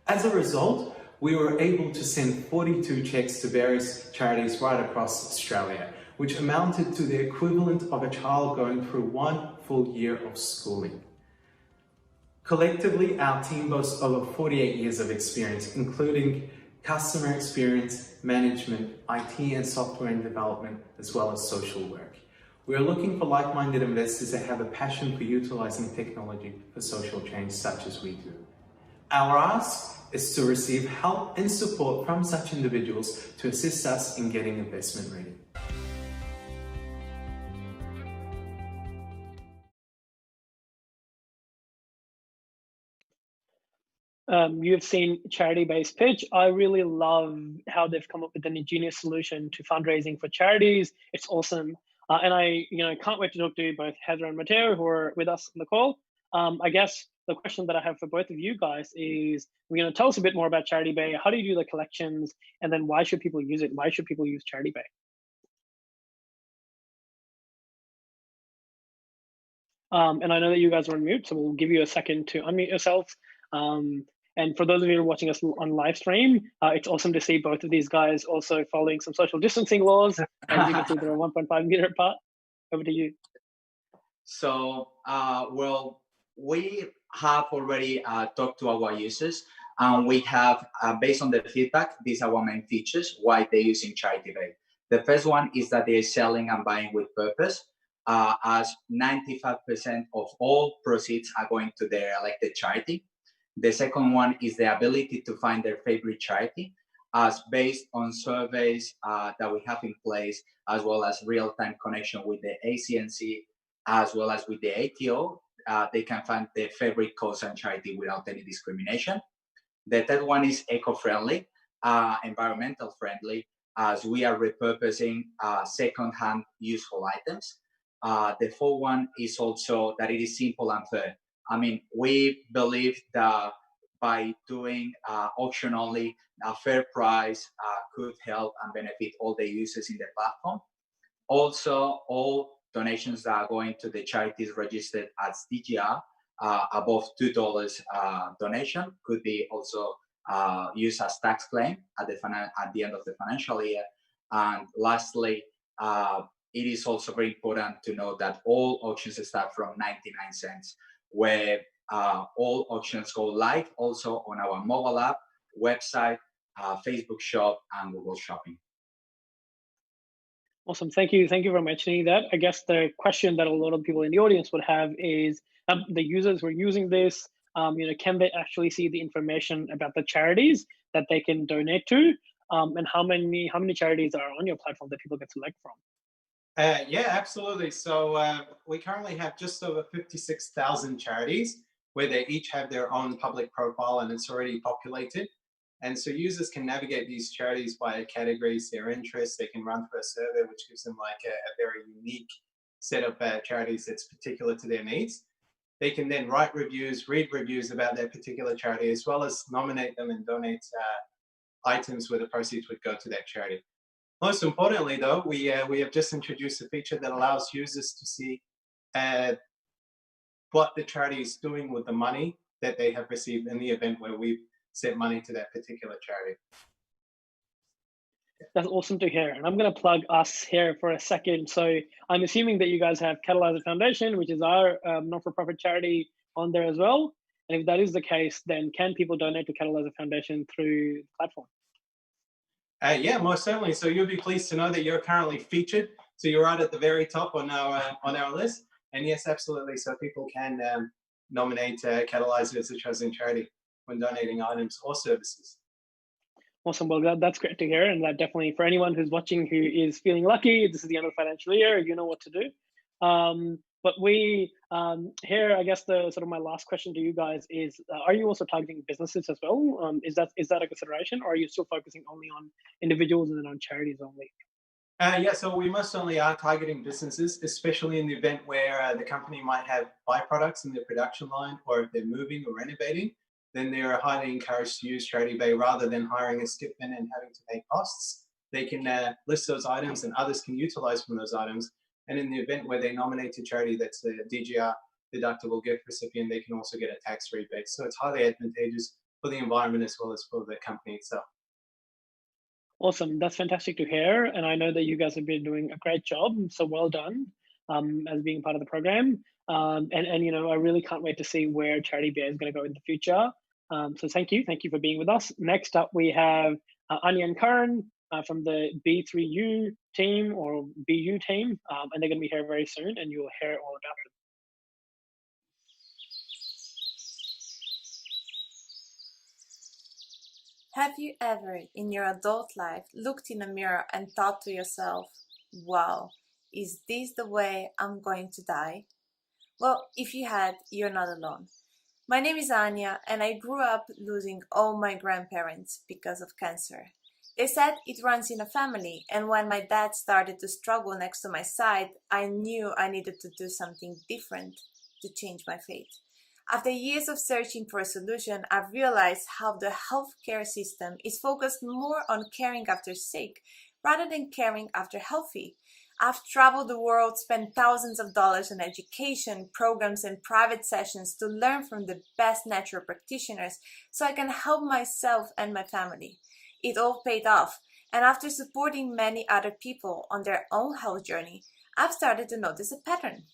As a result, we were able to send 42 checks to various charities right across Australia, which amounted to the equivalent of a child going through 1 full year of schooling. Collectively, our team boasts over 48 years of experience, including customer experience, management, IT and software and development, as well as social work. We are looking for like-minded investors that have a passion for utilizing technology for social change such as we do. Our ask is to receive help and support from such individuals to assist us in getting investment ready. You've seen CharityBay's pitch. I really love how they've come up with an ingenious solution to fundraising for charities. It's awesome. And I can't wait to talk to both Heather and Matteo who are with us on the call. I guess the question that I have for both of you guys is, tell us a bit more about CharityBay. How do you do the collections? And then why should people use it? Why should people use CharityBay? And I know that you guys are on mute, so we'll give you a second to unmute yourselves. And And for those of you who are watching us on live stream, it's awesome to see both of these guys also following some social distancing laws. As you can see, they're 1.5 meter apart. Over to you. So, well, we have already talked to our users, and we have, based on the feedback, these are our main features, why they're using CharityBay. The first one is that they're selling and buying with purpose, as 95% of all proceeds are going to their elected charity. The second one is the ability to find their favorite charity, as based on surveys that we have in place, as well as real-time connection with the ACNC, as well as with the ATO, they can find their favorite cause and charity without any discrimination. The third one is eco-friendly, environmental friendly, as we are repurposing second-hand useful items. The fourth one is also that it is simple and fair. I mean, we believe that by doing auction only, a fair price could help and benefit all the users in the platform. Also, all donations that are going to the charities registered as DGR above $2 donation could be also used as tax claim at the end of the financial year. And lastly, it is also very important to know that all auctions start from 99 cents, where all auctions go live also on our mobile app, website, Facebook shop, and Google Shopping. Awesome. Thank you. Thank you for mentioning that. I guess the question that a lot of people in the audience would have is the users who are using this, can they actually see the information about the charities that they can donate to? And how many charities are on your platform that people can select from? Yeah, absolutely. So we currently have just over 56,000 charities where they each have their own public profile, and it's already populated. And so users can navigate these charities by categories, their interests. They can run through a survey, which gives them like a very unique set of charities that's particular to their needs. They can then write reviews, read reviews about their particular charity, as well as nominate them and donate items where the proceeds would go to that charity. Most importantly, though, we have just introduced a feature that allows users to see what the charity is doing with the money that they have received in the event where we've sent money to that particular charity. That's awesome to hear. And I'm going to plug us here for a second. So I'm assuming that you guys have Catalysr Foundation, which is our not-for-profit charity, on there as well. And if that is the case, then can people donate to Catalysr Foundation through the platform? Yeah, most certainly. So you'll be pleased to know that you're currently featured. So you're right at the very top on our list. And yes, absolutely. So people can nominate Catalysr as a chosen charity when donating items or services. Awesome. Well, that's great to hear. And that definitely, for anyone who's watching who is feeling lucky, this is the end of the financial year, you know what to do. But we here, I guess the sort of my last question to you guys is, are you also targeting businesses as well? Is that a consideration, or are you still focusing only on individuals and then on charities only? Yeah, so we most certainly are targeting businesses, especially in the event where the company might have byproducts in their production line, or if they're moving or renovating, then they are highly encouraged to use CharityBay rather than hiring a skipman and having to pay costs. They can list those items and others can utilize from those items. And in the event where they nominate a charity that's a DGR deductible gift recipient, they can also get a tax rebate. So it's highly advantageous for the environment as well as for the company itself. Awesome. That's fantastic to hear. And I know that you guys have been doing a great job. So well done as being part of the program. And I really can't wait to see where CharityBay is going to go in the future. So thank you for being with us. Next up, we have Anya and Karan from the B3U team or BU team, and they're going to be here very soon, and you'll hear all about them. Have you ever in your adult life looked in a mirror and thought to yourself, wow, is this the way I'm going to die? Well, if you had, you're not alone. My name is Anya, and I grew up losing all my grandparents because of cancer. They said it runs in a family, and when my dad started to struggle next to my side, I knew I needed to do something different to change my fate. After years of searching for a solution, I've realized how the healthcare system is focused more on caring after sick rather than caring after healthy. I've traveled the world, spent thousands of dollars on education, programs, and private sessions to learn from the best natural practitioners so I can help myself and my family. It all paid off, and after supporting many other people on their own health journey, I've started to notice a pattern.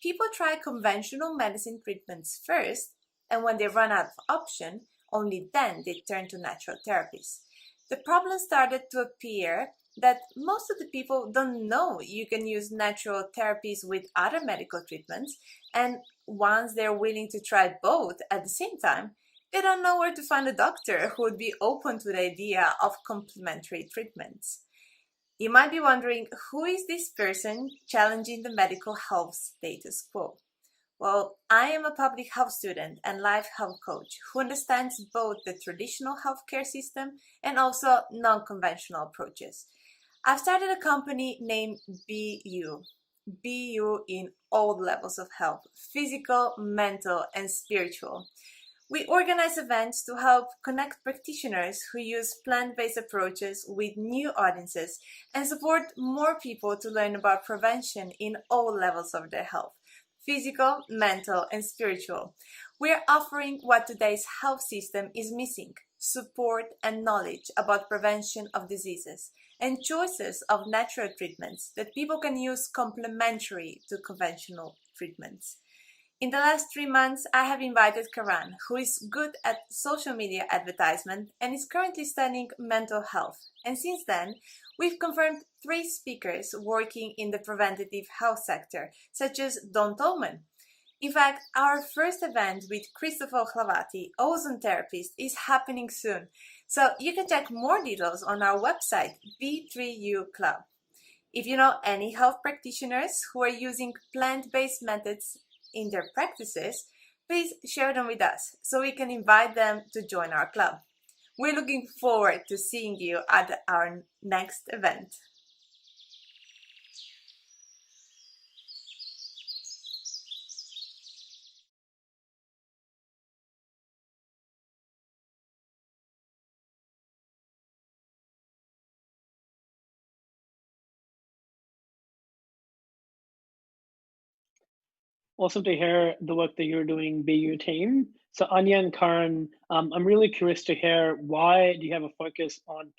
People try conventional medicine treatments first, and when they run out of option, only then they turn to natural therapies. The problem started to appear that most of the people don't know you can use natural therapies with other medical treatments, and once they're willing to try both at the same time, they don't know where to find a doctor who would be open to the idea of complementary treatments. You might be wondering, who is this person challenging the medical health status quo? Well, I am a public health student and life health coach who understands both the traditional healthcare system and also non-conventional approaches. I've started a company named BU in all levels of health, physical, mental, and spiritual. We organize events to help connect practitioners who use plant-based approaches with new audiences and support more people to learn about prevention in all levels of their health, physical, mental, and spiritual. We're offering what today's health system is missing: support and knowledge about prevention of diseases and choices of natural treatments that people can use complementary to conventional treatments. In the last 3 months, I have invited Karan, who is good at social media advertisement and is currently studying mental health. And since then, we've confirmed 3 speakers working in the preventative health sector, such as Don Tolman. In fact, our first event with Christopher Clavati, ozone therapist, is happening soon. So you can check more details on our website, B3U Club. If you know any health practitioners who are using plant-based methods in their practices, please share them with us so we can invite them to join our club. We're looking forward to seeing you at our next event. Awesome to hear the work that you're doing, BU team. So Anya and Karan, I'm really curious to hear, why do you have a focus on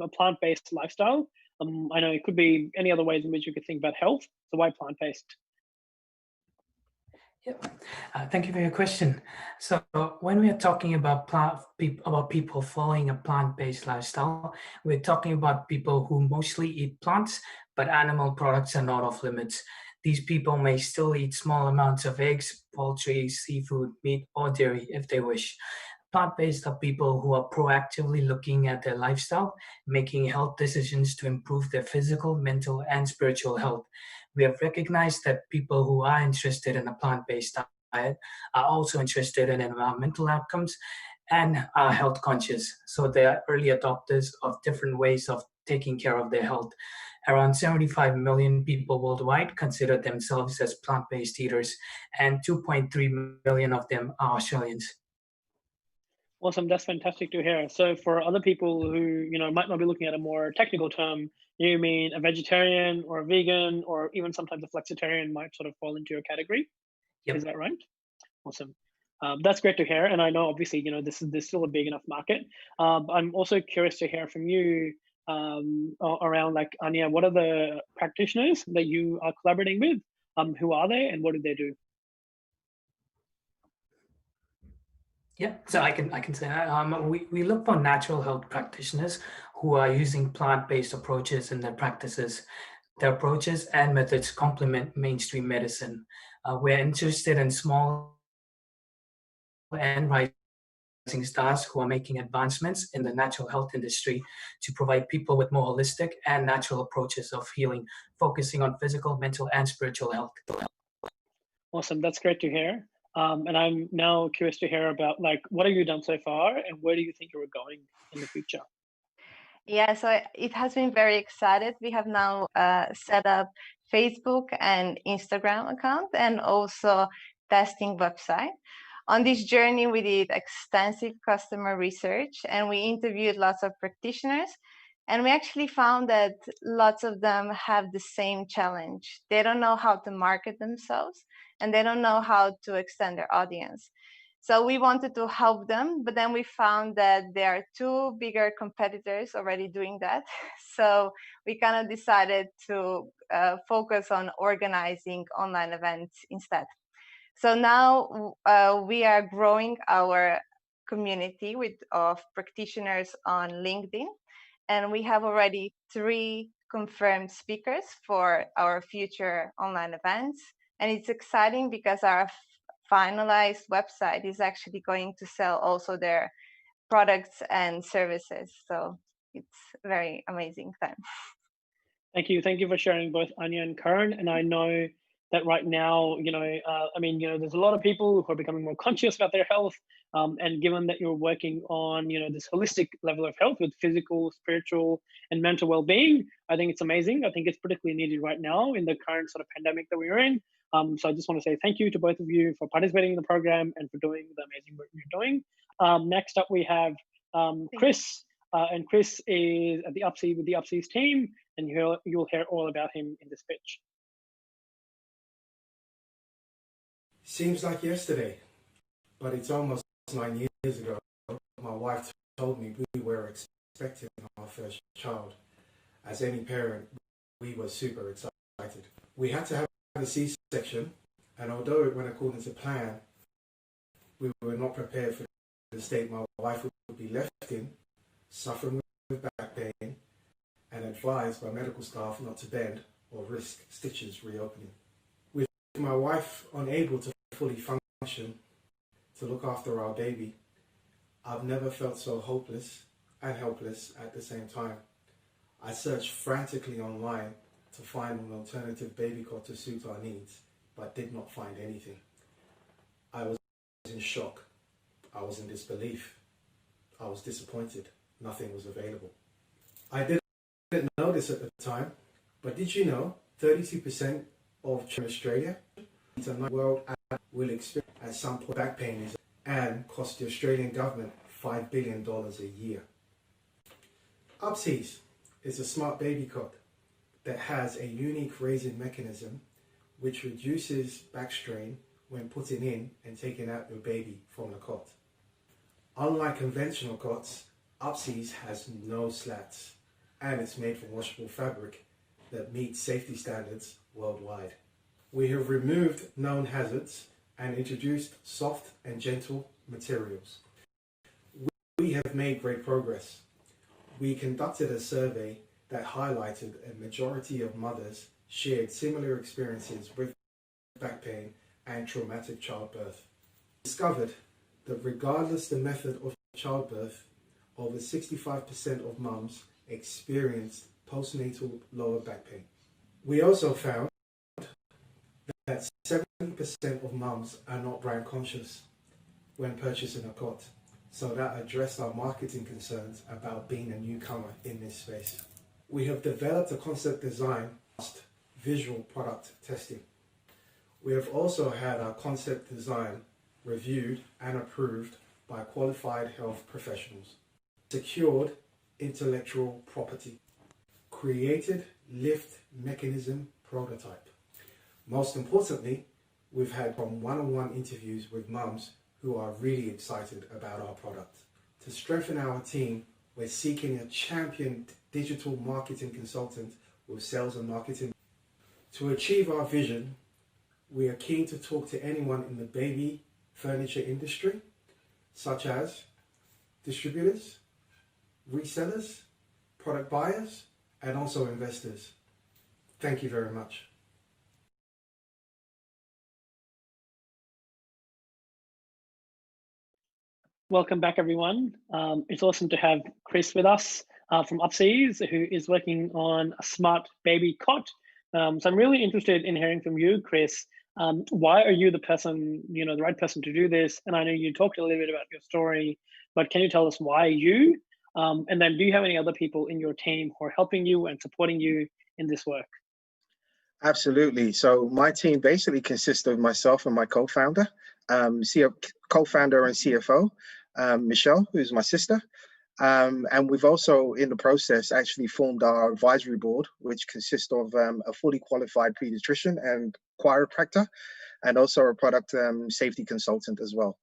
a plant-based lifestyle? I know it could be any other ways in which you could think about health. So why plant-based? Thank you for your question. So when we are talking about people following a plant-based lifestyle, we're talking about people who mostly eat plants, but animal products are not off limits. These people may still eat small amounts of eggs, poultry, seafood, meat, or dairy if they wish. Plant-based are people who are proactively looking at their lifestyle, making health decisions to improve their physical, mental, and spiritual health. We have recognized that people who are interested in a plant-based diet are also interested in environmental outcomes and are health conscious. So they are early adopters of different ways of taking care of their health. Around 75 million people worldwide consider themselves as plant-based eaters, and 2.3 million of them are Australians. Awesome, that's fantastic to hear. So for other people who might not be looking at a more technical term, you mean a vegetarian or a vegan, or even sometimes a flexitarian might sort of fall into your category? Yep. Is that right? Awesome. That's great to hear. And I know obviously there's still a big enough market. I'm also curious to hear from you around, like, Anya, what are the practitioners that you are collaborating with? Who are they and what do they do? Yeah, so I can say that. We look for natural health practitioners who are using plant-based approaches in their practices. Their approaches and methods complement mainstream medicine. We're interested in small and rising stars who are making advancements in the natural health industry to provide people with more holistic and natural approaches of healing, focusing on physical, mental, and spiritual health. Awesome, that's great to hear. And I'm now curious to hear about, like, what have you done so far and where do you think you're going in the future? Yeah, so it has been very exciting. We have now set up Facebook and Instagram account and also testing website. On this journey, we did extensive customer research and we interviewed lots of practitioners And we actually found that lots of them have the same challenge. They don't know how to market themselves, and they don't know how to extend their audience. So we wanted to help them, but then we found that there are two bigger competitors already doing that. So we kind of decided to focus on organizing online events instead. So now we are growing our community of practitioners on LinkedIn, and we have already 3 confirmed speakers for our future online events. And it's exciting because our finalized website is actually going to sell also their products and services. So it's a very amazing time. Thank you. Thank you for sharing both Anya and Karen. And I know that right now, there's a lot of people who are becoming more conscious about their health. And given that you're working on, this holistic level of health with physical, spiritual, and mental well-being, I think it's amazing. I think it's particularly needed right now in the current sort of pandemic that we're in. So I just want to say thank you to both of you for participating in the program and for doing the amazing work you're doing. Next up, we have Chris. And Chris is at the Upzeez with the Upzeez team, and you'll hear all about him in this pitch. Seems like yesterday, but it's almost 9 years ago. My wife told me we were expecting our first child. As any parent, we were super excited. We had to have a C-section, and although it went according to plan, we were not prepared for the state my wife would be left in, suffering with back pain, and advised by medical staff not to bend or risk stitches reopening. With my wife unable to fully function to look after our baby, I've never felt so hopeless and helpless at the same time. I searched frantically online to find an alternative baby cot to suit our needs, but did not find anything. I was in shock. I was in disbelief. I was disappointed. Nothing was available. I didn't know this at the time, but did you know 32% of children in Australia world will experience at some point back pain and cost the Australian government $5 billion a year. Upzeez is a smart baby cot that has a unique raising mechanism which reduces back strain when putting in and taking out your baby from the cot. Unlike conventional cots, Upzeez has no slats, and it's made from washable fabric that meets safety standards worldwide. We have removed known hazards and introduced soft and gentle materials. We have made great progress. We conducted a survey that highlighted a majority of mothers shared similar experiences with back pain and traumatic childbirth. We discovered that regardless the method of childbirth, over 65% of mums experienced postnatal lower back pain. We also found that 70% of mums are not brand conscious when purchasing a cot, so that addressed our marketing concerns about being a newcomer in this space. We have developed a concept design visual product testing. We have also had our concept design reviewed and approved by qualified health professionals. Secured intellectual property. Created lift mechanism prototype. Most importantly, we've had one-on-one interviews with mums who are really excited about our product. To strengthen our team, we're seeking a champion digital marketing consultant with sales and marketing. To achieve our vision, we are keen to talk to anyone in the baby furniture industry, such as distributors, resellers, product buyers, and also investors. Thank you very much. Welcome back, everyone. It's awesome to have Chris with us from Upzeez, who is working on a smart baby cot. So I'm really interested in hearing from you, Chris. Why are you the person, the right person to do this? And I know you talked a little bit about your story, but can you tell us why you? And then do you have any other people in your team who are helping you and supporting you in this work? Absolutely. So my team basically consists of myself and my co-founder, co-founder and CFO, Michelle, who's my sister. And we've also, in the process, actually formed our advisory board, which consists of a fully qualified pediatrician and chiropractor, and also a product safety consultant as well.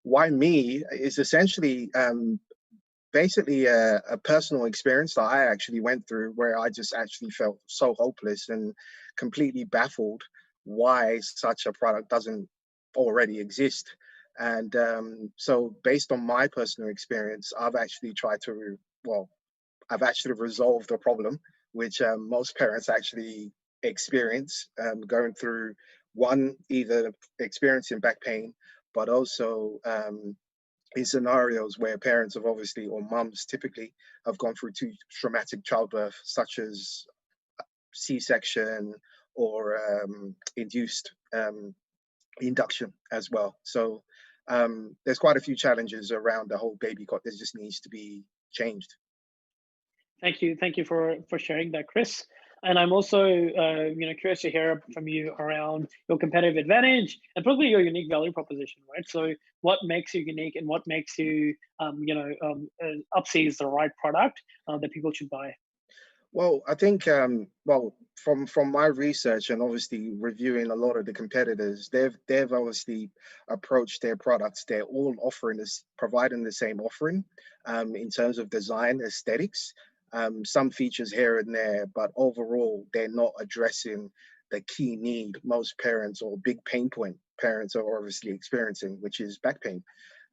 Why me is essentially basically a personal experience that I actually went through, where I just actually felt so hopeless and completely baffled why such a product doesn't already exist. And so based on my personal experience, I've actually tried to, I've actually resolved the problem, which most parents actually experience, going through either experiencing back pain, but also in scenarios where parents have obviously, or mums typically, have gone through traumatic childbirth, such as C-section or induced induction as well. So there's quite a few challenges around the whole baby cot that just needs to be changed. Thank you for sharing that, Chris. And I'm also curious to hear from you around your competitive advantage and probably your unique value proposition, right? So what makes you unique and what makes you Upzeez the right product that people should buy? Well, I think from my research and obviously reviewing a lot of the competitors, they've obviously approached their products. They're all providing the same offering in terms of design, aesthetics. Some features here and there, but overall, they're not addressing the key need most parents or big pain point parents are obviously experiencing, which is back pain.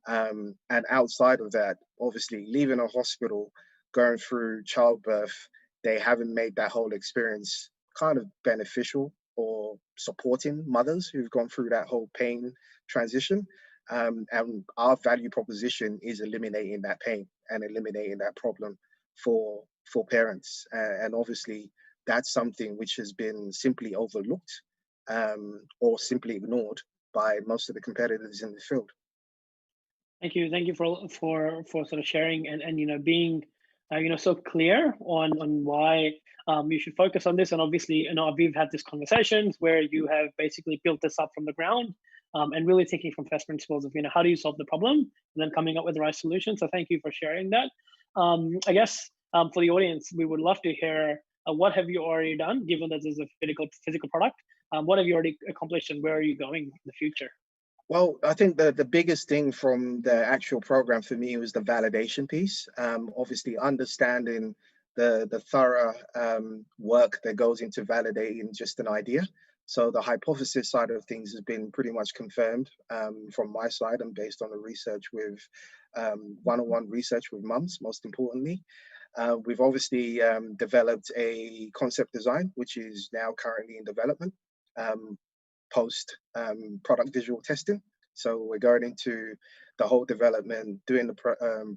And outside of that, obviously leaving a hospital, going through childbirth, they haven't made that whole experience kind of beneficial or supporting mothers who've gone through that whole pain transition. And our value proposition is eliminating that pain and eliminating that problem for parents, and obviously that's something which has been simply overlooked or simply ignored by most of the competitors in the field. Thank you for sort of sharing and being so clear on why you should focus on this. And obviously we've had these conversations where you have basically built this up from the ground and really thinking from first principles of how do you solve the problem and then coming up with the right solution. So thank you for sharing that. I guess for the audience, we would love to hear what have you already done, given that this is a physical product. What have you already accomplished and where are you going in the future? Well, I think the biggest thing from the actual program for me was the validation piece. Obviously understanding the thorough work that goes into validating just an idea. So the hypothesis side of things has been pretty much confirmed from my side and based on the research with one-on-one research with mums, most importantly. We've obviously developed a concept design, which is now currently in development, post product visual testing. So we're going into the whole development, doing the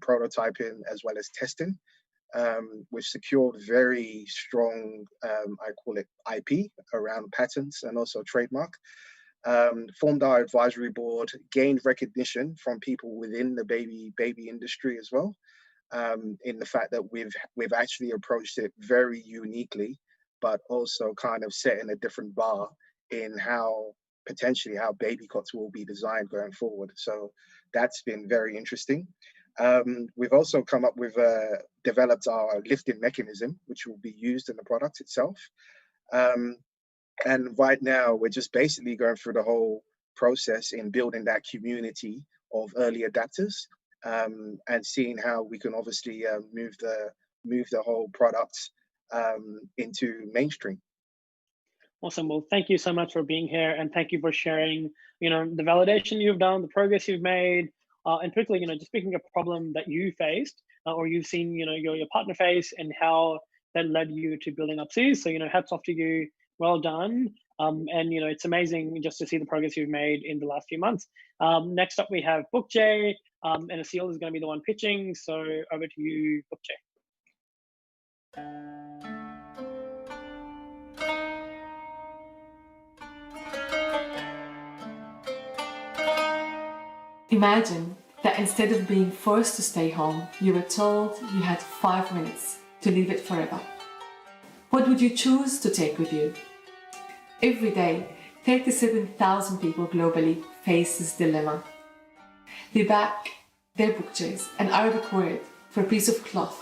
prototyping as well as testing. We've secured very strong, I call it IP around patents and also trademark. Formed our advisory board, gained recognition from people within the baby industry as well. In the fact that we've actually approached it very uniquely, but also kind of setting a different bar in potentially how baby cots will be designed going forward. So that's been very interesting. We've also come up with developed our lifting mechanism, which will be used in the product itself. And right now we're just basically going through the whole process in building that community of early adapters. And seeing how we can obviously move the whole product into mainstream. Awesome. Well, thank you so much for being here, and thank you for sharing, the validation you've done, the progress you've made, and particularly, just picking a problem that you faced or you've seen, your partner face, and how that led you to building Upzeez. So, hats off to you. Well done. And it's amazing just to see the progress you've made in the last few months. Next up, we have Bukjeh, and Asil is going to be the one pitching. So over to you, Bukjeh. Imagine that instead of being forced to stay home, you were told you had 5 minutes to leave it forever. What would you choose to take with you? Every day, 37,000 people globally face this dilemma. Be back their bukjehs, an Arabic word for a piece of cloth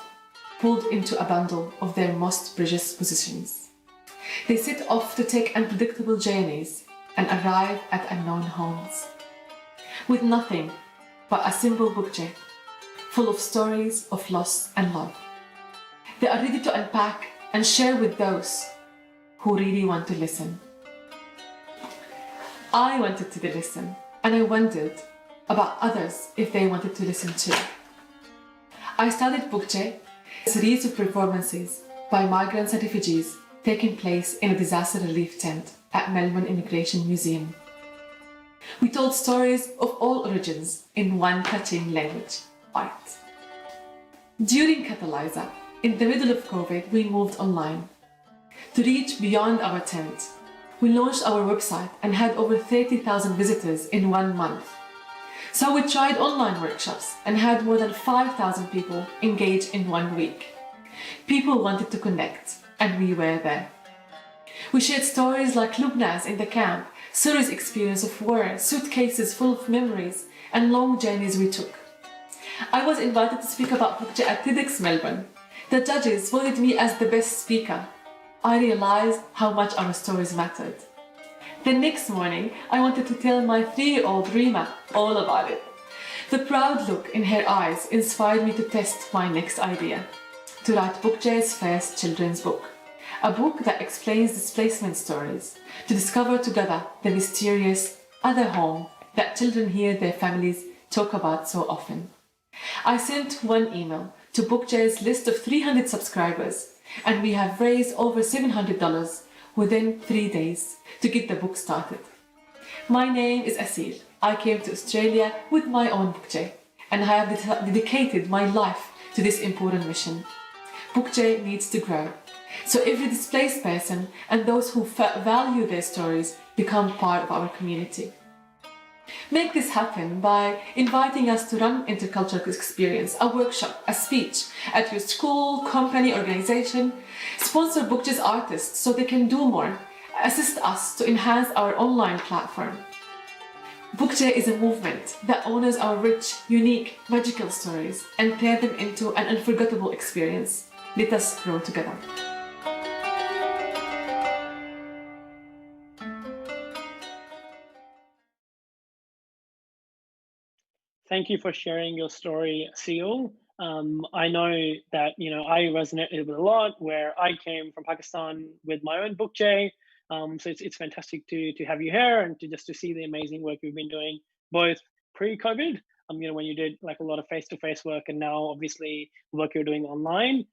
pulled into a bundle of their most precious possessions. They set off to take unpredictable journeys and arrive at unknown homes, with nothing but a simple bukjeh full of stories of loss and love. They are ready to unpack and share with those who really want to listen. I wanted to listen, and I wondered about others if they wanted to listen too. I started Bukjeh, a series of performances by migrants and refugees taking place in a disaster relief tent at Melbourne Immigration Museum. We told stories of all origins in one touching language, art. During Catalysr, in the middle of COVID, we moved online. To reach beyond our tent, we launched our website and had over 30,000 visitors in 1 month. So we tried online workshops and had more than 5,000 people engage in 1 week. People wanted to connect, and we were there. We shared stories like Lubna's in the camp, Suri's experience of war, suitcases full of memories, and long journeys we took. I was invited to speak about Bukjeh at TEDx Melbourne. The judges voted me as the best speaker. I realized how much our stories mattered. The next morning, I wanted to tell my 3-year-old Rima all about it. The proud look in her eyes inspired me to test my next idea, to write Bukjeh's first children's book, a book that explains displacement stories, to discover together the mysterious other home that children hear their families talk about so often. I sent one email to Bukjeh's list of 300 subscribers, and we have raised over $700 within 3 days to get the book started. My name is Asil. I came to Australia with my own Bukjeh, and I have dedicated my life to this important mission. Bukjeh needs to grow, so every displaced person and those who value their stories become part of our community. Make this happen by inviting us to run intercultural experience, a workshop, a speech at your school, company, organization. Sponsor Bukjeh's artists so they can do more. Assist us to enhance our online platform. Bukjeh is a movement that honors our rich, unique, magical stories and turn them into an unforgettable experience. Let us grow together. Thank you for sharing your story, Seal. I know that I resonated with a lot where I came from Pakistan with my own Bukjeh. So it's fantastic to have you here and to see the amazing work you've been doing both pre-COVID, when you did like a lot of face-to-face work, and now obviously the work you're doing online.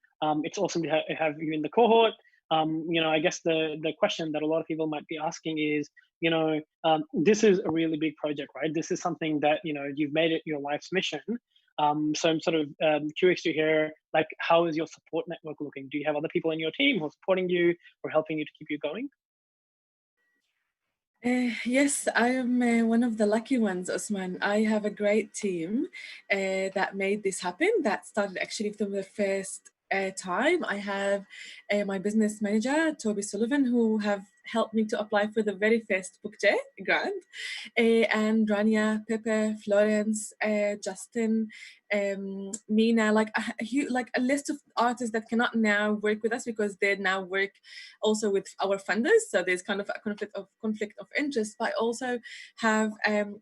It's awesome to have you in the cohort. I guess the question that a lot of people might be asking is, this is a really big project, right? This is something that, you've made it your life's mission. So I'm sort of curious to hear, like, how is your support network looking? Do you have other people in your team who are supporting you or helping you to keep you going? Yes, I am one of the lucky ones, Osman. I have a great team that made this happen. That started actually from the first time. I have my business manager, Toby Sullivan, who have helped me to apply for the very first Bukjeh grant, and Rania, Pepe, Florence, Justin, Mina, like a list of artists that cannot now work with us because they now work also with our funders. So there's kind of a conflict of interest. But I also have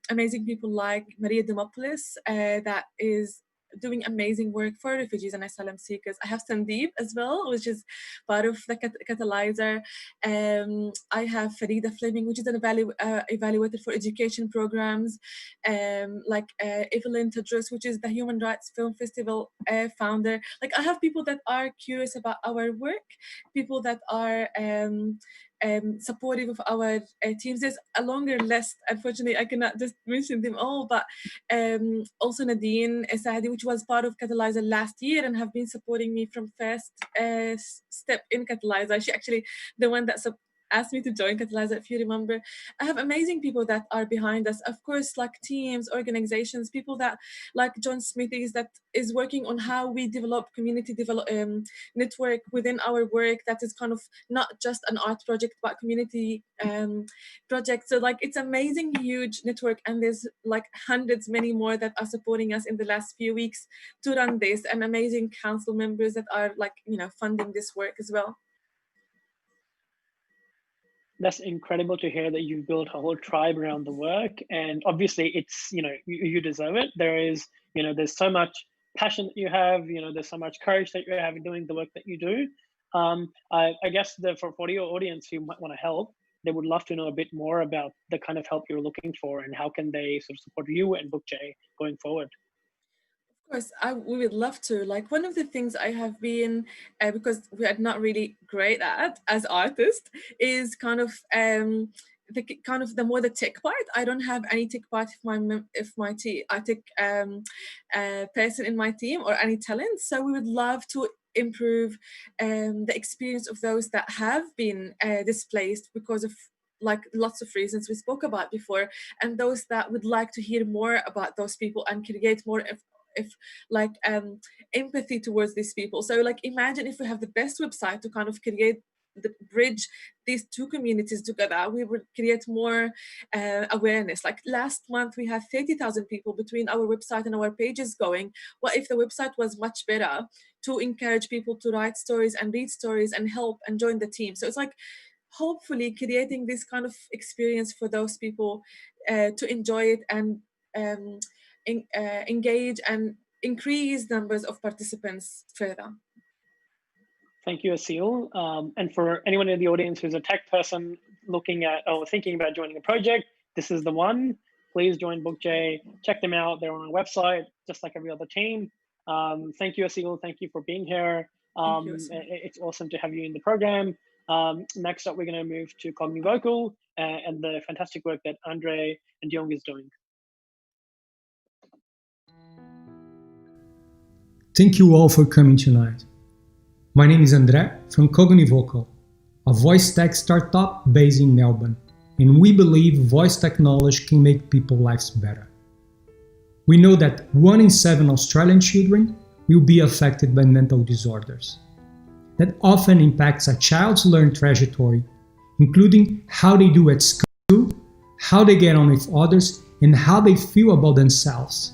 amazing people like Maria Demopoulos, that is doing amazing work for refugees and asylum seekers. I have Sandeep as well, which is part of the Catalysr. I have Farida Fleming, which is an evaluator for education programs, like Evelyn Tadros, which is the Human Rights Film Festival founder. Like, I have people that are curious about our work, people that are supportive of our teams. There's a longer list. Unfortunately, I cannot just mention them all, but also Nadine Saadi, which was part of Catalysr last year and have been supporting me from first step in Catalysr. She actually the one that asked me to join Catalysr, if you remember. I have amazing people that are behind us. Of course, like teams, organizations, people that like John Smithies that is working on how we develop community network within our work that is kind of not just an art project, but community project. So like it's amazing, huge network, and there's like hundreds, many more that are supporting us in the last few weeks to run this, and amazing council members that are like, you know, funding this work as well. That's incredible to hear that you've built a whole tribe around the work, and obviously it's, you know, you deserve it. There is, you know, there's so much passion that you have, you know, there's so much courage that you have in doing the work that you do. I guess for your audience who might want to help, they would love to know a bit more about the kind of help you're looking for and how can they sort of support you and Bukjeh going forward. Of course, we would love to. Like one of the things I have been, because we are not really great at as artists, is kind of the more the tech part. I don't have any tech part if my tech person in my team or any talent. So we would love to improve the experience of those that have been displaced because of like lots of reasons we spoke about before, and those that would like to hear more about those people and create more empathy towards these people. So like imagine if we have the best website to kind of create the bridge these two communities together, we would create more awareness. Like last month we had 30,000 people between our website and our pages going. What if the website was much better to encourage people to write stories and read stories and help and join the team? So it's like hopefully creating this kind of experience for those people to enjoy it and engage and increase numbers of participants further. Thank you, Asil. And for anyone in the audience who's a tech person looking at or thinking about joining a project, this is the one. Please join Bukjeh. Check them out. They're on our website, just like every other team. Thank you, Asil. Thank you for being here. It's awesome to have you in the program. Next up, we're going to move to CogniVocal and the fantastic work that Andre and Young is doing. Thank you all for coming tonight. My name is Andre from CogniVocal, a voice tech startup based in Melbourne, and we believe voice technology can make people's lives better. We know that 1 in 7 Australian children will be affected by mental disorders. That often impacts a child's learning trajectory, including how they do at school, how they get on with others, and how they feel about themselves.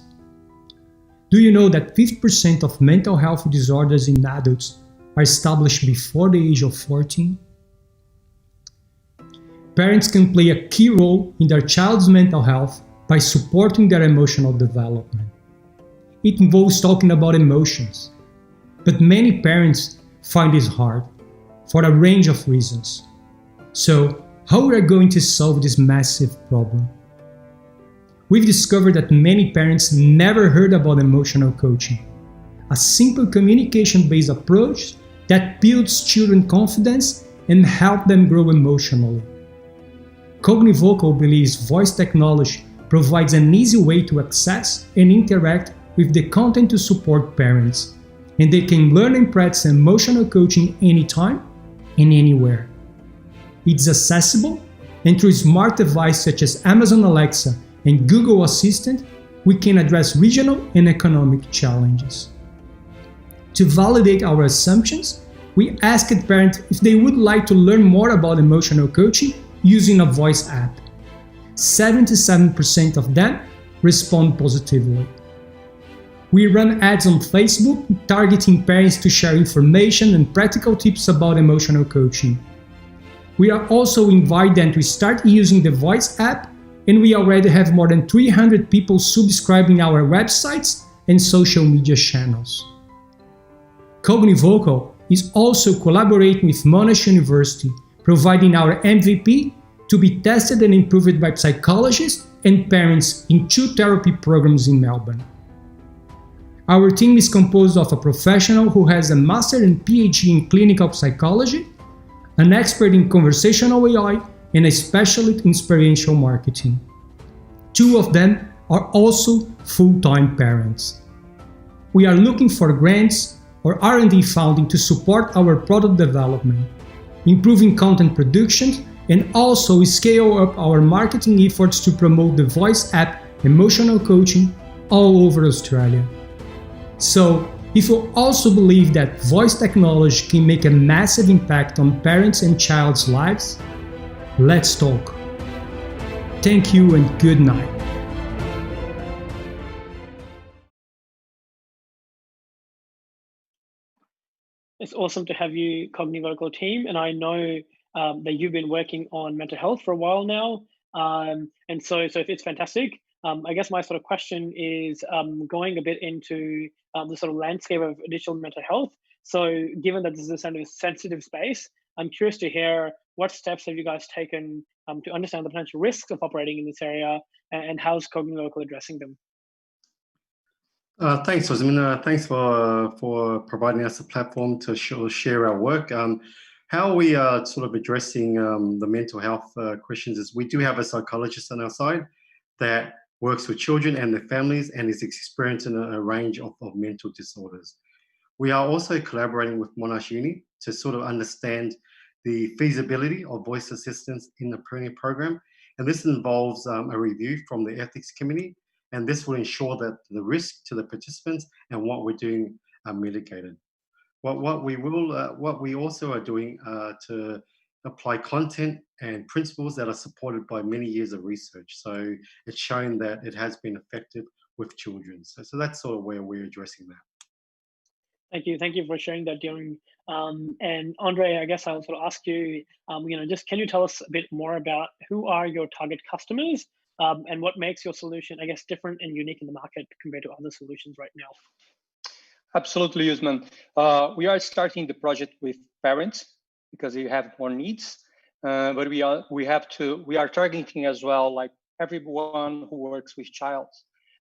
Do you know that 50% of mental health disorders in adults are established before the age of 14? Parents can play a key role in their child's mental health by supporting their emotional development. It involves talking about emotions, but many parents find this hard for a range of reasons. So, how are we going to solve this massive problem? We've discovered that many parents never heard about emotional coaching, a simple communication-based approach that builds children's confidence and helps them grow emotionally. CogniVocal believes voice technology provides an easy way to access and interact with the content to support parents, and they can learn and practice emotional coaching anytime and anywhere. It's accessible, and through smart devices such as Amazon Alexa and Google Assistant, we can address regional and economic challenges. To validate our assumptions, we asked parents if they would like to learn more about emotional coaching using a voice app. 77% of them respond positively. We run ads on Facebook targeting parents to share information and practical tips about emotional coaching. We are also invite them to start using the voice app, and we already have more than 300 people subscribing our websites and social media channels. CogniVocal is also collaborating with Monash University, providing our MVP to be tested and improved by psychologists and parents in 2 therapy programs in Melbourne. Our team is composed of a professional who has a master and PhD in clinical psychology, an expert in conversational AI, and a specialist in experiential marketing. 2 of them are also full-time parents. We are looking for grants or R&D funding to support our product development. improving content production, and also scale up our marketing efforts to promote the voice app emotional coaching all over Australia. So, if you also believe that voice technology can make a massive impact on parents and child's lives, let's talk. Thank you and good night. It's awesome to have you, CogniVocal team, and I know that you've been working on mental health for a while now, and so it's fantastic. I guess my sort of question is going a bit into the sort of landscape of digital mental health. So given that this is a sensitive space, I'm curious to hear what steps have you guys taken to understand the potential risks of operating in this area, and how's CogniVocal addressing them? Thanks, Osman. Thanks for providing us a platform to share our work. How we are sort of addressing the mental health questions is we do have a psychologist on our side that works with children and their families and is experiencing a range of mental disorders. We are also collaborating with Monash Uni to sort of understand the feasibility of voice assistance in the Premier program. And this involves a review from the ethics committee, and this will ensure that the risk to the participants and what we're doing are mitigated. What we also are doing to apply content and principles that are supported by many years of research. So it's shown that it has been effective with children. So that's sort of where we're addressing that. Thank you for sharing that, Darren. And Andre, I guess I'll sort of ask you, just can you tell us a bit more about who are your target customers and what makes your solution, I guess, different and unique in the market compared to other solutions right now? Absolutely, Usman. We are starting the project with parents because they have more needs, but we are targeting as well like everyone who works with child.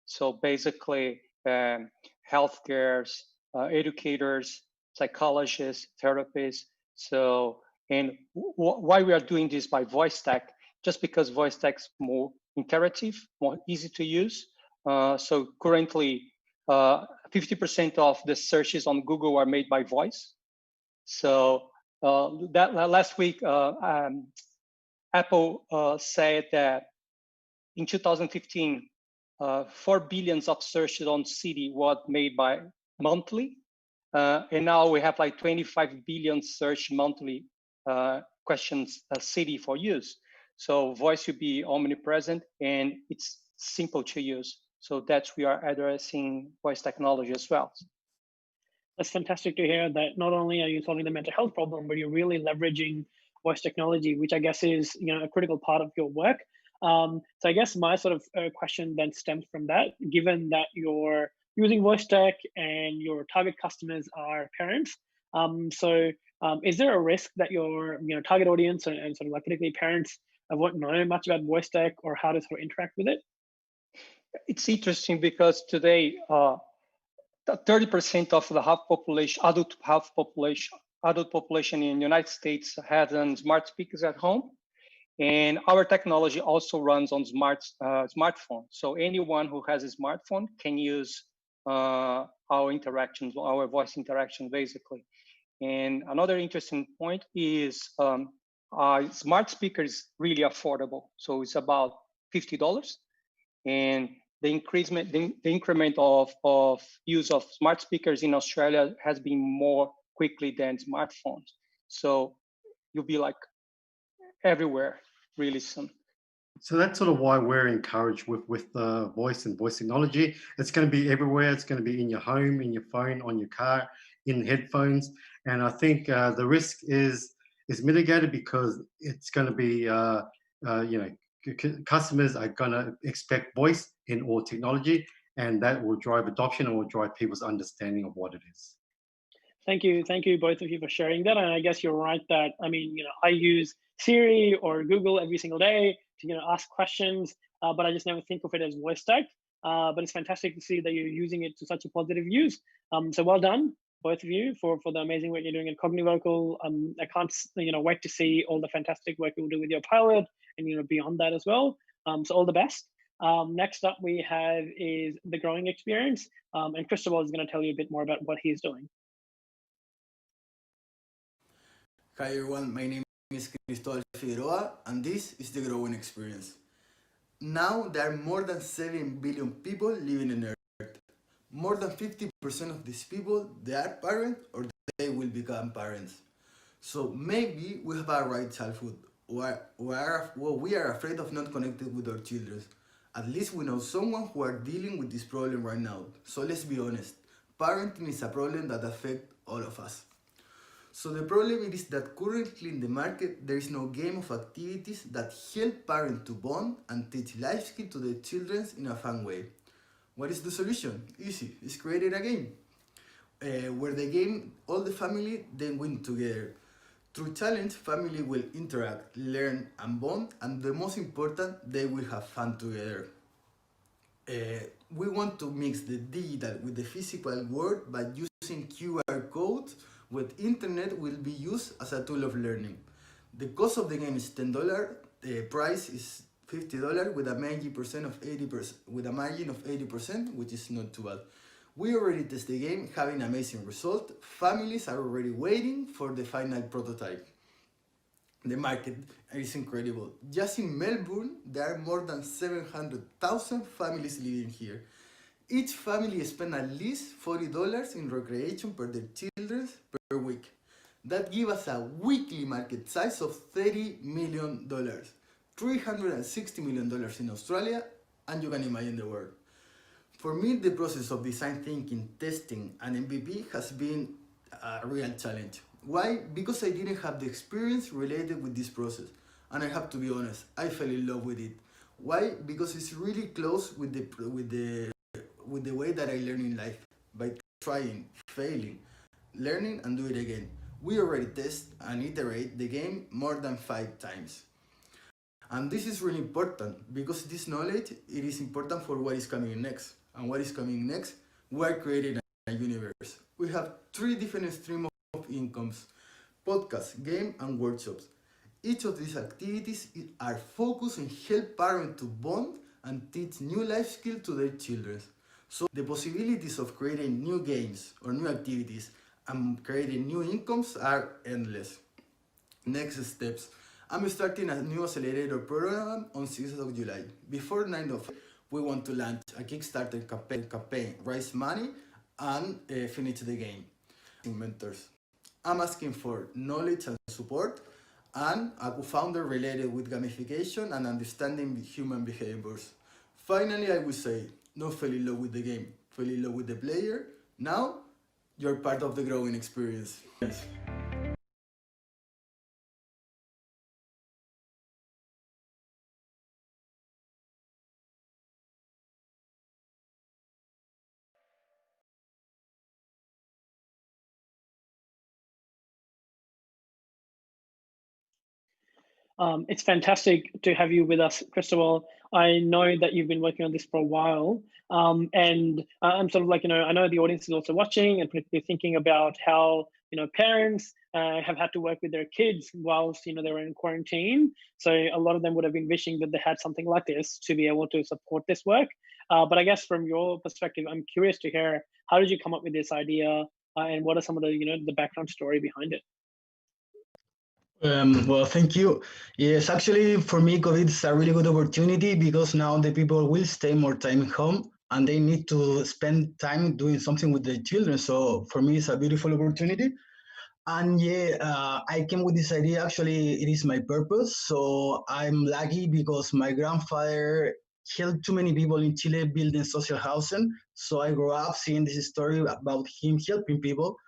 So basically, healthcare, educators, psychologists, therapists. So, and why we are doing this by voice tech? Just because voice tech is more interactive, more easy to use. So currently, 50% of the searches on Google are made by voice. So that last week, Apple said that in 2015, 4 billion of searches on Siri was made by monthly, and now we have like 25 billion search monthly questions Siri for use. So voice will be omnipresent and it's simple to use. So that's we are addressing voice technology as well. That's fantastic to hear that not only are you solving the mental health problem, but you're really leveraging voice technology, which I guess is a critical part of your work. So I guess my sort of question then stems from that, given that you're using voice tech and your target customers are parents. Is there a risk that your target audience and sort of like particularly parents won't know much about voice tech or how to sort of interact with it? It's interesting because today, 30% of the adult population in the United States has smart speakers at home, and our technology also runs on smartphone. So anyone who has a smartphone can use our interactions, our voice interaction, basically. And another interesting point is smart speaker is really affordable. So it's about $50, and the increment of use of smart speakers in Australia has been more quickly than smartphones. So you'll be like everywhere really soon. So that's sort of why we're encouraged with voice and voice technology. It's going to be everywhere. It's going to be in your home, in your phone, on your car, in headphones. And I think the risk is mitigated because it's going to be, customers are going to expect voice in all technology, and that will drive adoption and will drive people's understanding of what it is. Thank you both of you for sharing that. And I guess you're right that, I use Siri or Google every single day to ask questions, but I just never think of it as voice tech. But it's fantastic to see that you're using it to such a positive use. So well done, both of you, for the amazing work you're doing at CogniVocal. I can't wait to see all the fantastic work you'll do with your pilot and beyond that as well. So all the best. Next up we have is the growing experience, and Cristobal is going to tell you a bit more about what he's doing. Hi everyone, my name is Cristóbal Figueroa and this is the Growing Experience. Now there are more than 7 billion people living on Earth. More than 50% of these people, they are parents or they will become parents. So maybe we have a right childhood, or we are afraid of not connecting with our children. At least we know someone who are dealing with this problem right now. So let's be honest, parenting is a problem that affects all of us. So the problem is that currently in the market, there is no game of activities that help parents to bond and teach life skills to their children in a fun way. What is the solution? Easy, it's creating a game. Where the game, all the family then win together. Through challenge, family will interact, learn and bond, and the most important, they will have fun together. We want to mix the digital with the physical world by using QR codes, where internet will be used as a tool of learning. The cost of the game is $10, the price is $50 with a margin of 80%, which is not too bad. We already tested the game, having amazing result. Families are already waiting for the final prototype. The market is incredible. Just in Melbourne, there are more than 700,000 families living here. Each family spends at least $40 in recreation per their children per week. That gives us a weekly market size of $30 million, $360 million in Australia, and you can imagine the world. For me, the process of design thinking, testing, and MVP has been a real challenge. Why? Because I didn't have the experience related with this process. And I have to be honest, I fell in love with it. Why? Because it's really close with the way that I learn in life. By trying, failing, learning, and do it again. We already test and iterate the game more than 5 times. And this is really important because this knowledge, it is important for what is coming next. And what is coming next? We are creating a universe. We have 3 different streams of incomes: podcasts, game, and workshops. Each of these activities are focused on help parents to bond and teach new life skills to their children. So the possibilities of creating new games or new activities and creating new incomes are endless. Next steps. I'm starting a new accelerator program on 6th of July. Before 9th of we want to launch a Kickstarter campaign, raise money, and finish the game. Mentors. I'm asking for knowledge and support, and a co-founder related with gamification and understanding human behaviors. Finally, I would say, don't fall in love with the game, fall in love with the player. Now, you're part of the growing experience. Yes. It's fantastic to have you with us, Cristobal. I know that you've been working on this for a while, and I'm sort of like, I know the audience is also watching and particularly thinking about how, parents have had to work with their kids whilst, they were in quarantine. So a lot of them would have been wishing that they had something like this to be able to support this work. But I guess from your perspective, I'm curious to hear, how did you come up with this idea, and what are some of the, the background story behind it? Well, thank you. Yes, actually, for me, COVID is a really good opportunity because now the people will stay more time home and they need to spend time doing something with their children. So for me, it's a beautiful opportunity. And I came with this idea. Actually, it is my purpose. So I'm lucky because my grandfather helped too many people in Chile building social housing. So I grew up seeing this story about him helping people.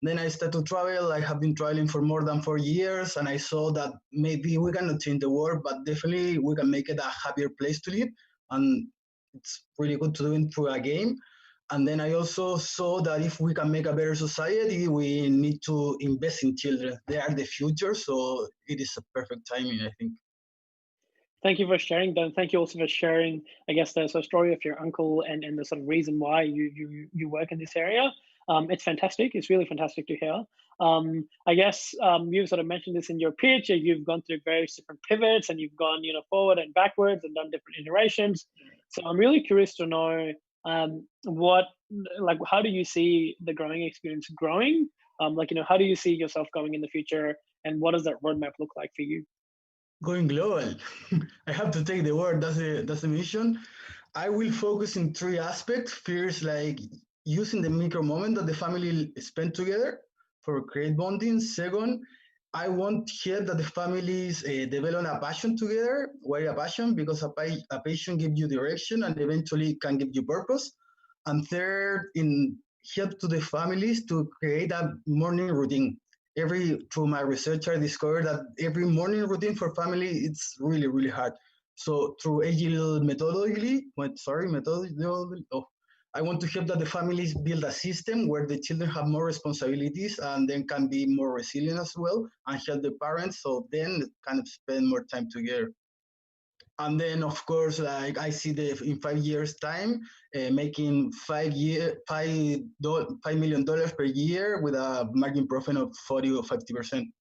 Then I started to travel. I have been traveling for more than 4 years, and I saw that maybe we cannot change the world, but definitely we can make it a happier place to live. And it's really good to do it through a game. And then I also saw that if we can make a better society, we need to invest in children. They are the future, so it is a perfect timing, I think. Thank you for sharing that. Thank you also for sharing, I guess, the story of your uncle and the sort of reason why you work in this area. It's fantastic. It's really fantastic to hear. I guess you've sort of mentioned this in your pitch. You've gone through various different pivots and you've gone, forward and backwards and done different iterations. So I'm really curious to know how do you see the growing experience growing? Like, how do you see yourself going in the future, and what does that roadmap look like for you? Going global. I have to take the word. That's the mission. I will focus in three aspects. First, like using the micro moment that the family spend together for create bonding. Second, I want here that the families develop a passion together. Why a passion? Because a passion gives you direction and eventually can give you purpose. And third, in help to the families to create a morning routine. Through my research, I discovered that every morning routine for family, it's really, really hard. So through agile methodology, I want to help that the families build a system where the children have more responsibilities and then can be more resilient as well, and help the parents so then kind of spend more time together. And then, of course, like I see in 5 years' time, making $5 million per year with a margin profit of 40 or 50%.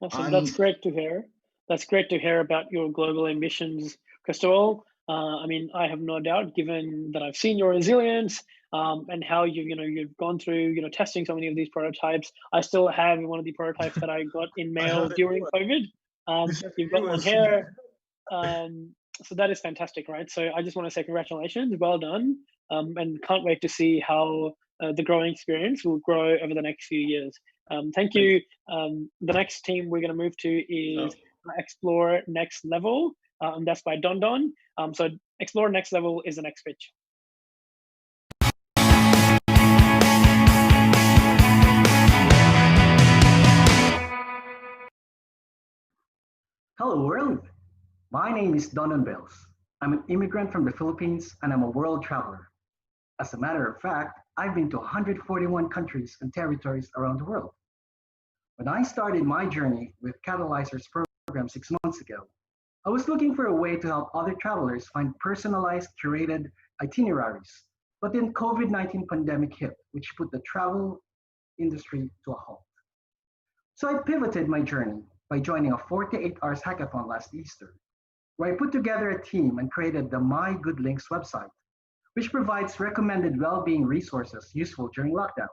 Awesome. That's great to hear. That's great to hear about your global ambitions, Cristobal. I mean, I have no doubt, given that I've seen your resilience and how you've gone through testing so many of these prototypes. I still have one of the prototypes that I got in mail during COVID. You've got one here. So that is fantastic, right? So I just want to say congratulations, well done, and can't wait to see how the growing experience will grow over the next few years. Thank you. The next team we're going to move to is Explore Next Level, and that's by Don Don. So Explore Next Level is the next pitch. Hello world, my name is Donon Bells. I'm an immigrant from the Philippines and I'm a world traveler. As a matter of fact, I've been to 141 countries and territories around the world. When I started my journey with Catalysr's program 6 months ago, I was looking for a way to help other travelers find personalized, curated itineraries. But then COVID-19 pandemic hit, which put the travel industry to a halt. So I pivoted my journey by joining a 48 hours hackathon last Easter, where I put together a team and created the My Good Links website, which provides recommended well-being resources useful during lockdown.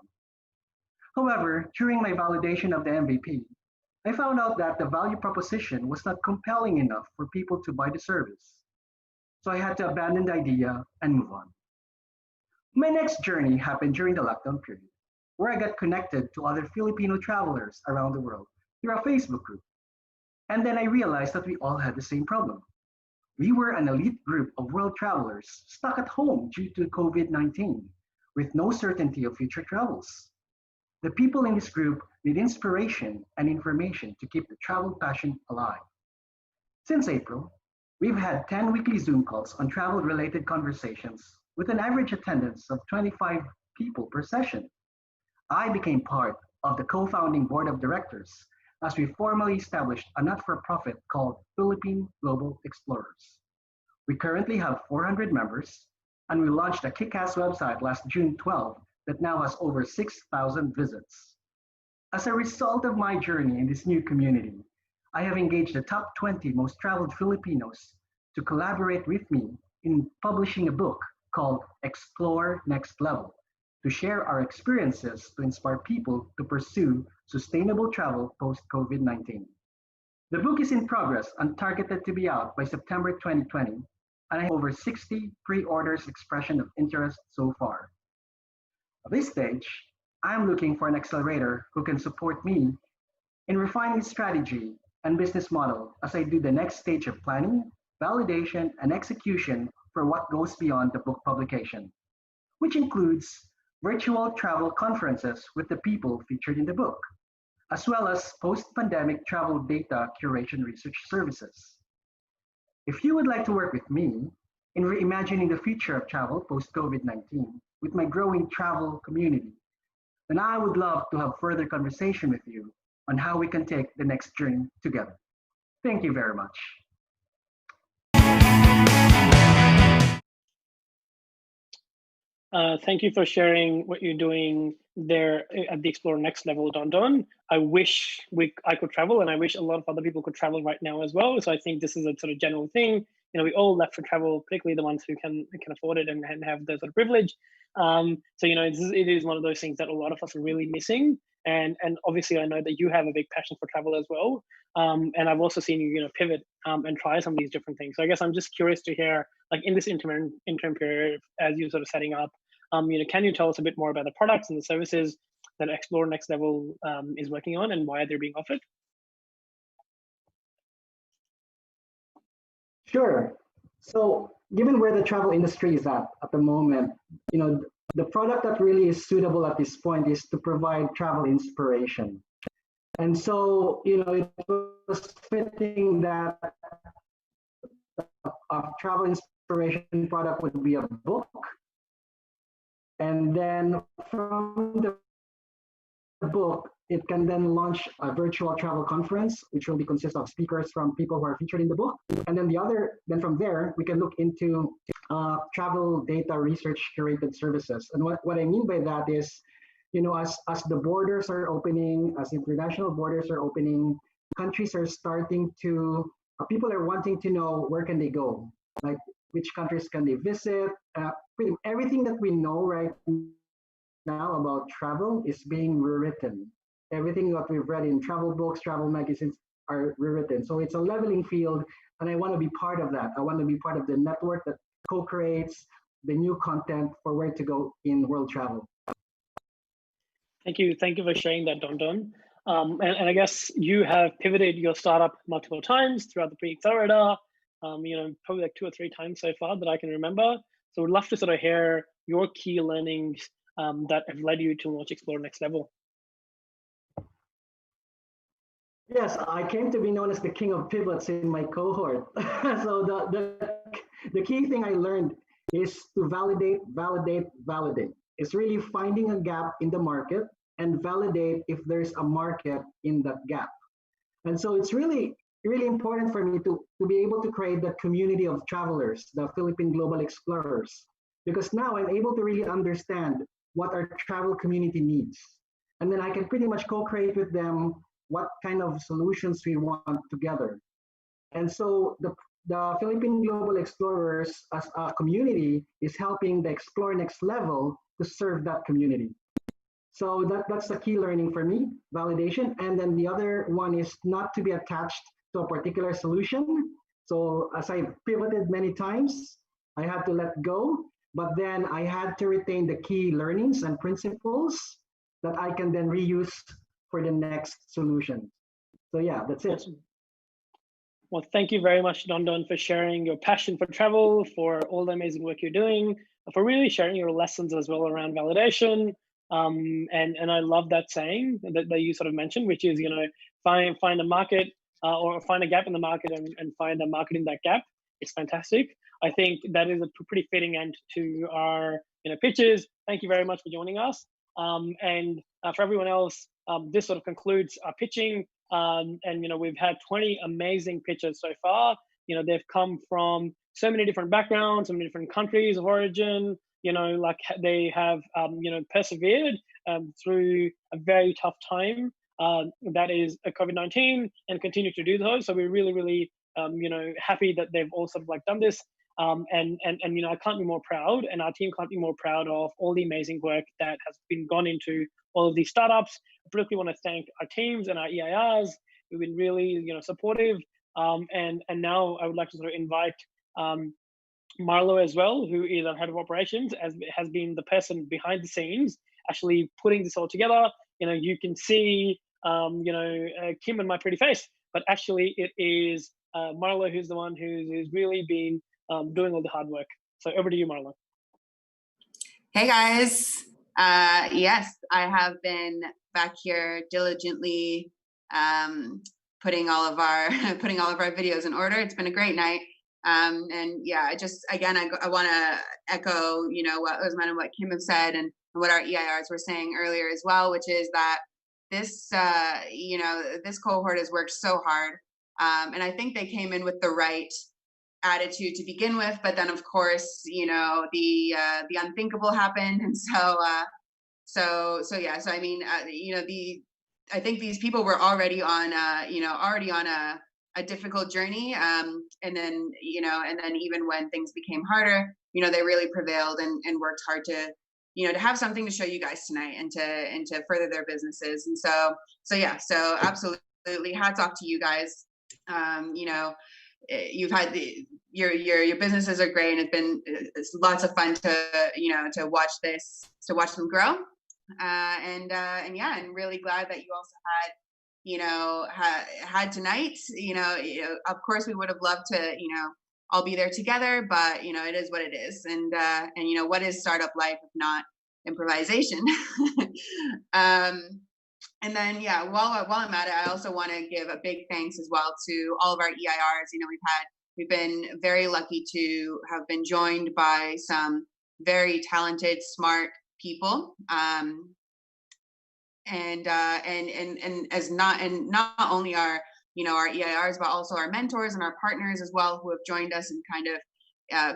However, during my validation of the MVP, I found out that the value proposition was not compelling enough for people to buy the service. So I had to abandon the idea and move on. My next journey happened during the lockdown period, where I got connected to other Filipino travelers around the world through a Facebook group. And then I realized that we all had the same problem. We were an elite group of world travelers stuck at home due to COVID-19, with no certainty of future travels. The people in this group need inspiration and information to keep the travel passion alive. Since April, we've had 10 weekly Zoom calls on travel-related conversations with an average attendance of 25 people per session. I became part of the co-founding board of directors as we formally established a not-for-profit called Philippine Global Explorers. We currently have 400 members, and we launched a kick-ass website last June 12 that now has over 6,000 visits. As a result of my journey in this new community, I have engaged the top 20 most traveled Filipinos to collaborate with me in publishing a book called Explore Next Level, to share our experiences to inspire people to pursue sustainable travel post-COVID-19. The book is in progress and targeted to be out by September 2020, and I have over 60 pre-orders expression of interest so far. At this stage, I am looking for an accelerator who can support me in refining strategy and business model as I do the next stage of planning, validation, and execution for what goes beyond the book publication, which includes virtual travel conferences with the people featured in the book, as well as post-pandemic travel data curation research services. If you would like to work with me in reimagining the future of travel post-COVID-19 with my growing travel community, then I would love to have further conversation with you on how we can take the next journey together. Thank you very much. Thank you for sharing what you're doing there at the Explore Next Level, Don Don. I wish I could travel, and I wish a lot of other people could travel right now as well. So I think this is a sort of general thing. we all left for travel, particularly the ones who can afford it and have the sort of privilege. So it is one of those things that a lot of us are really missing. And obviously, I know that you have a big passion for travel as well. And I've also seen you, pivot and try some of these different things. So I guess I'm just curious to hear, like in this interim period, as you're sort of setting up, can you tell us a bit more about the products and the services that Explore Next Level is working on and why they're being offered? Sure. So given where the travel industry is at the moment, the product that really is suitable at this point is to provide travel inspiration. And so, it was fitting that a travel inspiration product would be a book. And then from the book, it can then launch a virtual travel conference, which will consist of speakers from people who are featured in the book. And then from there, we can look into travel data research curated services. And what I mean by that is, as the borders are opening, as international borders are opening, countries are starting to, people are wanting to know where can they go, like which countries can they visit. Pretty everything that we know right now about travel is being rewritten. Everything that we've read in travel books, travel magazines are rewritten. So it's a leveling field, and I want to be part of that. I want to be part of the network that co-creates the new content for where to go in world travel. Thank you for sharing that, Don. And I guess you have pivoted your startup multiple times throughout the Pre-Accelerator, probably like 2 or 3 times so far that I can remember. So we'd love to sort of hear your key learnings that have led you to launch Explore Next Level. Yes, I came to be known as the king of pivots in my cohort. So the key thing I learned is to validate. It's really finding a gap in the market and validate if there's a market in that gap. And so it's really, really important for me to be able to create the community of travelers, the Philippine Global Explorers, because now I'm able to really understand what our travel community needs. And then I can pretty much co-create with them what kind of solutions we want together. And so the Philippine Global Explorers as a community is helping the Explore Next Level to serve that community. So that's the key learning for me, validation. And then the other one is not to be attached to a particular solution. So as I've pivoted many times, I had to let go, but then I had to retain the key learnings and principles that I can then reuse for the next solution. So yeah, that's it. Awesome. Well, thank you very much, Don, for sharing your passion for travel, for all the amazing work you're doing, for really sharing your lessons as well around validation. And I love that saying that you sort of mentioned, which is, find a market or find a gap in the market and find a market in that gap. It's fantastic. I think that is a pretty fitting end to our pitches. Thank you very much for joining us. And for everyone else, this sort of concludes our pitching. And we've had 20 amazing pitches so far. They've come from so many different backgrounds, so many different countries of origin. Like they have persevered through a very tough time that is COVID-19, and continue to do those. So we're really, really happy that they've all sort of like done this. And I can't be more proud, and our team can't be more proud of all the amazing work that has been gone into all of these startups. I particularly want to thank our teams and our EIRs who've been really supportive. And now I would like to sort of invite Marlo as well, who is our head of operations, as has been the person behind the scenes actually putting this all together. You can see Kim and my pretty face, but actually it is Marlo who's the one who's really been doing all the hard work. So over to you, Marlo. Hey guys. Yes, I have been back here diligently putting all of our videos in order. It's been a great night. And yeah, I want to echo, what Usman and what Kim have said, and what our EIRs were saying earlier as well, which is that this, this cohort has worked so hard. And I think they came in with the right attitude to begin with, but then of course, the unthinkable happened. And I mean, I think these people were already on, a a difficult journey. And then, and then even when things became harder, they really prevailed and worked hard to, to have something to show you guys tonight and to further their businesses. And so absolutely hats off to you guys. You've had your businesses are great, and it's lots of fun to watch them grow. And really glad that you also had tonight. Of course we would have loved to, all be there together, but it is what it is. And what is startup life if not improvisation? And then, while I'm at it, I also want to give a big thanks as well to all of our EIRs. We've been very lucky to have been joined by some very talented, smart people. And not only our our EIRs, but also our mentors and our partners as well, who have joined us and kind of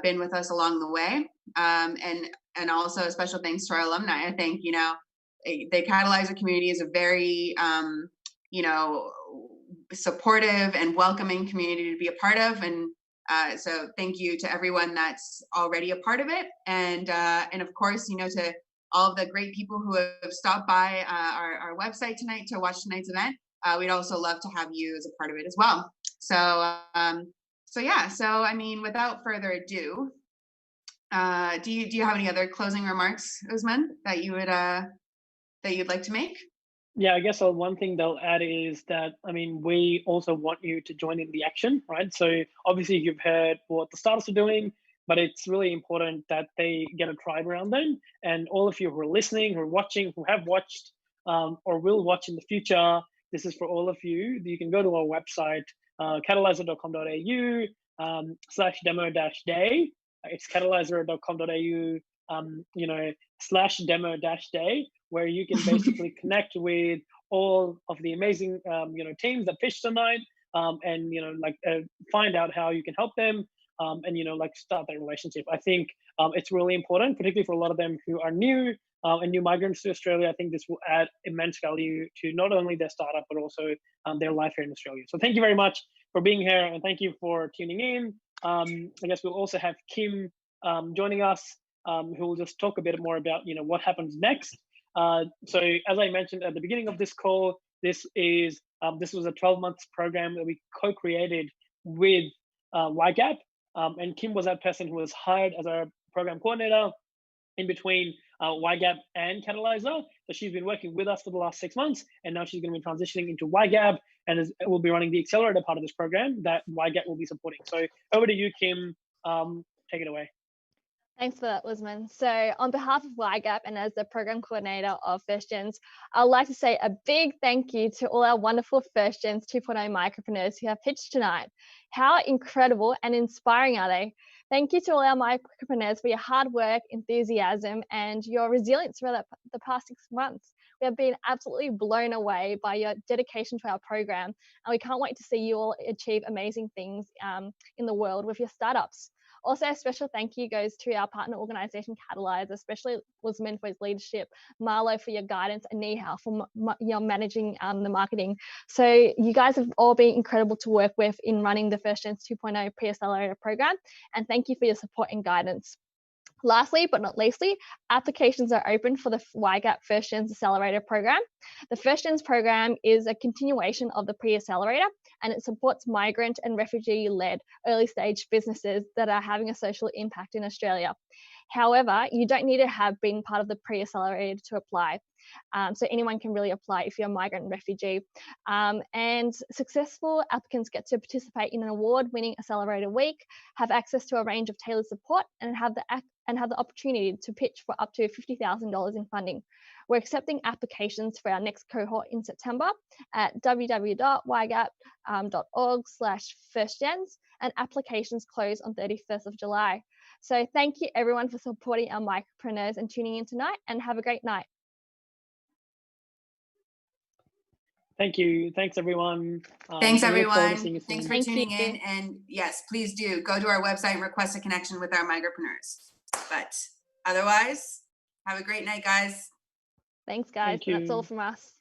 been with us along the way. And also a special thanks to our alumni. I think the Catalysr community is a very supportive and welcoming community to be a part of, and so thank you to everyone that's already a part of it, and of course to all of the great people who have stopped by our website tonight to watch tonight's event. We'd also love to have you as a part of it as well. So I mean, without further ado, do you have any other closing remarks, Usman, that you'd like to make? Yeah, I guess one thing they'll add is that, I mean, we also want you to join in the action, right? So obviously you've heard what the startups are doing, but it's really important that they get a tribe around them. And all of you who are listening, who are watching, who have watched, or will watch in the future, this is for all of you. You can go to our website, Catalysr.com.au /demo-day. It's Catalysr.com.au /demo-day, where you can basically connect with all of the amazing teams that pitched tonight, and find out how you can help them, and start that relationship. I think it's really important, particularly for a lot of them who are new and new migrants to Australia. I think this will add immense value to not only their startup but also their life here in Australia. So thank you very much for being here, and thank you for tuning in. I guess we'll also have Kim joining us, who will just talk a bit more about what happens next. So as I mentioned at the beginning of this call, this was a 12-month program that we co-created with ygap, and Kim was that person who was hired as our program coordinator in between ygap and Catalysr. So she's been working with us for the last 6 months, and now she's going to be transitioning into ygap, and will be running the accelerator part of this program that ygap will be supporting. So over to you, Kim. Take it away. Thanks for that, Usman. So on behalf of ygap and as the program coordinator of First Gens, I'd like to say a big thank you to all our wonderful First Gens 2.0 micropreneurs who have pitched tonight. How incredible and inspiring are they? Thank you to all our micropreneurs for your hard work, enthusiasm, and your resilience throughout the past 6 months. We have been absolutely blown away by your dedication to our program, and we can't wait to see you all achieve amazing things in the world with your startups. Also, a special thank you goes to our partner organisation, Catalysr, especially Usman for his leadership, Marlo for your guidance, and Nihal for managing the marketing. So you guys have all been incredible to work with in running the First Gens 2.0 Pre-Accelerator program, and thank you for your support and guidance. Lastly, but not leastly, applications are open for the ygap First Gens Accelerator program. The First Gens program is a continuation of the Pre-Accelerator, and it supports migrant and refugee-led early-stage businesses that are having a social impact in Australia. However, you don't need to have been part of the Pre-Accelerator to apply. So anyone can really apply if you're a migrant and refugee. And successful applicants get to participate in an award-winning Accelerator Week, have access to a range of tailored support, and have the opportunity to pitch for up to $50,000 in funding. We're accepting applications for our next cohort in September at www.ygap.org/firstgens, and applications close on 31st of July. So thank you everyone for supporting our micropreneurs and tuning in tonight, and have a great night. Thank you. Thanks, everyone. Thanks, everyone. Thanks for Thank tuning you. in. And yes, please do go to our website and request a connection with our micropreneurs. But otherwise, have a great night, guys. Thanks, guys. Thank you. That's all from us.